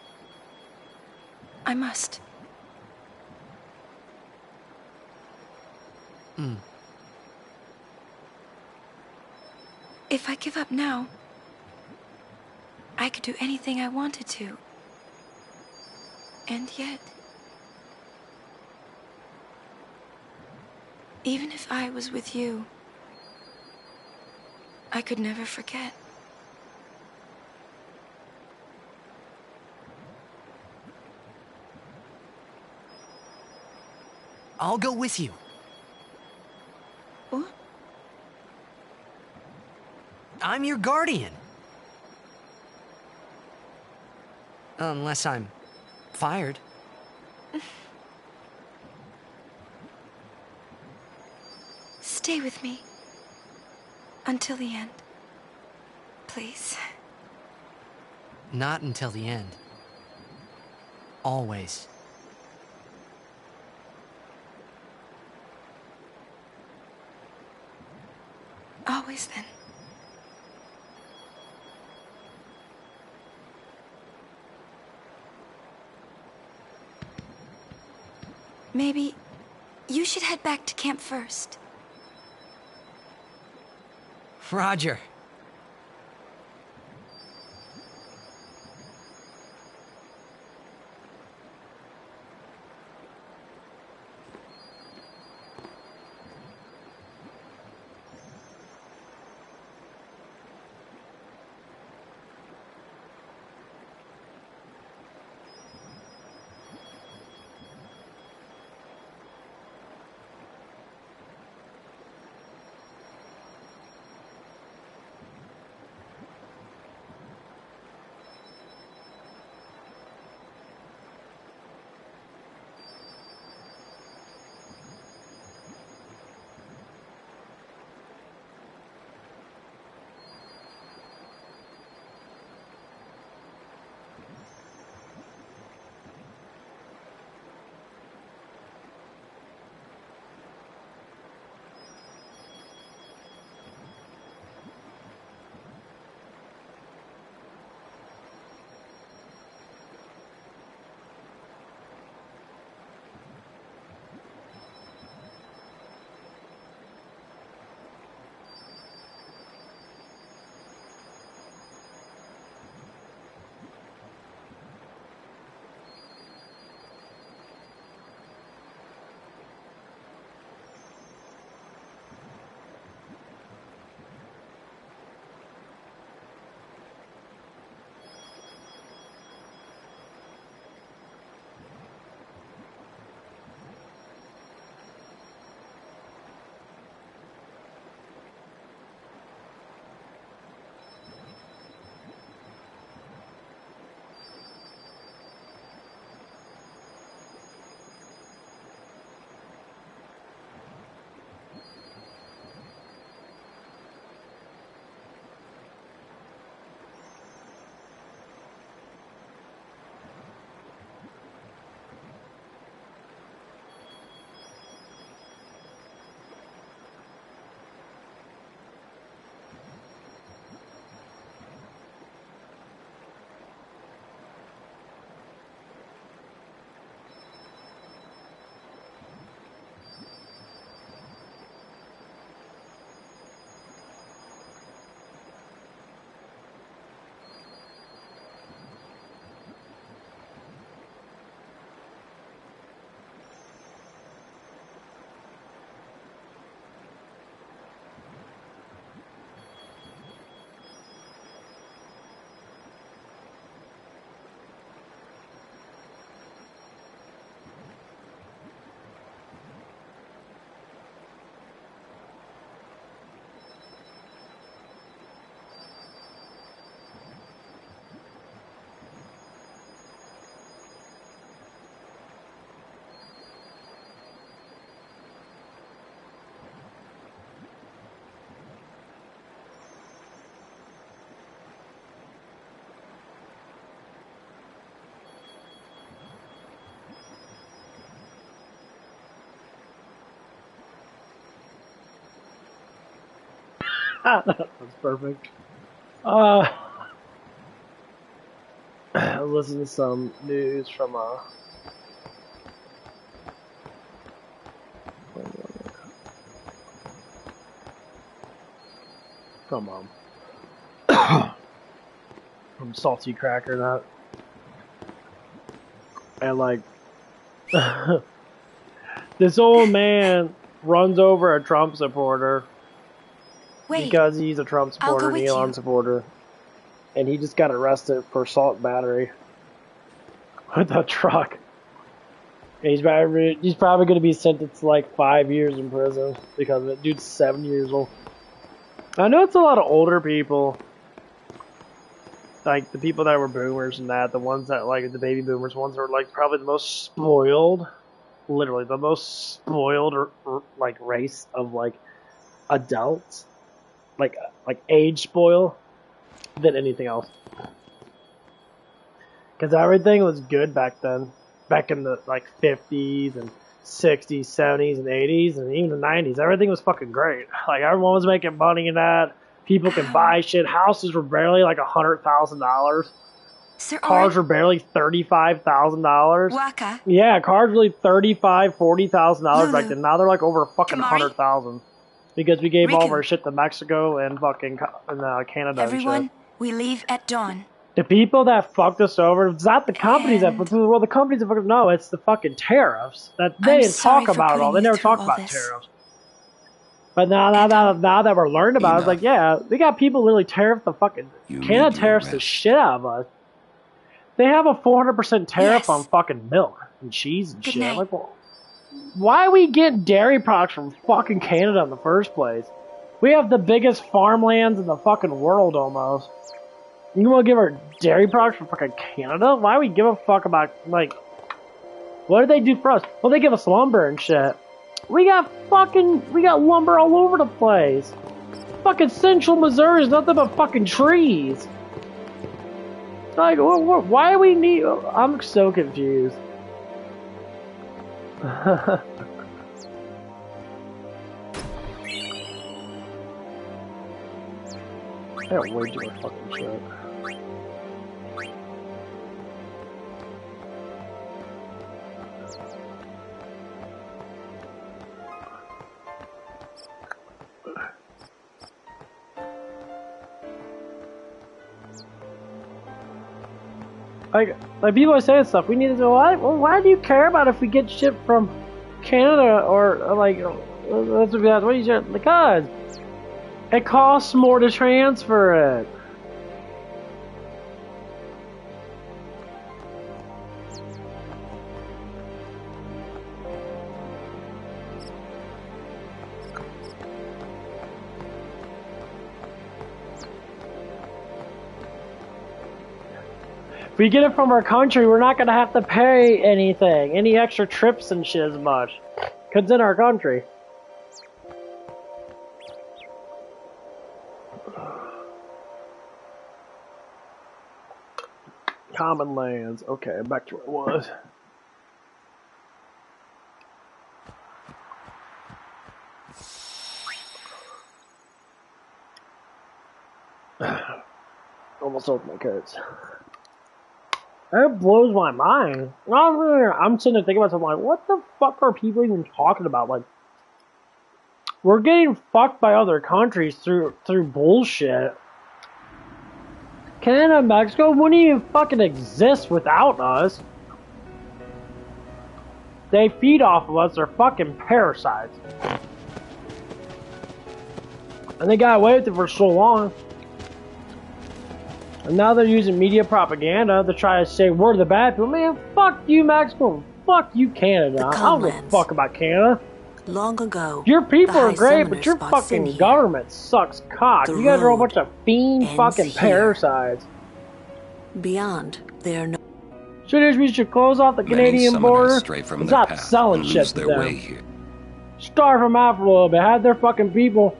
I must. If I give up now, I could do anything I wanted to. And yet, even if I was with you, I could never forget. I'll go with you. What? I'm your guardian. Unless I'm fired. Stay with me. Until the end. Please. Not until the end. Always. Always then. Maybe you should head back to camp first. Roger. That's perfect. listen to some news from from Salty Cracker Nut, and like this old man runs over a Trump supporter because he's a Trump supporter and Elon supporter, and he just got arrested for assault and battery with a truck. And he's probably going to be sentenced to like 5 years in prison because of it. Dude's 7 years old. I know it's a lot of older people, like the people that were boomers and that, the ones that like the baby boomers, ones that are like probably the most spoiled, literally the most spoiled or like race of like adults, like age spoil than anything else. Because everything was good back then, back in the like 50s and 60s, 70s, and 80s, and even the 90s. Everything was fucking great. Like, everyone was making money in that. People could buy shit. Houses were barely like $100,000. Cars were barely $35,000. Waka. Yeah, cars were like $35,000, $40,000 back then. Now they're like over fucking $100,000 because we gave all of our shit to Mexico and fucking Canada. Everyone, and shit. we leave at dawn. The people that fucked us over, it's not the companies that fucked us over. Well, the companies that fucked us, no, it's the fucking tariffs. That they didn't talk about it all. They never talked about tariffs. But now that we're learning about it, it's like, yeah, we got people literally tariff the fucking Canada tariffs the shit out of us. They have a 400% tariff on fucking milk and cheese and shit. I'm like, well, why are we getting dairy products from fucking Canada in the first place? We have the biggest farmlands in the fucking world almost. You want to give our dairy products from fucking Canada? Why do we give a fuck about, like, what do they do for us? Well, they give us lumber and shit. We got lumber all over the place. Fucking central Missouri is nothing but fucking trees. Like, why do we need, I'm so confused. I got way too much fucking shit. Like people are saying stuff. We need to know why do you care about if we get shit from Canada or like what do you say? Because it costs more to transfer it. If we get it from our country, we're not going to have to pay anything, any extra trips and shit as much. Because it's in our country. Common lands. Okay, back to where it was. Almost opened my cards. That blows my mind. I'm sitting there thinking about something like, what the fuck are people even talking about? Like, we're getting fucked by other countries through bullshit. Canada and Mexico wouldn't even fucking exist without us. They feed off of us. They're fucking parasites. And they got away with it for so long. And now they're using media propaganda to try to say we're the bad people. Man, fuck you, Mexico. Fuck you, Canada. I don't give a fuck about Canada. Long ago, your people are great, but your fucking government sucks cock. You guys are a bunch of fiend fucking parasites. Beyond, there are no. We should close off the Canadian border and stop selling shit to them. Starve them out for a little bit. Have their fucking people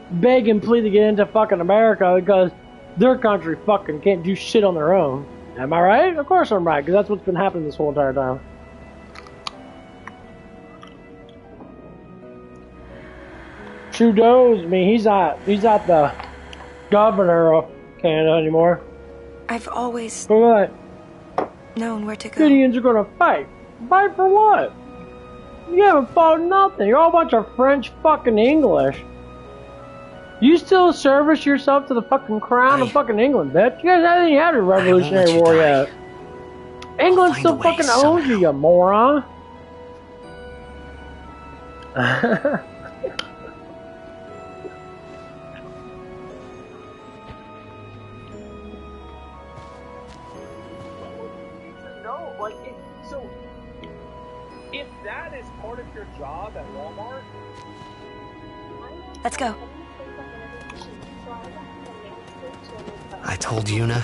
beg and plead to get into fucking America because their country fucking can't do shit on their own. Am I right? Of course I'm right, because that's what's been happening this whole entire time. Trudeau's, I mean, he's not the governor of Canada anymore. I've always... But known where to go. Indians are gonna fight. Fight for what? You haven't fought nothing. You're all a bunch of French fucking English. You still service yourself to the fucking crown of fucking England, bitch. You guys haven't even had a Revolutionary War yet. England still fucking owns you, you moron. No, like, so if that is part of your job at Walmart, Let's go. I told Yuna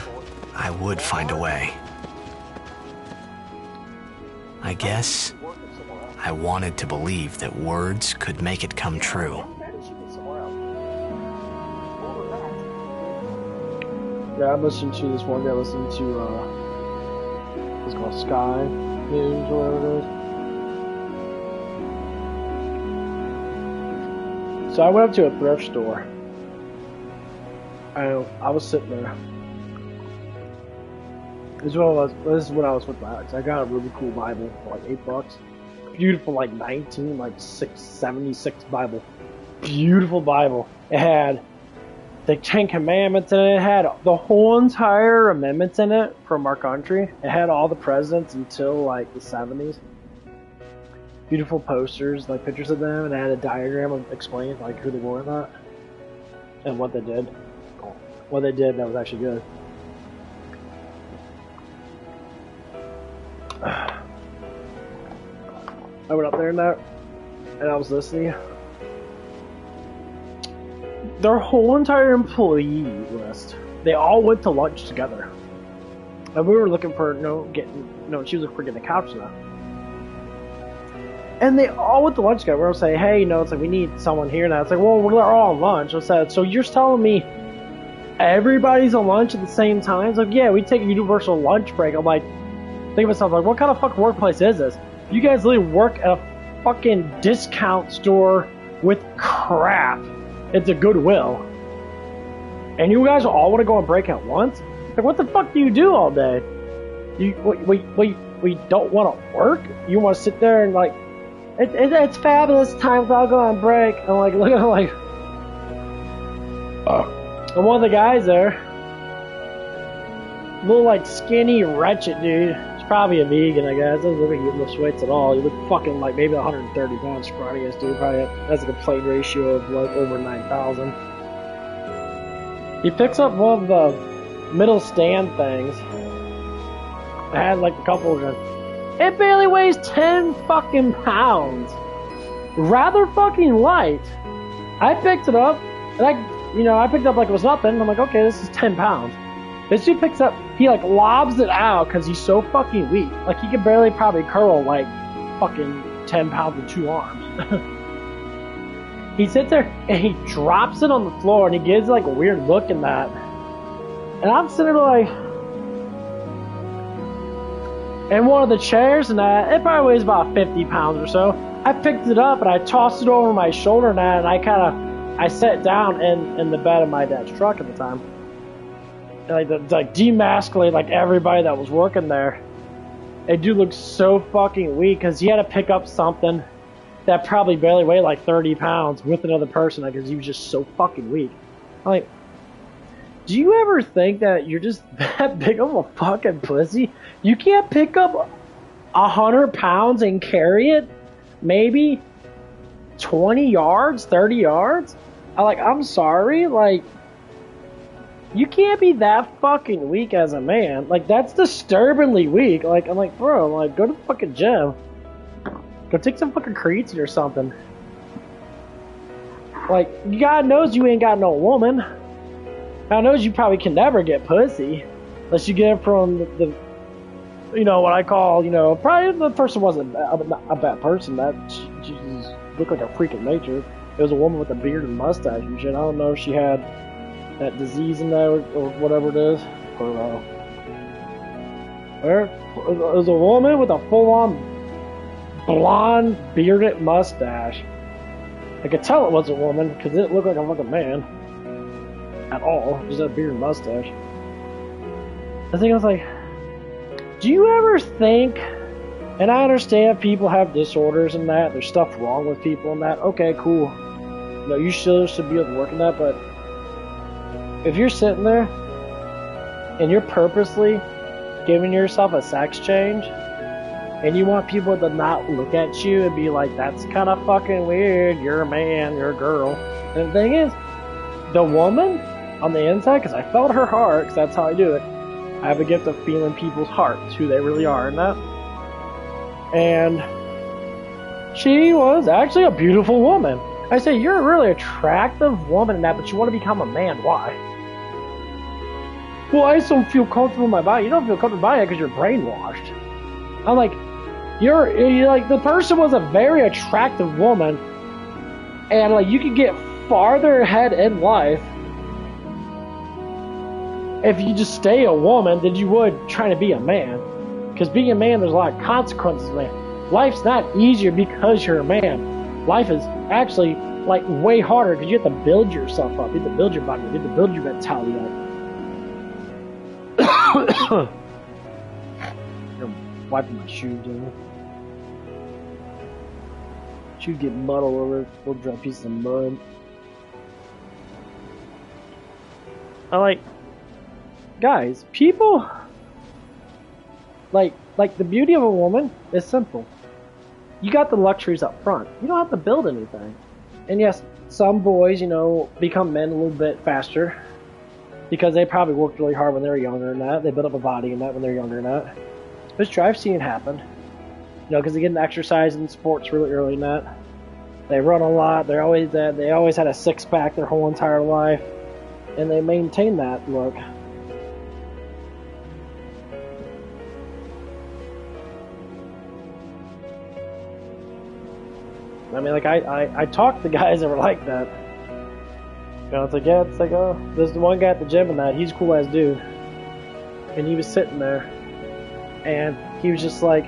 I would find a way. I guess I wanted to believe that words could make it come true. yeah, I'm listening to this one guy listening to it's called Sky News or whatever it is. So I went up to a thrift store. I was sitting there. This is when I was with my ex. I got a really cool Bible for like $8. Beautiful, like 676 Bible. Beautiful Bible. It had the Ten Commandments in it. It had the whole entire amendments in it from our country. It had all the presidents until like the 70s. Beautiful posters, like pictures of them, and it had a diagram of explaining like who they were in that and what they did. What they did that was actually good. I went up there and I was listening. Their whole entire employee list, they all went to lunch together. And we were looking for, she was looking for getting a couch now. And they all went to lunch together. We were saying, hey, it's like we need someone here now. It's like, well, we're all on lunch. I said, so you're telling me everybody's on lunch at the same time? It's like, yeah, we take a universal lunch break. I'm like, think of myself, like, what kind of fucking workplace is this? You guys literally work at a fucking discount store with crap. It's a Goodwill. And you guys all want to go on break at once? Like, what the fuck do you do all day? We don't want to work? You want to sit there and like, it's fabulous times, I'll go on break. I'm like, look at him like, and one of the guys there, little like skinny, wretched dude. He's probably a vegan, I guess. Doesn't look like he lifts weights at all. He looked fucking like maybe 130 pounds scrawniest dude. Probably has like a plate ratio of like over 9,000. He picks up one of the middle stand things. I had like a couple of them. It barely weighs 10 fucking pounds. Rather fucking light. I picked it up, and I picked it up like it was nothing. I'm like, okay, this is 10 pounds. This dude picks up, he like lobs it out because he's so fucking weak. Like he could barely probably curl like fucking 10 pounds with 2 arms. He sits there and he drops it on the floor and he gives like a weird look in that. And I'm sitting there like, and one of the chairs and that, it probably weighs about 50 pounds or so. I picked it up and I tossed it over my shoulder and that, and I sat down in the bed of my dad's truck at the time. And like demasculate like everybody that was working there. And dude looked so fucking weak because he had to pick up something that probably barely weighed like 30 pounds with another person because he was just so fucking weak. I'm like, do you ever think that you're just that big of a fucking pussy? You can't pick up 100 pounds and carry it maybe 20 yards, 30 yards? I'm sorry, like, you can't be that fucking weak as a man. Like, that's disturbingly weak. Like, I'm like, bro, like, go to the fucking gym. Go take some fucking creatine or something. Like, God knows you ain't got no woman. God knows you probably can never get pussy. Unless you get it from the what I call, probably the person wasn't a bad person. That she just looked like a freak of nature. It was a woman with a beard and mustache and shit. I don't know if she had that disease in there or whatever it is. It was a woman with a full-on blonde bearded mustache. I could tell it was a woman because it looked like a fucking man at all. Just a beard and mustache. I think I was like, do you ever think, and I understand people have disorders and that, there's stuff wrong with people and that, okay, cool. You know, you still should be able to work in that, but if you're sitting there and you're purposely giving yourself a sex change and you want people to not look at you and be like, that's kind of fucking weird, you're a man, you're a girl. And the thing is, the woman on the inside, because I felt her heart, because that's how I do it. I have a gift of feeling people's hearts, who they really are and that. And she was actually a beautiful woman. I say, you're a really attractive woman in that, but you want to become a man. Why? Well, I just don't feel comfortable in my body. You don't feel comfortable in your body because you're brainwashed. I'm like, you're like, the person was a very attractive woman, and like, you could get farther ahead in life if you just stay a woman than you would trying to be a man. Because being a man, there's a lot of consequences, man. Life's not easier because you're a man. Life is actually like way harder because you have to build yourself up. You have to build your body. You have to build your mentality up. I'm wiping my shoes down. Shoes get mud all over. Little dry pieces of mud. I like, guys, people like the beauty of a woman is simple. You got the luxuries up front. You don't have to build anything. And yes, some boys, you know, become men a little bit faster because they probably worked really hard when they were younger and that. They built up a body and that when they're younger and that. Which I've seen happen. You know, because they get into exercise and sports really early and that. They run a lot. They always had a six-pack their whole entire life. And they maintain that look. I mean, like, I talked to guys that were like that. You know, it's like, yeah, it's like, oh, there's the one guy at the gym and that, he's a cool ass dude. And he was sitting there, and he was just like,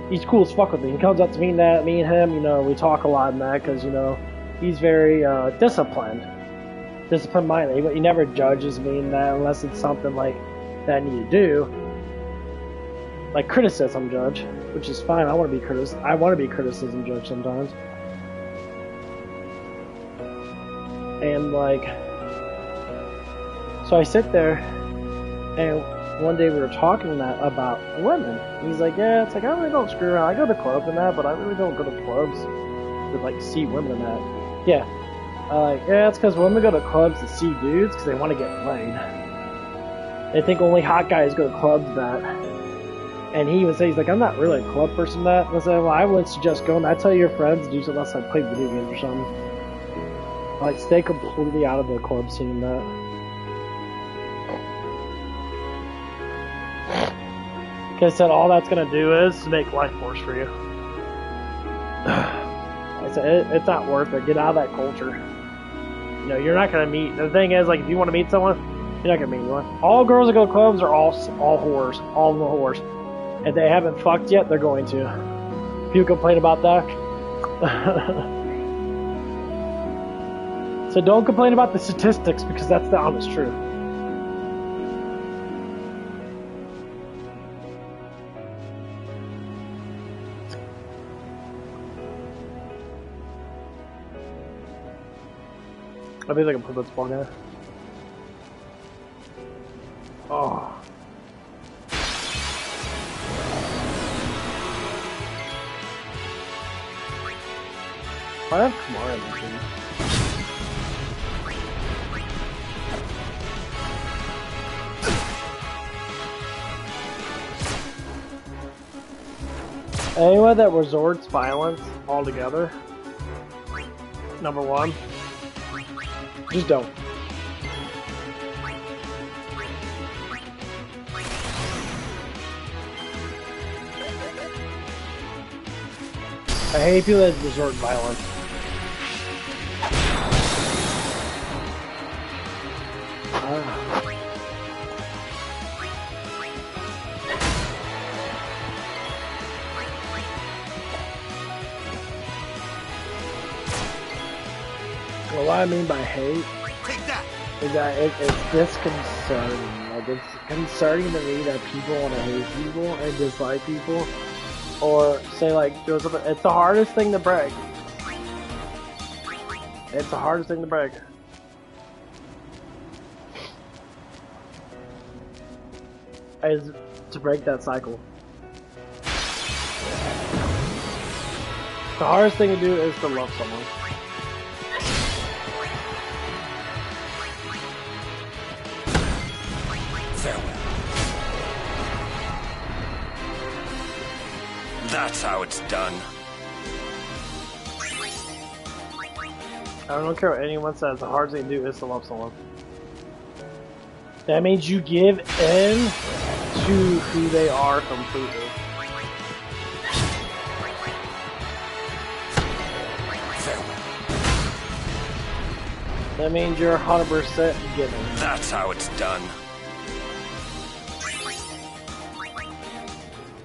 he's cool as fuck with me. He comes up to me and that, me and him, you know, we talk a lot and that, because, you know, he's very disciplined minded. He never judges me and that unless it's something like that I need to do. Like criticism judge, which is fine. I want to be criticism judge sometimes. And like, so I sit there, and one day we were talking about women. He's like, yeah, it's like, I really don't screw around. I go to clubs and that, but I really don't go to clubs to like see women and that. Yeah. Yeah, it's because women go to clubs to see dudes because they want to get laid. They think only hot guys go to clubs that. And he would say, he's like, I'm not really a club person that. And I said, well, I wouldn't suggest going. I tell your friends to do something else, like play video games or something. Like, stay completely out of the club scene and that. Because I said, all that's going to do is make life worse for you. I said, it's not worth it. Get out of that culture. You know, you're not going to meet. The thing is, like, if you want to meet someone, you're not going to meet anyone. All girls that go to clubs are all whores. All the whores. If they haven't fucked yet, they're going to. People complain about that. So don't complain about the statistics, because that's the honest truth. I think I can put that spawn in. Oh. I have Kamara in this game. Anyone that resorts violence altogether, number one, just don't. I hate people that resort violence. Well, what I mean by hate is that it's disconcerting. Like, it's concerning to me that people want to hate people and dislike people. Or say, like, do something. It's the hardest thing to break. It's the hardest thing to break. Is to break that cycle. The hardest thing to do is to love someone. Farewell. That's how it's done. I don't care what anyone says, the hardest thing to do is to love someone. That means you give in to who they are completely. That means you're 100% giving. That's how it's done.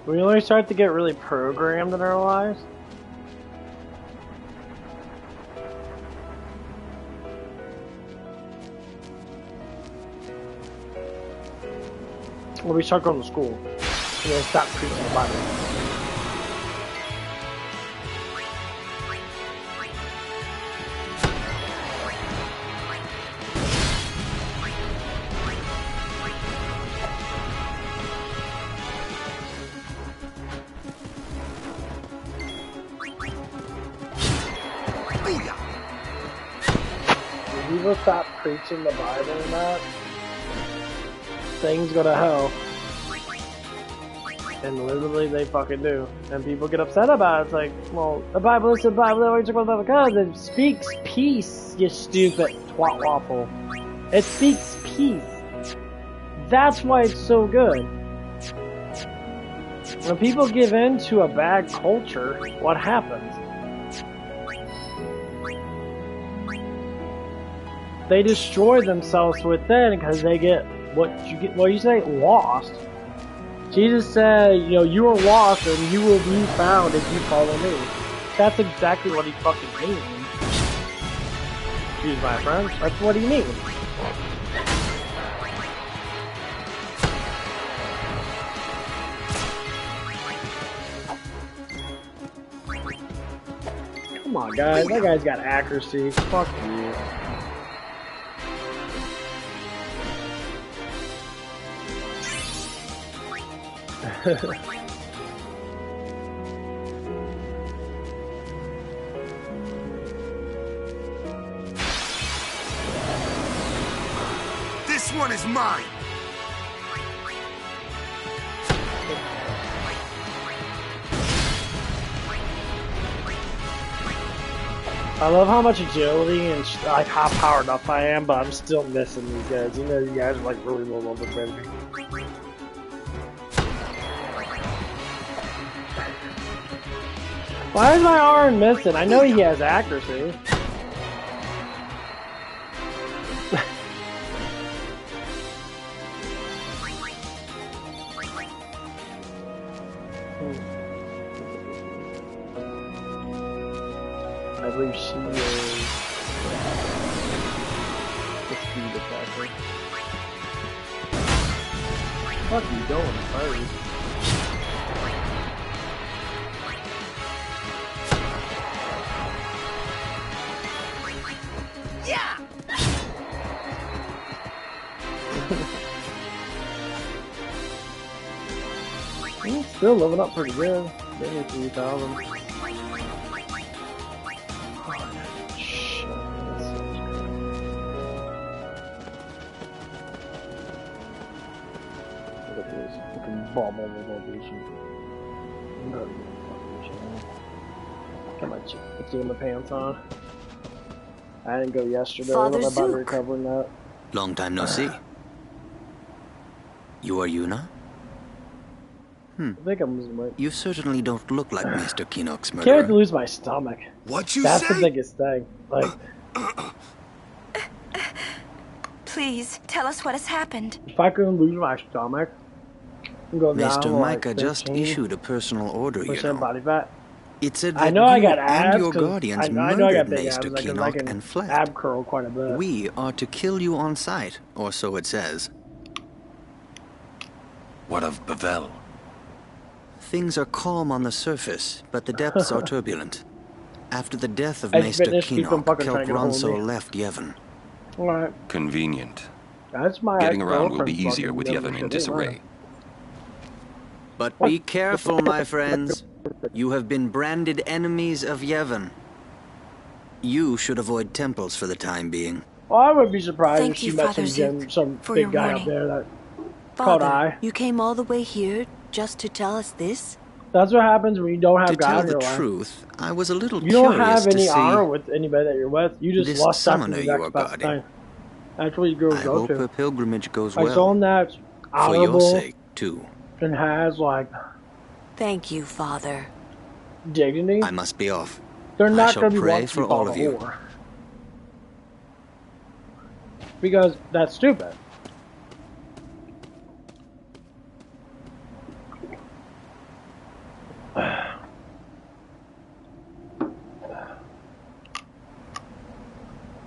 When you really start to get really programmed in our lives, when we start going to school, and then stop preaching the Bible. If people stop preaching the Bible and that, things go to hell. And literally they fucking do. And people get upset about it. It's like, well, the Bible is the Bible, what are you talking about? Because it speaks peace, you stupid twat waffle. It speaks peace. That's why it's so good. When people give in to a bad culture, what happens? They destroy themselves within because they get what you say, lost. Jesus said, you know, you are lost and you will be found if you follow me. That's exactly what he fucking means. Excuse my friend. That's what he means. Come on, guys. That guy's got accuracy. Fuck you. This one is mine. I love how much agility and like how powered up I am, but I'm still missing these guys. You know, you guys are like really low level better than me. Why is my arm missing? I know he has accuracy. I believe she is the speed attacker. What are you doing first? Yeah! He's still living up pretty good. Maybe 3,000. Bomb over location. Got my pajama pants on. I didn't go yesterday. Father I'm about to Zook. recover that. Long time no see. You are Yuna? I think I'm losing weight. You certainly don't look like Mr. Kinnock's Can't wait to murderer. lose my stomach. What you That's say? the biggest thing. Like, Please, tell us what has happened. if I couldn't lose my stomach, I'm going down Mr. to like Micah just 15% issued a personal order, you know. body fat. It said I that know I you got abs. and your 'cause guardians I know I murdered got big abs. Mr. Like, I Kinnock can and fled. ab curl quite a bit. We are to kill you on sight, or so it says. What of Bavel? Things are calm on the surface, but the depths are turbulent. After the death of I Maester finished, keep them Kinok, fucking trying to get a hold of Kelbronso me. left Yevon. Alright. Convenient. That's my Getting around will be ex-girlfriend easier fucking with never Yevon in shit, disarray. But be careful, my friends. You have been branded enemies of Yevon. You should avoid temples for the time being. Well, I wouldn't be surprised Thank if she you, met Father some Zook, for big your guy warning. up there that called Father, I. you came all the way here just to tell us this? That's what happens when you don't have To God tell in the your life. truth, I was a little You don't curious have to any see. honor with anybody that you're with. You just this lust after summoner the you next are best guarding. thing. That's what you girls I go hope to. her pilgrimage goes Like well. someone that's For your honorable sake, too. and has like Thank you, Father. dignity. I must be off. They're I not shall going to be pray wanting to for be all called of a you. whore. Because that's stupid.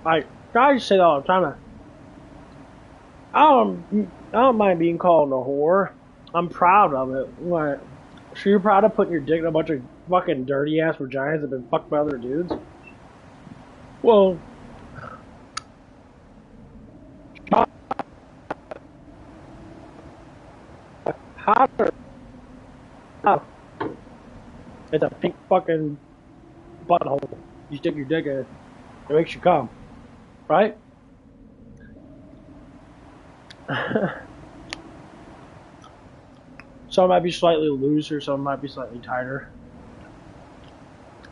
Like, guys say that all the time. I don't mind being called a whore. I'm proud of it. Like, so you're proud of putting your dick in a bunch of fucking dirty ass vaginas that have been fucked by other dudes? Well, hotter. It's a pink fucking butthole. You stick your dick in it, it makes you come, right? Some might be slightly looser, some might be slightly tighter.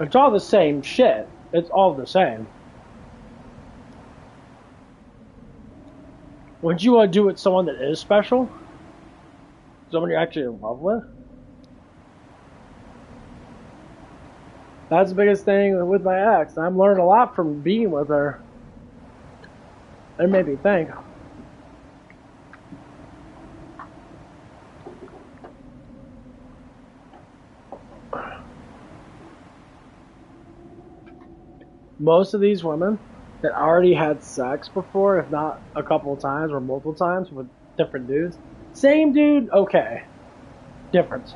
It's all the same shit. It's all the same. Wouldn't you want to do it with someone that is special? Someone you're actually in love with? That's the biggest thing with my ex. I've learned a lot from being with her. It made me think. Most of these women that already had sex before, if not a couple of times or multiple times with different dudes, same dude, okay. Different.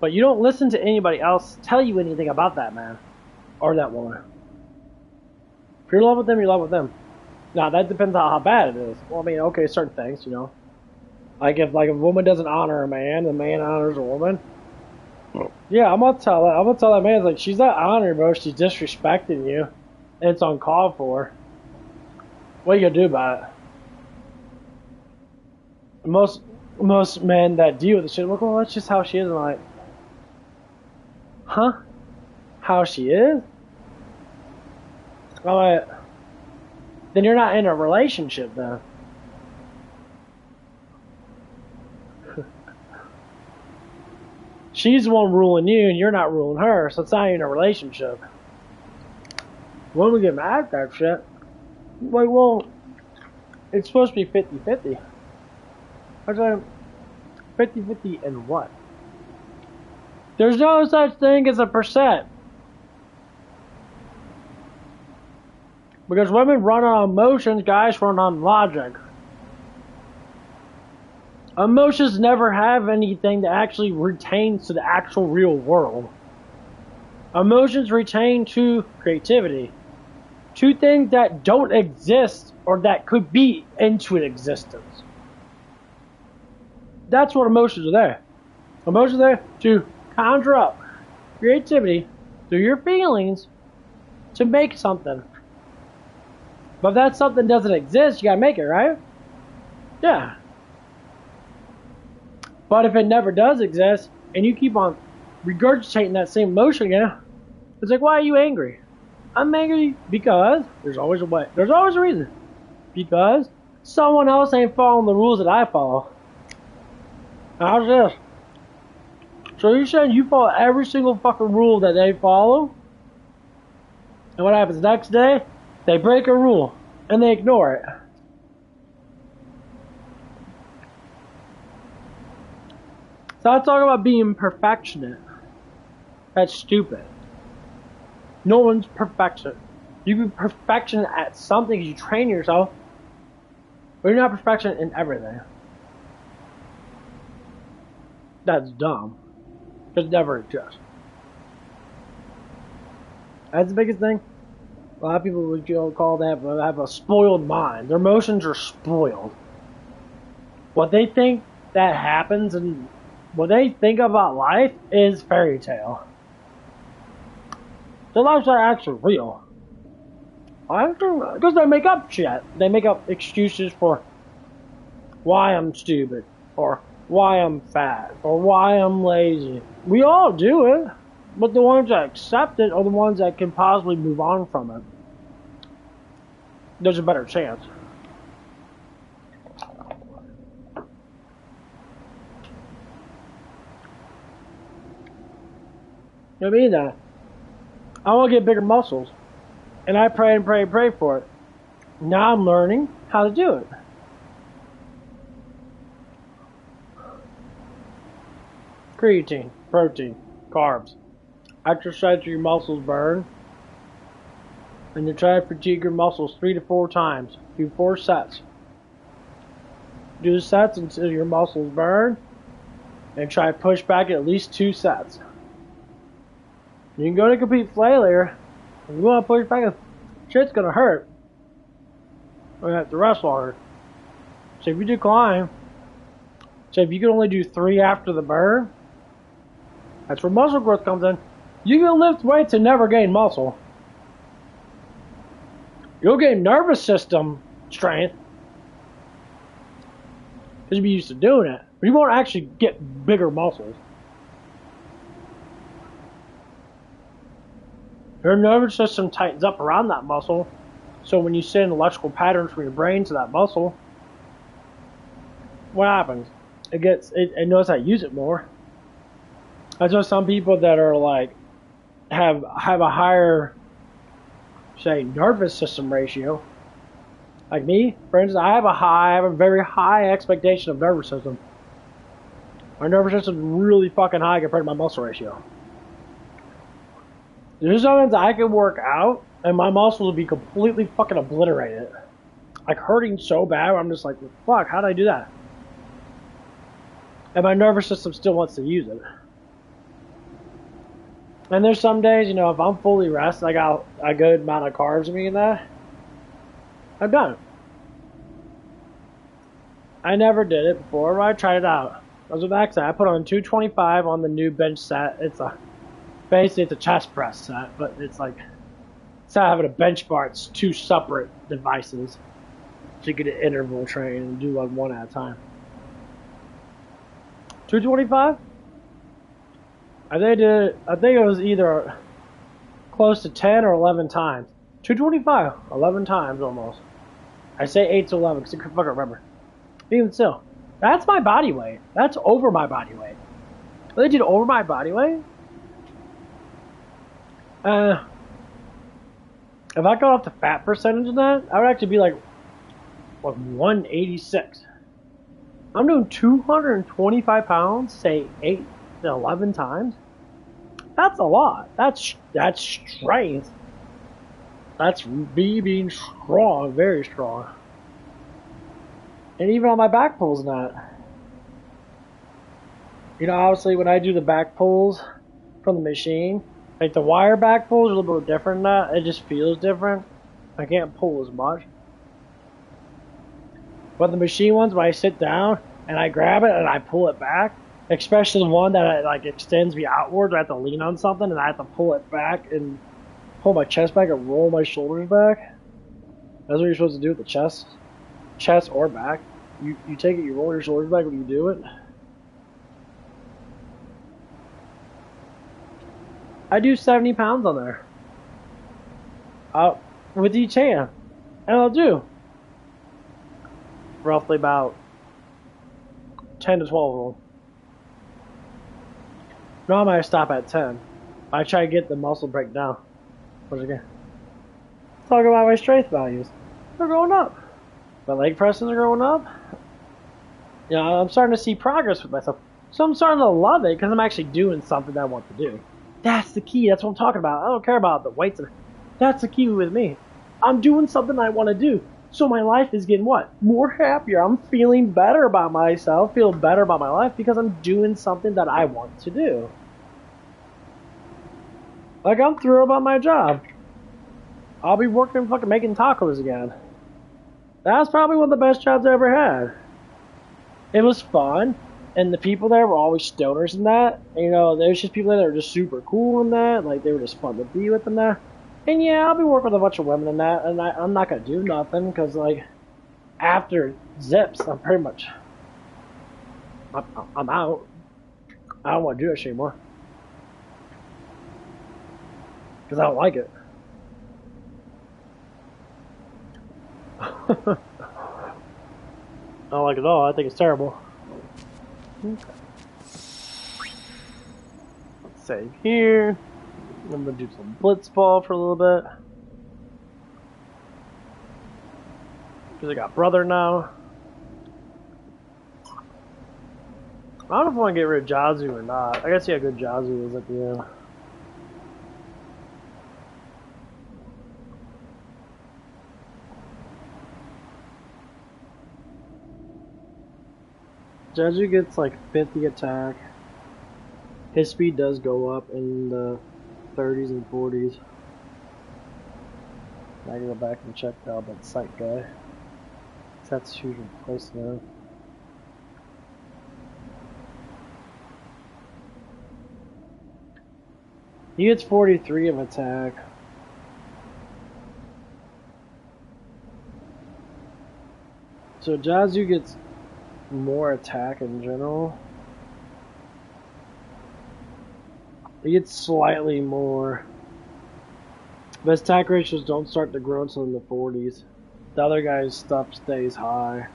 But you don't listen to anybody else tell you anything about that man or that woman. If you're in love with them, you're in love with them. Now, that depends on how bad it is. Well, I mean, okay, certain things, you know. Like if a woman doesn't honor a man, the man honors a woman. Yeah, I'm gonna tell that man, like, she's not honoring, bro. She's disrespecting you. And it's uncalled for. What are you gonna do about it? Most men that deal with the shit, look, well, that's just how she is. And I'm like, huh? How she is? I'm like, then you're not in a relationship then. She's the one ruling you, and you're not ruling her, so it's not even a relationship. When we get mad at that shit, like, well, it's supposed to be 50-50. I was like, 50-50 in what? There's no such thing as a percent. Because women run on emotions, guys run on logic. Emotions never have anything that actually retains to the actual real world. Emotions retain to creativity. To things that don't exist or that could be into an existence. That's what emotions are there. Emotions are there to conjure up creativity through your feelings to make something. But if that something doesn't exist, you gotta make it, right? Yeah. But if it never does exist, and you keep on regurgitating that same emotion again, it's like, why are you angry? I'm angry because there's always a way. There's always a reason. Because someone else ain't following the rules that I follow. How's this? So you're saying you follow every single fucking rule that they follow? And what happens next day? They break a rule. And they ignore it. So I talk about being perfectionist. That's stupid. No one's perfection. You can be perfection at something because you train yourself We don't have perfection in everything. That's dumb. Because never exists. That's the biggest thing. A lot of people would call that have a spoiled mind. Their emotions are spoiled. What they think that happens and what they think about life is fairy tale. Their lives are actually real. Because they make up shit. They make up excuses for why I'm stupid, or why I'm fat, or why I'm lazy. We all do it, but the ones that accept it are the ones that can possibly move on from it. There's a better chance. I mean that. I want to get bigger muscles. And I pray and pray and pray for it. Now I'm learning how to do it. Creatine, protein, carbs. Exercise your muscles burn. And you try to fatigue your muscles 3 to 4 times. Do 4 sets. Do the sets until your muscles burn. And try to push back at least 2 sets. You can go to complete failure. If you want to push back, shit's gonna hurt. You have to rest harder. So if you decline, so if you can only do 3 after the burn, that's where muscle growth comes in. You can lift weights and never gain muscle. You'll gain nervous system strength because you'll be used to doing it, but you won't actually get bigger muscles. Your nervous system tightens up around that muscle, so when you send electrical patterns from your brain to that muscle, what happens? It knows how to use it more. That's why some people that are like have a higher, say, nervous system ratio. Like me, for instance, I have a very high expectation of nervous system. My nervous system is really fucking high compared to my muscle ratio. There's sometimes I can work out and my muscles will be completely fucking obliterated. Like hurting so bad, I'm just like, fuck, how did I do that? And my nervous system still wants to use it. And there's some days, you know, if I'm fully rested, I got a good amount of carbs in me and that, I'm done. I never did it before, but I tried it out. I was with Max. I put on 225 on the new bench set. Basically it's a chest press set, but it's like, instead of having a bench bar, it's 2 separate devices. So you get an interval train and do like 1 at a time. 225? I think it was either close to 10 or 11 times. 225, 11 times almost. I say 8 to 11 because I couldn't fucking remember. Even still, that's my body weight. That's over my body weight. If they did over my body weight, if I got off the fat percentage of that, I would actually be like 186. I'm doing 225 pounds, say 8 to 11 times. That's a lot. That's strength. That's me being strong, very strong. And even on my back pulls and that. You know, obviously when I do the back pulls from the machine, like the wire back pulls are a little bit different than that. It just feels different. I can't pull as much. But the machine ones, when I sit down and I grab it and I pull it back, especially the one that like extends me outwards, I have to lean on something and I have to pull it back and pull my chest back and roll my shoulders back. That's what you're supposed to do with the chest or back. You take it, you roll your shoulders back when you do it. I do 70 pounds on there. With each hand. And I'll do roughly about 10 to 12 of them. Normally I stop at 10. I try to get the muscle breakdown. What's it again? Talk about my strength values. They're going up. My leg presses are going up. You know, I'm starting to see progress with myself. So I'm starting to love it because I'm actually doing something that I want to do. That's the key. That's what I'm talking about. I don't care about the weights. That's the key with me. I'm doing something I want to do. So my life is getting what? More happier. I'm feeling better about myself, feel better about my life because I'm doing something that I want to do. Like, I'm thrilled about my job. I'll be working fucking making tacos again. That's probably one of the best jobs I ever had. It was fun, and the people there were always stoners in that. You know, there's just people there that were just super cool in that. Like, they were just fun to be with in that. And yeah, I'll be working with a bunch of women in that, and I'm not gonna do nothing, because, like, after Zips, I'm pretty much... I'm out. I don't want to do that shit anymore. Because I don't like it. I don't like it at all. I think it's terrible. Okay. Let's save here. I'm gonna do some blitzball for a little bit. Because I got brother now. I don't know if I want to get rid of Jazu or not. I gotta see how good Jazu is at the end. Jazu gets like 50 attack. His speed does go up in the 30s and 40s. I can go back and check out that sight guy. That's huge replace now. He gets 43 of attack. So Jazu gets more attack in general. He gets slightly more. But his attack ratios don't start to grow until in the 40s. The other guy's stuff stays high.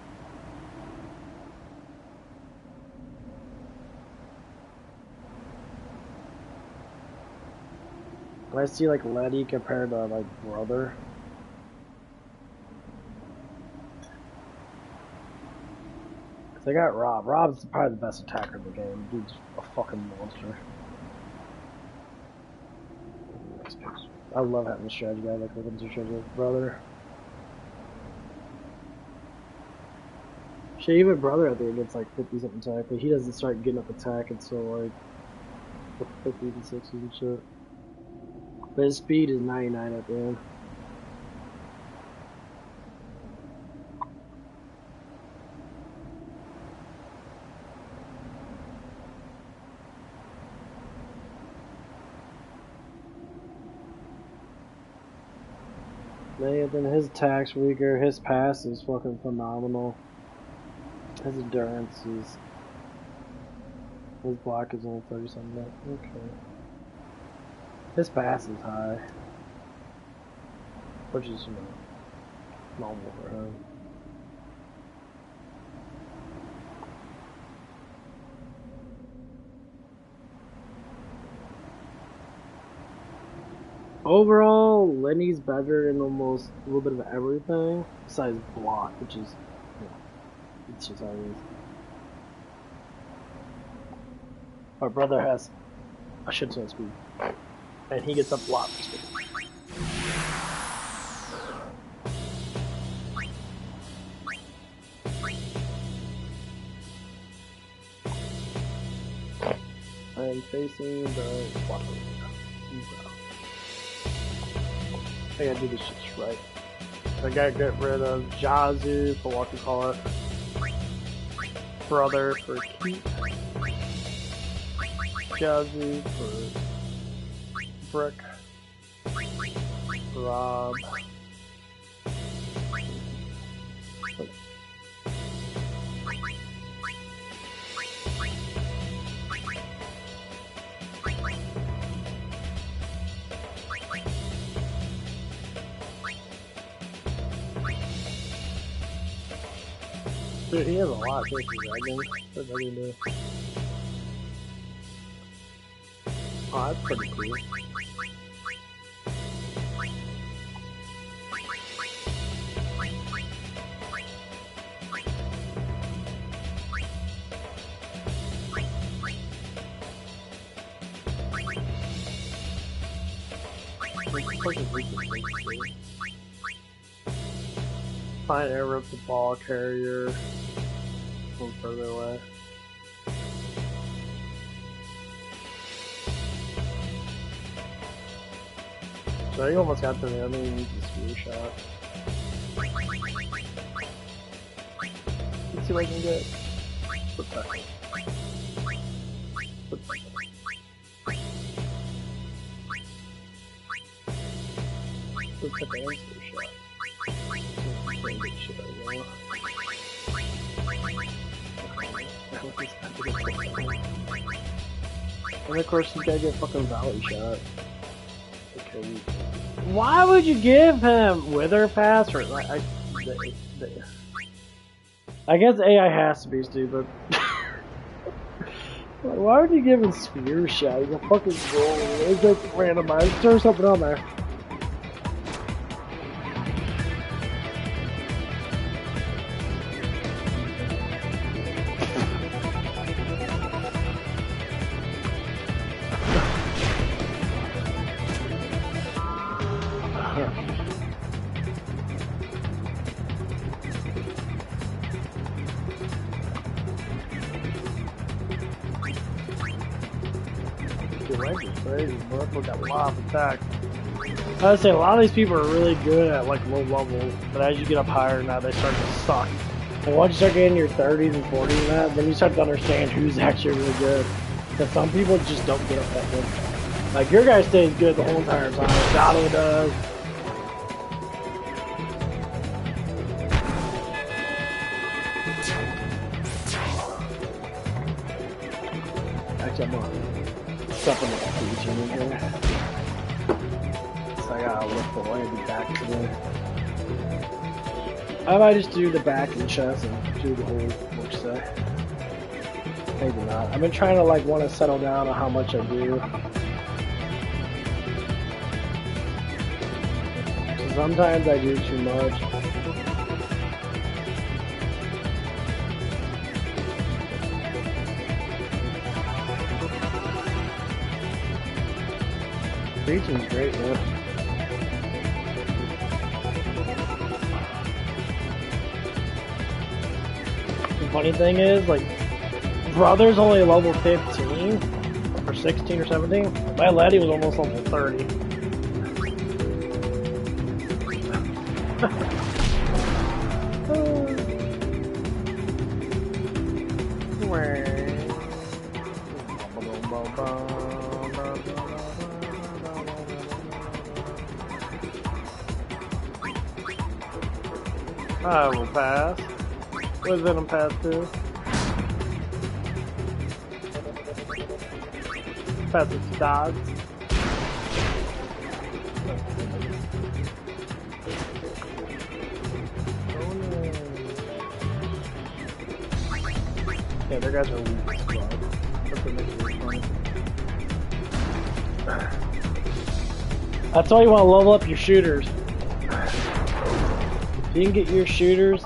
I see like Letty compared to like brother. Cause I got Rob. Rob's probably the best attacker in the game. Dude's a fucking monster. I love having a strategy guy like looking to strategy with brother. Shit, even brother I think gets like 50 something attack, but he doesn't start getting up attack until like the 50s and 60s and shit. But his speed is 99 at the end. Man, then his attack's weaker, his pass is fucking phenomenal. His endurance is... His block is only 30 something. Okay. His pass is high. Which is, you know, normal for him. Overall, Lenny's better in almost a little bit of everything, besides block, which is, you know, it's just how it is. My brother has a shit ton of speed, and he gets up block speed. I am facing the water. I gotta do this shit right. I gotta get rid of Jazu for what we call it. Brother for Keith. Jazu for Brick. Rob. Dude, he has a lot of choices, right? What does he do? Oh, that's pretty cool. Find air rip the ball carrier from further away. So you almost got to the other and use the spear shot. Let's see what I can get. Flip that. Flip that. Flip that and spear shot. And of course you gotta get fucking volley shot. Okay. Why would you give him Wither Pass or like I guess AI has to be stupid. Why would you give him Spear Shot? He's a fucking goal. It's like randomized. Throw something on there. Attack. I would say a lot of these people are really good at like low level, but as you get up higher now they start to suck. And once you start getting your 30s and 40s and that, then you start to understand who's actually really good. Because some people just don't get up that good. Like your guy stays good the whole entire time. Shadow does. Actually, I'm on something like that in here. I gotta lift the landing back to the... I might just do the back and chest and do the whole work set. Maybe not. I've been trying to like want to settle down on how much I do. So sometimes I do too much. Preaching's great, man. Funny thing is, like, brother's only level 15 or 16 or 17. My Letty was almost level 30. I will pass. Where's Venom pass to? Pass it to dogs. Yeah, their guys are weak. That's why you want to level up your shooters. If you can get your shooters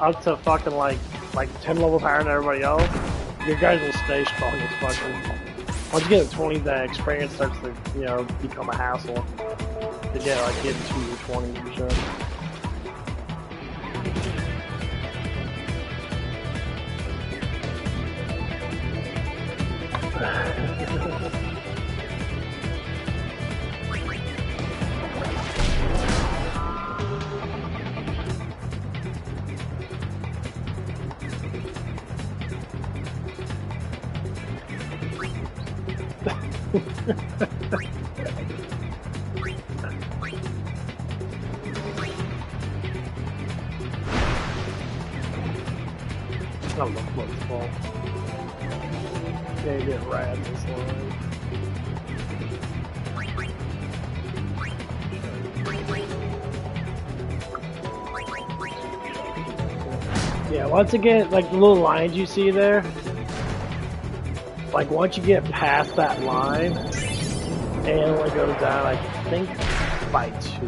up to fucking like 10 levels higher than everybody else, your guys will stay strong as fucking. Once you get to 20, the experience starts to, you know, become a hassle to get like getting to your 20s and shit. I love Bloodfall. They get rad this line. Yeah, once again, like the little lines you see there, like once you get past that line, it only goes down, I think, by 2.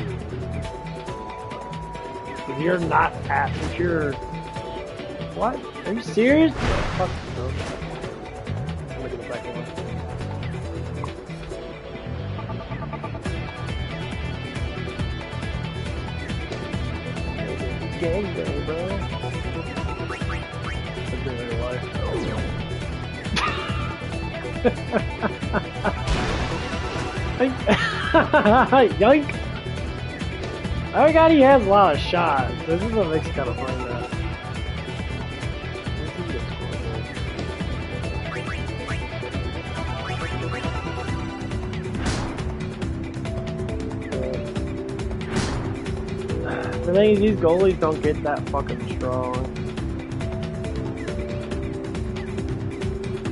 If you're not at, if you're, what? Are you serious? Fuck, bro. I'm gonna get the second one. Gangbang, bro. It's in real life. Yoink! Oh god, he has a lot of shots. This is what makes it kind of fun, though. The thing is, these goalies don't get that fucking strong.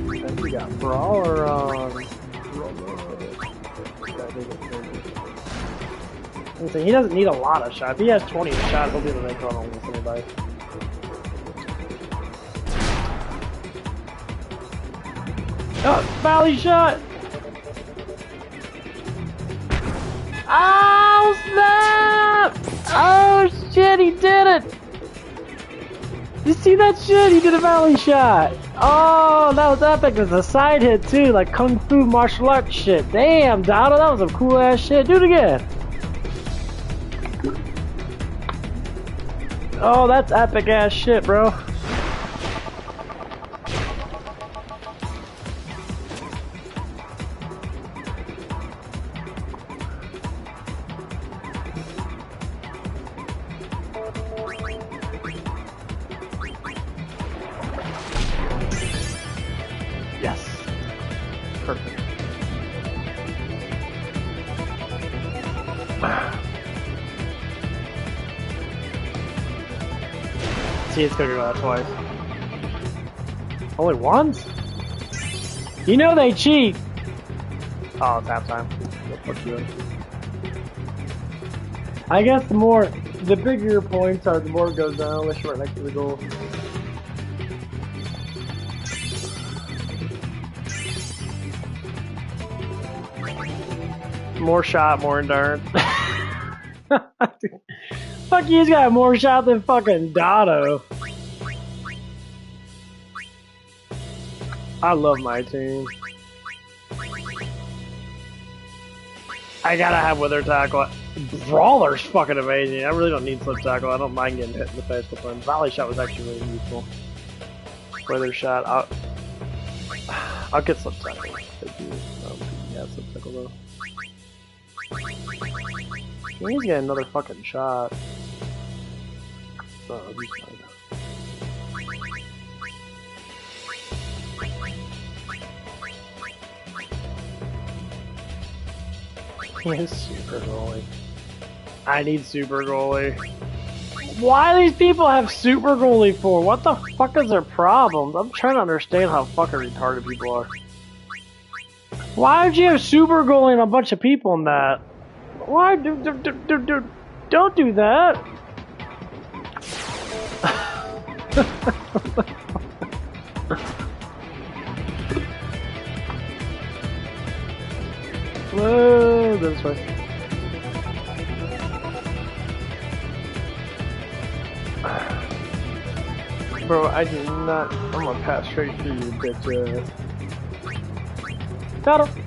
Then we got Brawler on. He doesn't need a lot of shots. If he has 20 shots, he'll be able to make run almost anybody. Oh, valley shot! Oh, snap! Oh, shit, he did it! You see that shit? He did a valley shot! Oh, that was epic. There's a side hit, too, like Kung Fu martial arts shit. Damn, Dotto, that was some cool ass shit. Do it again! Oh, that's epic ass shit, bro. Yes. Perfect. See, it's gonna go out twice. Only once? You know they cheat! Oh, it's halftime. What the fuck you doing? I guess the bigger your points are, the more it goes down, unless you're right next to the goal. More shot, more endurance. Fuck, he's got more shot than fucking Dotto. I love my team. I gotta have Wither Tackle. Brawler's fucking amazing. I really don't need Slip Tackle. I don't mind getting hit in the face with one. Volley Shot was actually really useful. Wither Shot, I'll get Slip Tackle. Yeah, Slip Tackle though. He's getting another fucking shot. Oh, he's fine. He is super goalie. I need super goalie. Why do these people have super goalie for? What the fuck is their problems? I'm trying to understand how fucking retarded people are. Why would you have super goalie and a bunch of people in that? Why don't do that. Whoa, this way. Bro, I do not. I'm gonna pass straight through you, bitch. Got him.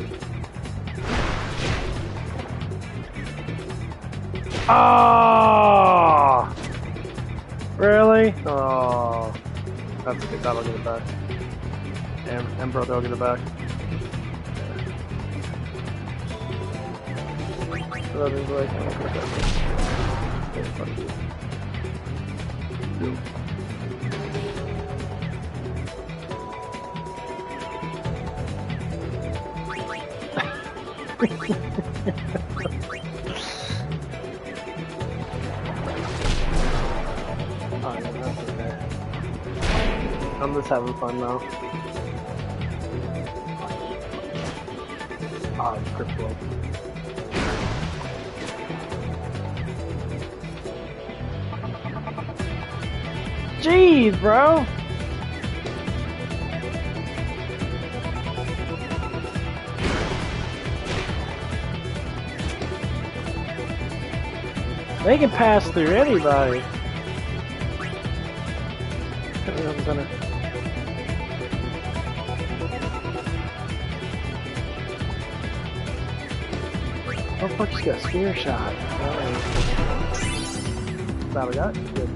Oh! Really? Oh. That's good. That'll get it back. And bro, they'll get it back. That is like, yeah, fuck you. Nope. Oh, yeah, that's okay. I'm just having fun now. Oh, it's crypto. Jeez, bro! They can pass through anybody. I'm gonna... Oh fuck, just got a spear shot. Right. battle got. Good.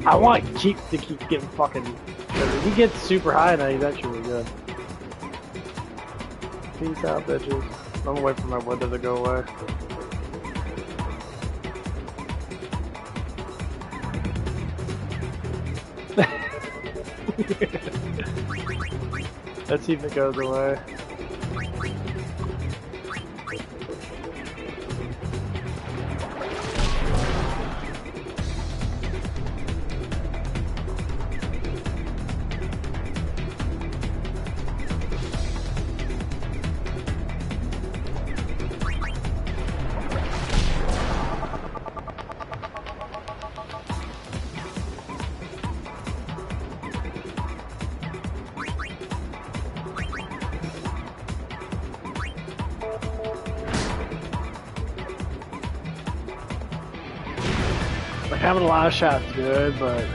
I want Keep to keep getting fucking. If he gets super high now, he's actually really good. Peace out, bitches. I'm waiting for my weather to go away. Let's see if it goes away. Like having a lot of shots is good, but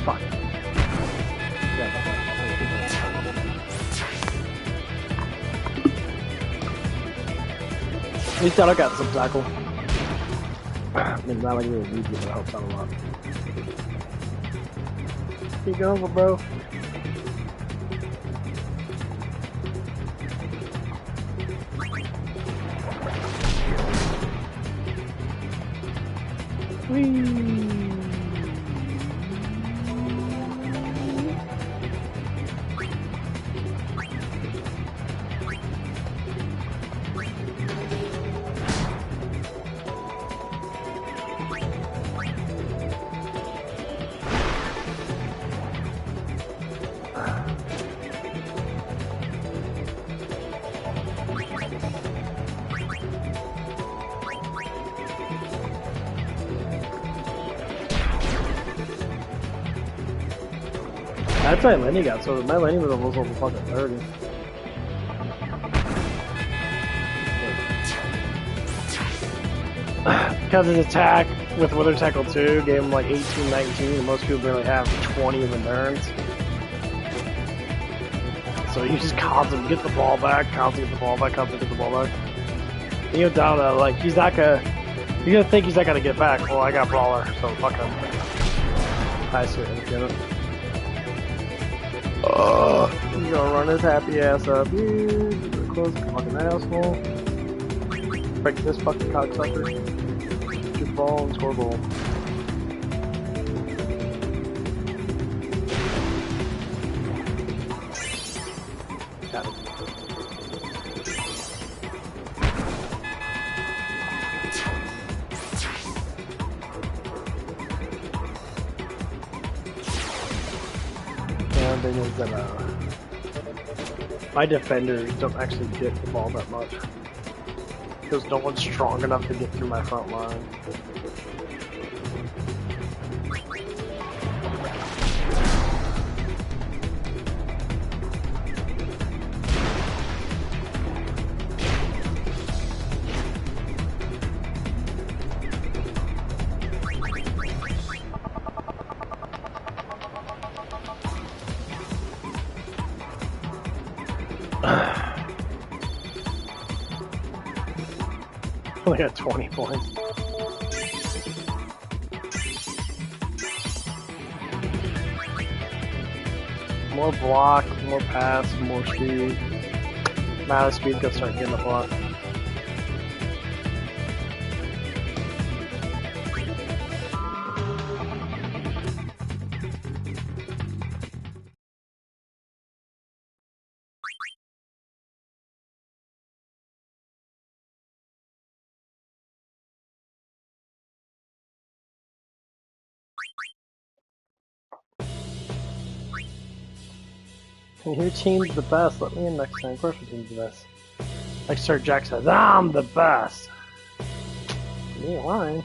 fuck. At least I got some tackle. I mean, not like really need it, but it helps out a lot. Keep going, bro. That's why Lenny got so my Lenny was almost over fucking 30. Because his attack with Wither Tackle 2 gave him like 18, 19, and most people barely have 20 of endurance. So you just constantly get the ball back, constantly get the ball back, constantly get the ball back. And you know, down to like, he's not gonna, you're gonna think he's not gonna get back. Well, I got Brawler, so fuck him. I see him, get it. He's gonna run his happy ass up here. Close the fucking asshole. Break this fucking cocksucker. Shoot the ball and score a goal. Got it. Yeah, the thing is that my defenders don't actually get the ball that much. Because no one's strong enough to get through my front line. Only got 20 points. More block, more pass, more speed. Amount of speed gonna start getting the block. Your team's the best. Let me in next time. Of course your team's the best. Like Sir Jack says, I'm the best. You ain't lying.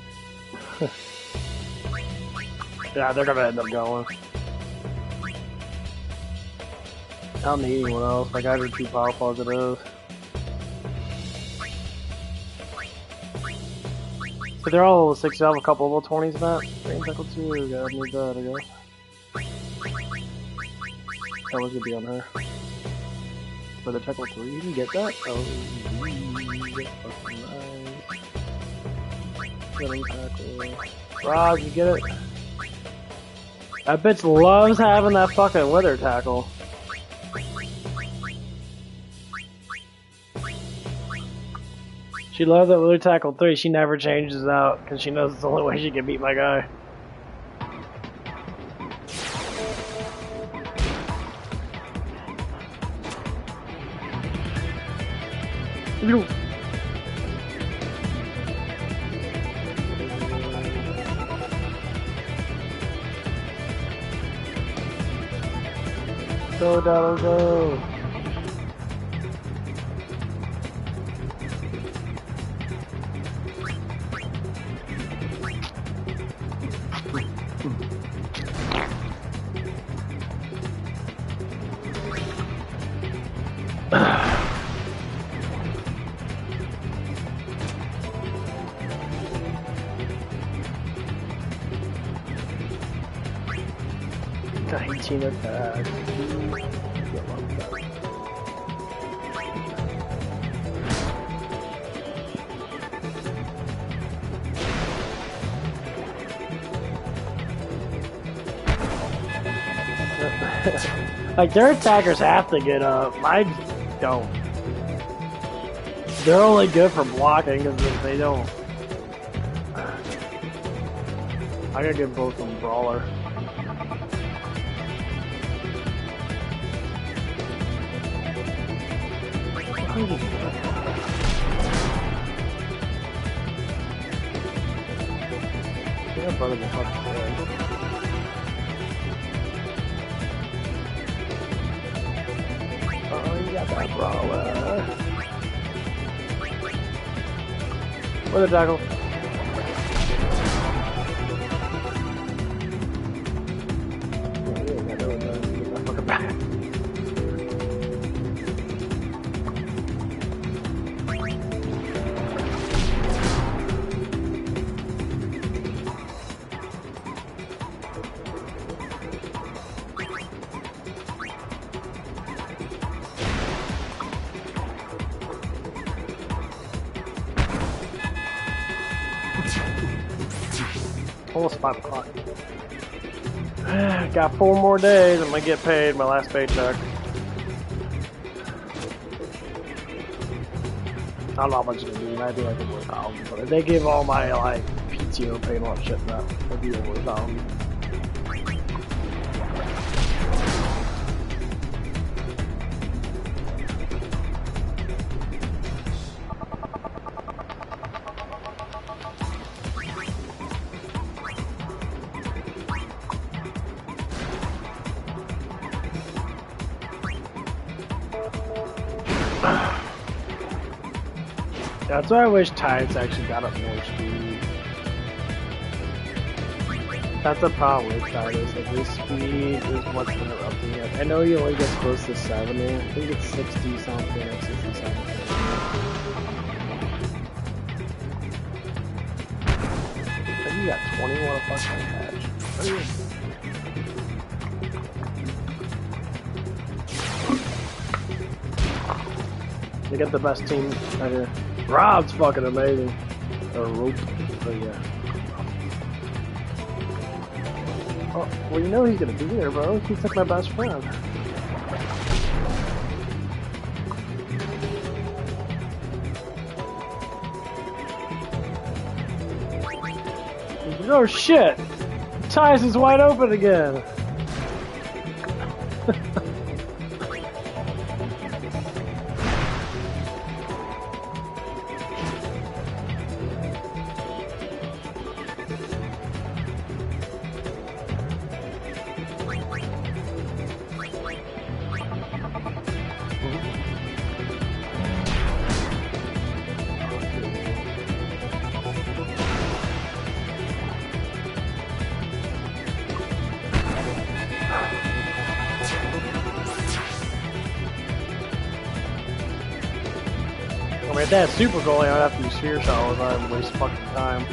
Yeah, they're gonna end up going. I don't need anyone else. My guys are too powerful as it is. But they're all level 6. I have a couple level 20s about. Range Tackle 2. Yeah, I need that, I guess. That was gonna be on her. For the tackle 3, you can get that? Oh, fucking nice. Killing tackle. Rob, you get it? That bitch loves having that fucking wither tackle. She loves that wither tackle 3. She never changes it out because she knows it's the only way she can beat my guy. Go, Donald, go! Nineteen attack. Like, their attackers have to get up. I don't. They're only good for blocking because if they don't. I gotta give both of them Brawler. Yeah, brother will fucking dead. Oh, you got that Brawler. Where the tackle? Almost 5 o'clock. Got 4 more days. I'm gonna get paid my last paycheck. I don't know how much it's gonna be. It might be like over 1,000. But if they give all my like PTO pay and all that shit, that would be over 1,000. That's why I wish Tides actually got up more speed. That's the problem with Tides, like his speed is what's interrupting it. I know he only gets close to 70, I think it's 60 something or 60 something. But you got 20, what a fucking catch. They got the best team right here. Rob's fucking amazing. Or Rope, but yeah. Oh, well, you know he's gonna be there, bro. He's like my best friend. Oh shit! Tyson's wide open again. I mean, if they had super goalie, I'd have to use sphere shot all the time and waste fucking time.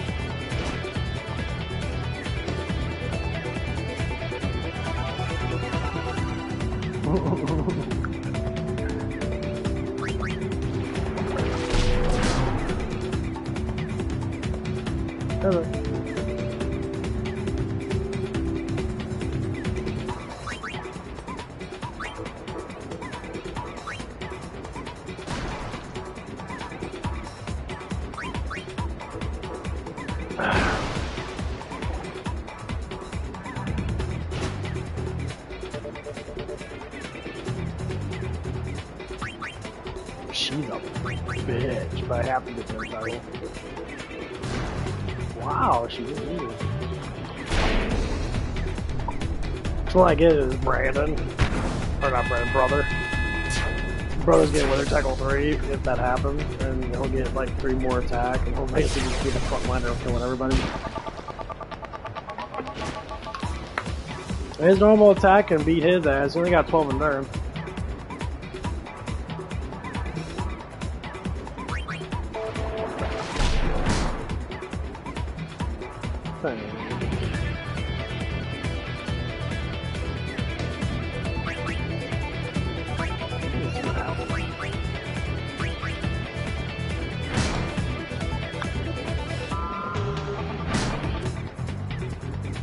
She's a bitch, but I have to get this title. Wow, she is easy. So all I get is Brandon. Or not Brandon, brother. Brother's getting Wither Tackle 3 if that happens, and he'll get like 3 more attack, and he'll basically just be the frontliner of killing everybody. His normal attack can beat his ass. He only got 12 endurance.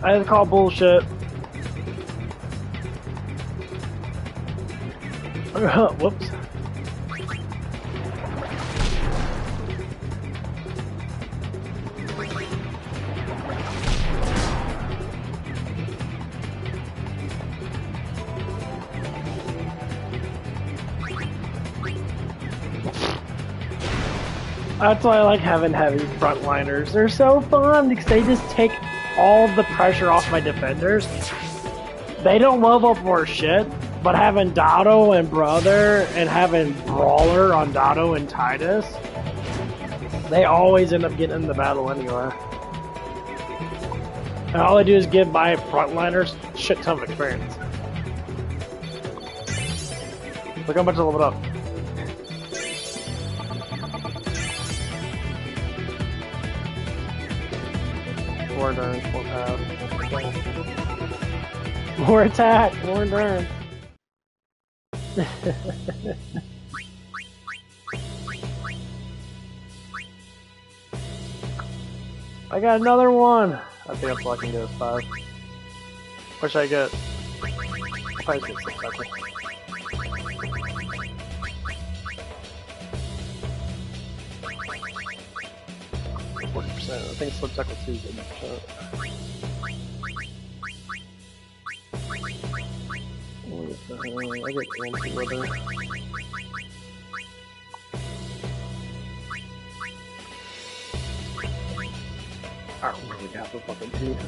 I just call bullshit. Whoops. That's why I like having heavy frontliners. They're so fun because they just take all the pressure off my defenders. They don't level up for shit, but having Dotto and Brother and having Brawler on Dotto and Titus, they always end up getting in the battle anyway. And all I do is give my frontliners a shit ton of experience. Look how much I leveled up. More endurance, more pass. More attack, more endurance. I got another one. I think that's all I can do is 5. What should I get? Probably get 6 seconds. 40%. I think Slip Tackle 2 is 80%. I get fancy with her. I really got the fucking teeth.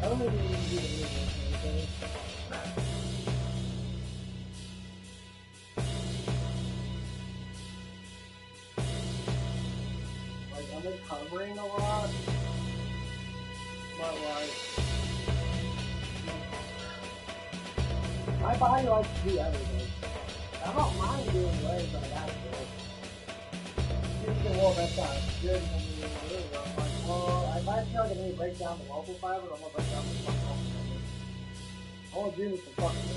don't think we need to do anything. Like, I've been covering a lot, but like, my body likes to do everything. I don't mind doing legs, but I got to do it. Well, that's not good for me. I'm like, well, if I feel like I need to break down the local fiber, I'm gonna break down the fucking local fiber. I want to do some fucking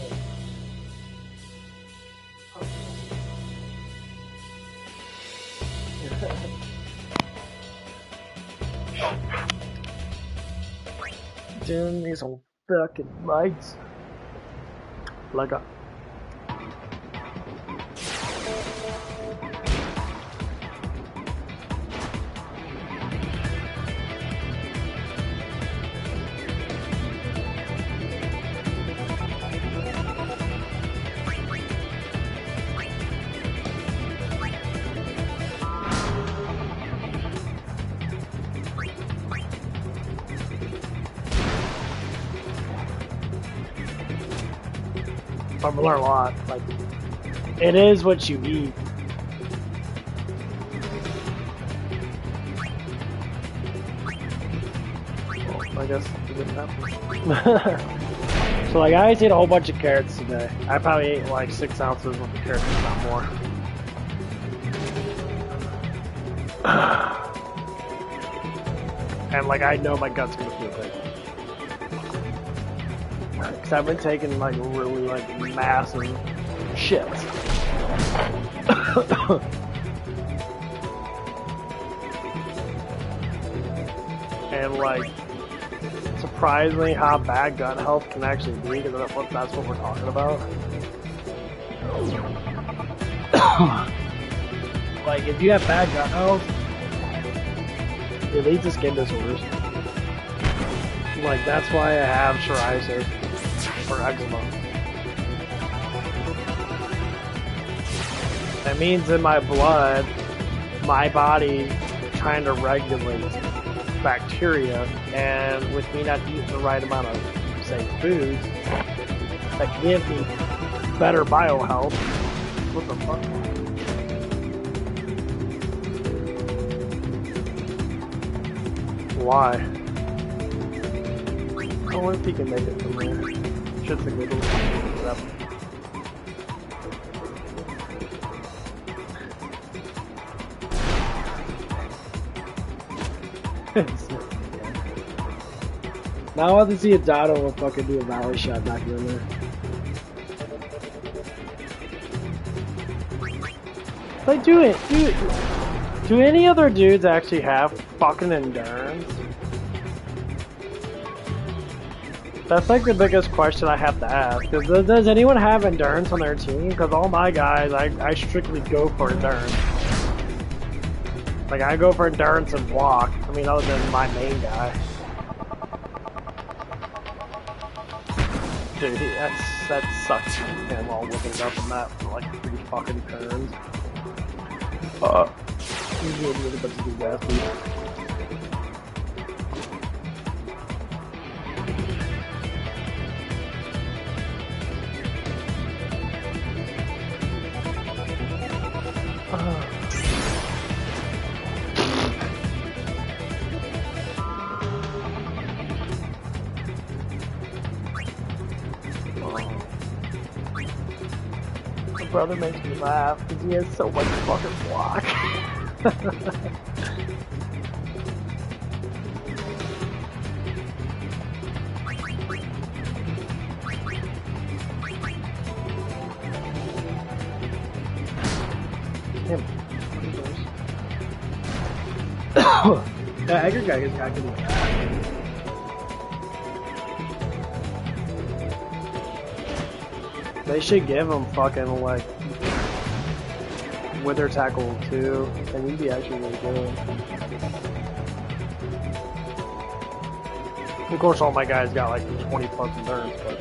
legs. Doing me some fucking lights. Like a. I've learned a lot. Like, it is what you eat. Well, I guess it didn't happen. So, like, I ate a whole bunch of carrots today. I probably ate like 6 ounces of carrots, if not more. And like, I know my gut's gonna feel good. Because I've been taking like really like massive shits. And like, surprisingly how bad gut health can actually be, because that's what we're talking about. Like, if you have bad gut health, it leads to skin disorders. Like, that's why I have psoriasis or eczema. That means in my blood, my body trying to regulate bacteria, and with me not eating the right amount of, say, foods that give me better biohealth. What the fuck? Why? I wonder if he can make it from there. Shit's a good one. Now I want to see a Dotto will fucking do a volley shot back in there. Like, do any other dudes actually have fucking endurance? That's like the biggest question I have to ask. Does anyone have endurance on their team? Because all my guys, I strictly go for endurance. Like, I go for endurance and block. I mean, other than my main guy. Dude, that sucks. Him all looking up on that for like 3 fucking turns. He's doing a bunch of disasters. My brother makes me laugh because he has so much fucking block. Yeah, Edgar guy is not good. They should give him fucking like Wither Tackle too, and he'd be actually really good. Of course, all my guys got like 20 plus endurance, but.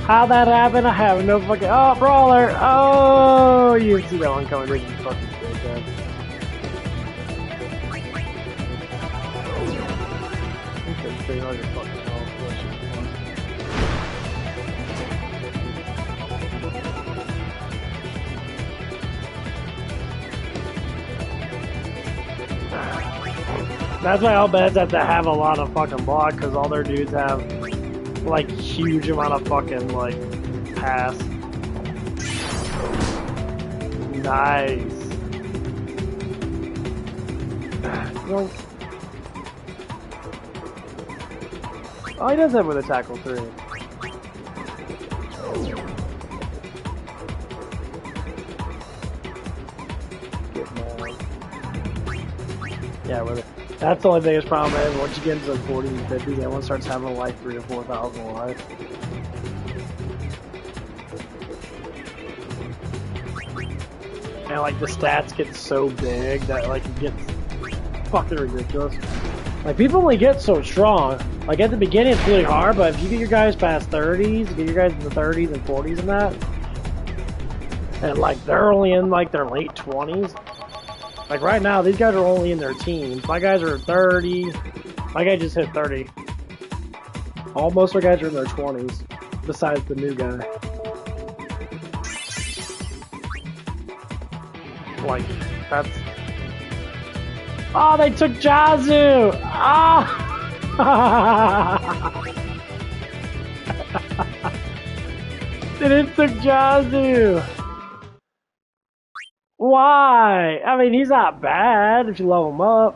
How that happened, I have no fucking... Oh, brawler! Oh! You see that one coming. This is fucking good, man. That's why all beds have to have a lot of fucking block, because all their dudes have, like, huge amount of fucking, like, pass. Nice. Well, oh, he does have with a tackle 3. Yeah, with it. That's the only biggest problem is once you get into the 40s and 50s, everyone starts having like 3,000 or 4,000 life. And like the stats get so big that like it gets fucking ridiculous. Like people only get so strong. Like at the beginning it's really hard, but if you get your guys past 30s, get your guys in the 30s and 40s and that, and like they're only in like their late 20s. Like right now, these guys are only in their teens. My guys are 30. My guy just hit 30. All most of our guys are in their 20s, besides the new guy. Like, that's... Oh, they took Jazu! Ah! They didn't took Jazu! Why? I mean, he's not bad if you level him up.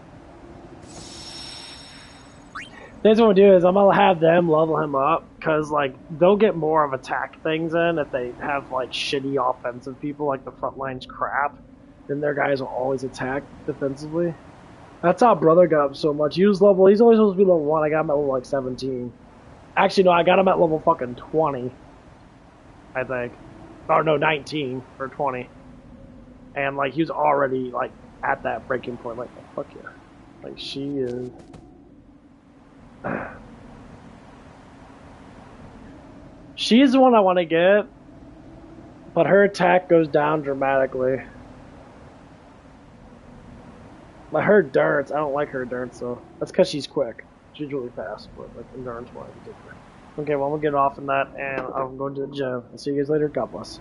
That's what we'll do is I'm gonna have them level him up because like they'll get more of attack things in if they have like shitty offensive people, like the front line's crap. Then their guys will always attack defensively. That's how Brother got up so much. He was level. He's always supposed to be level 1. I got him at level like 17. Actually, no, I got him at level fucking 20. I think. Or no, 19 or 20. And like he was already like at that breaking point, like oh, fuck yeah, like she is. She's the one I want to get, but her attack goes down dramatically. But her endurance, I don't like her endurance, so that's because she's quick. She's really fast, but like endurance wise, it's different. Okay, well I'm gonna get off in that, and I'm going to the gym. I'll see you guys later. God bless.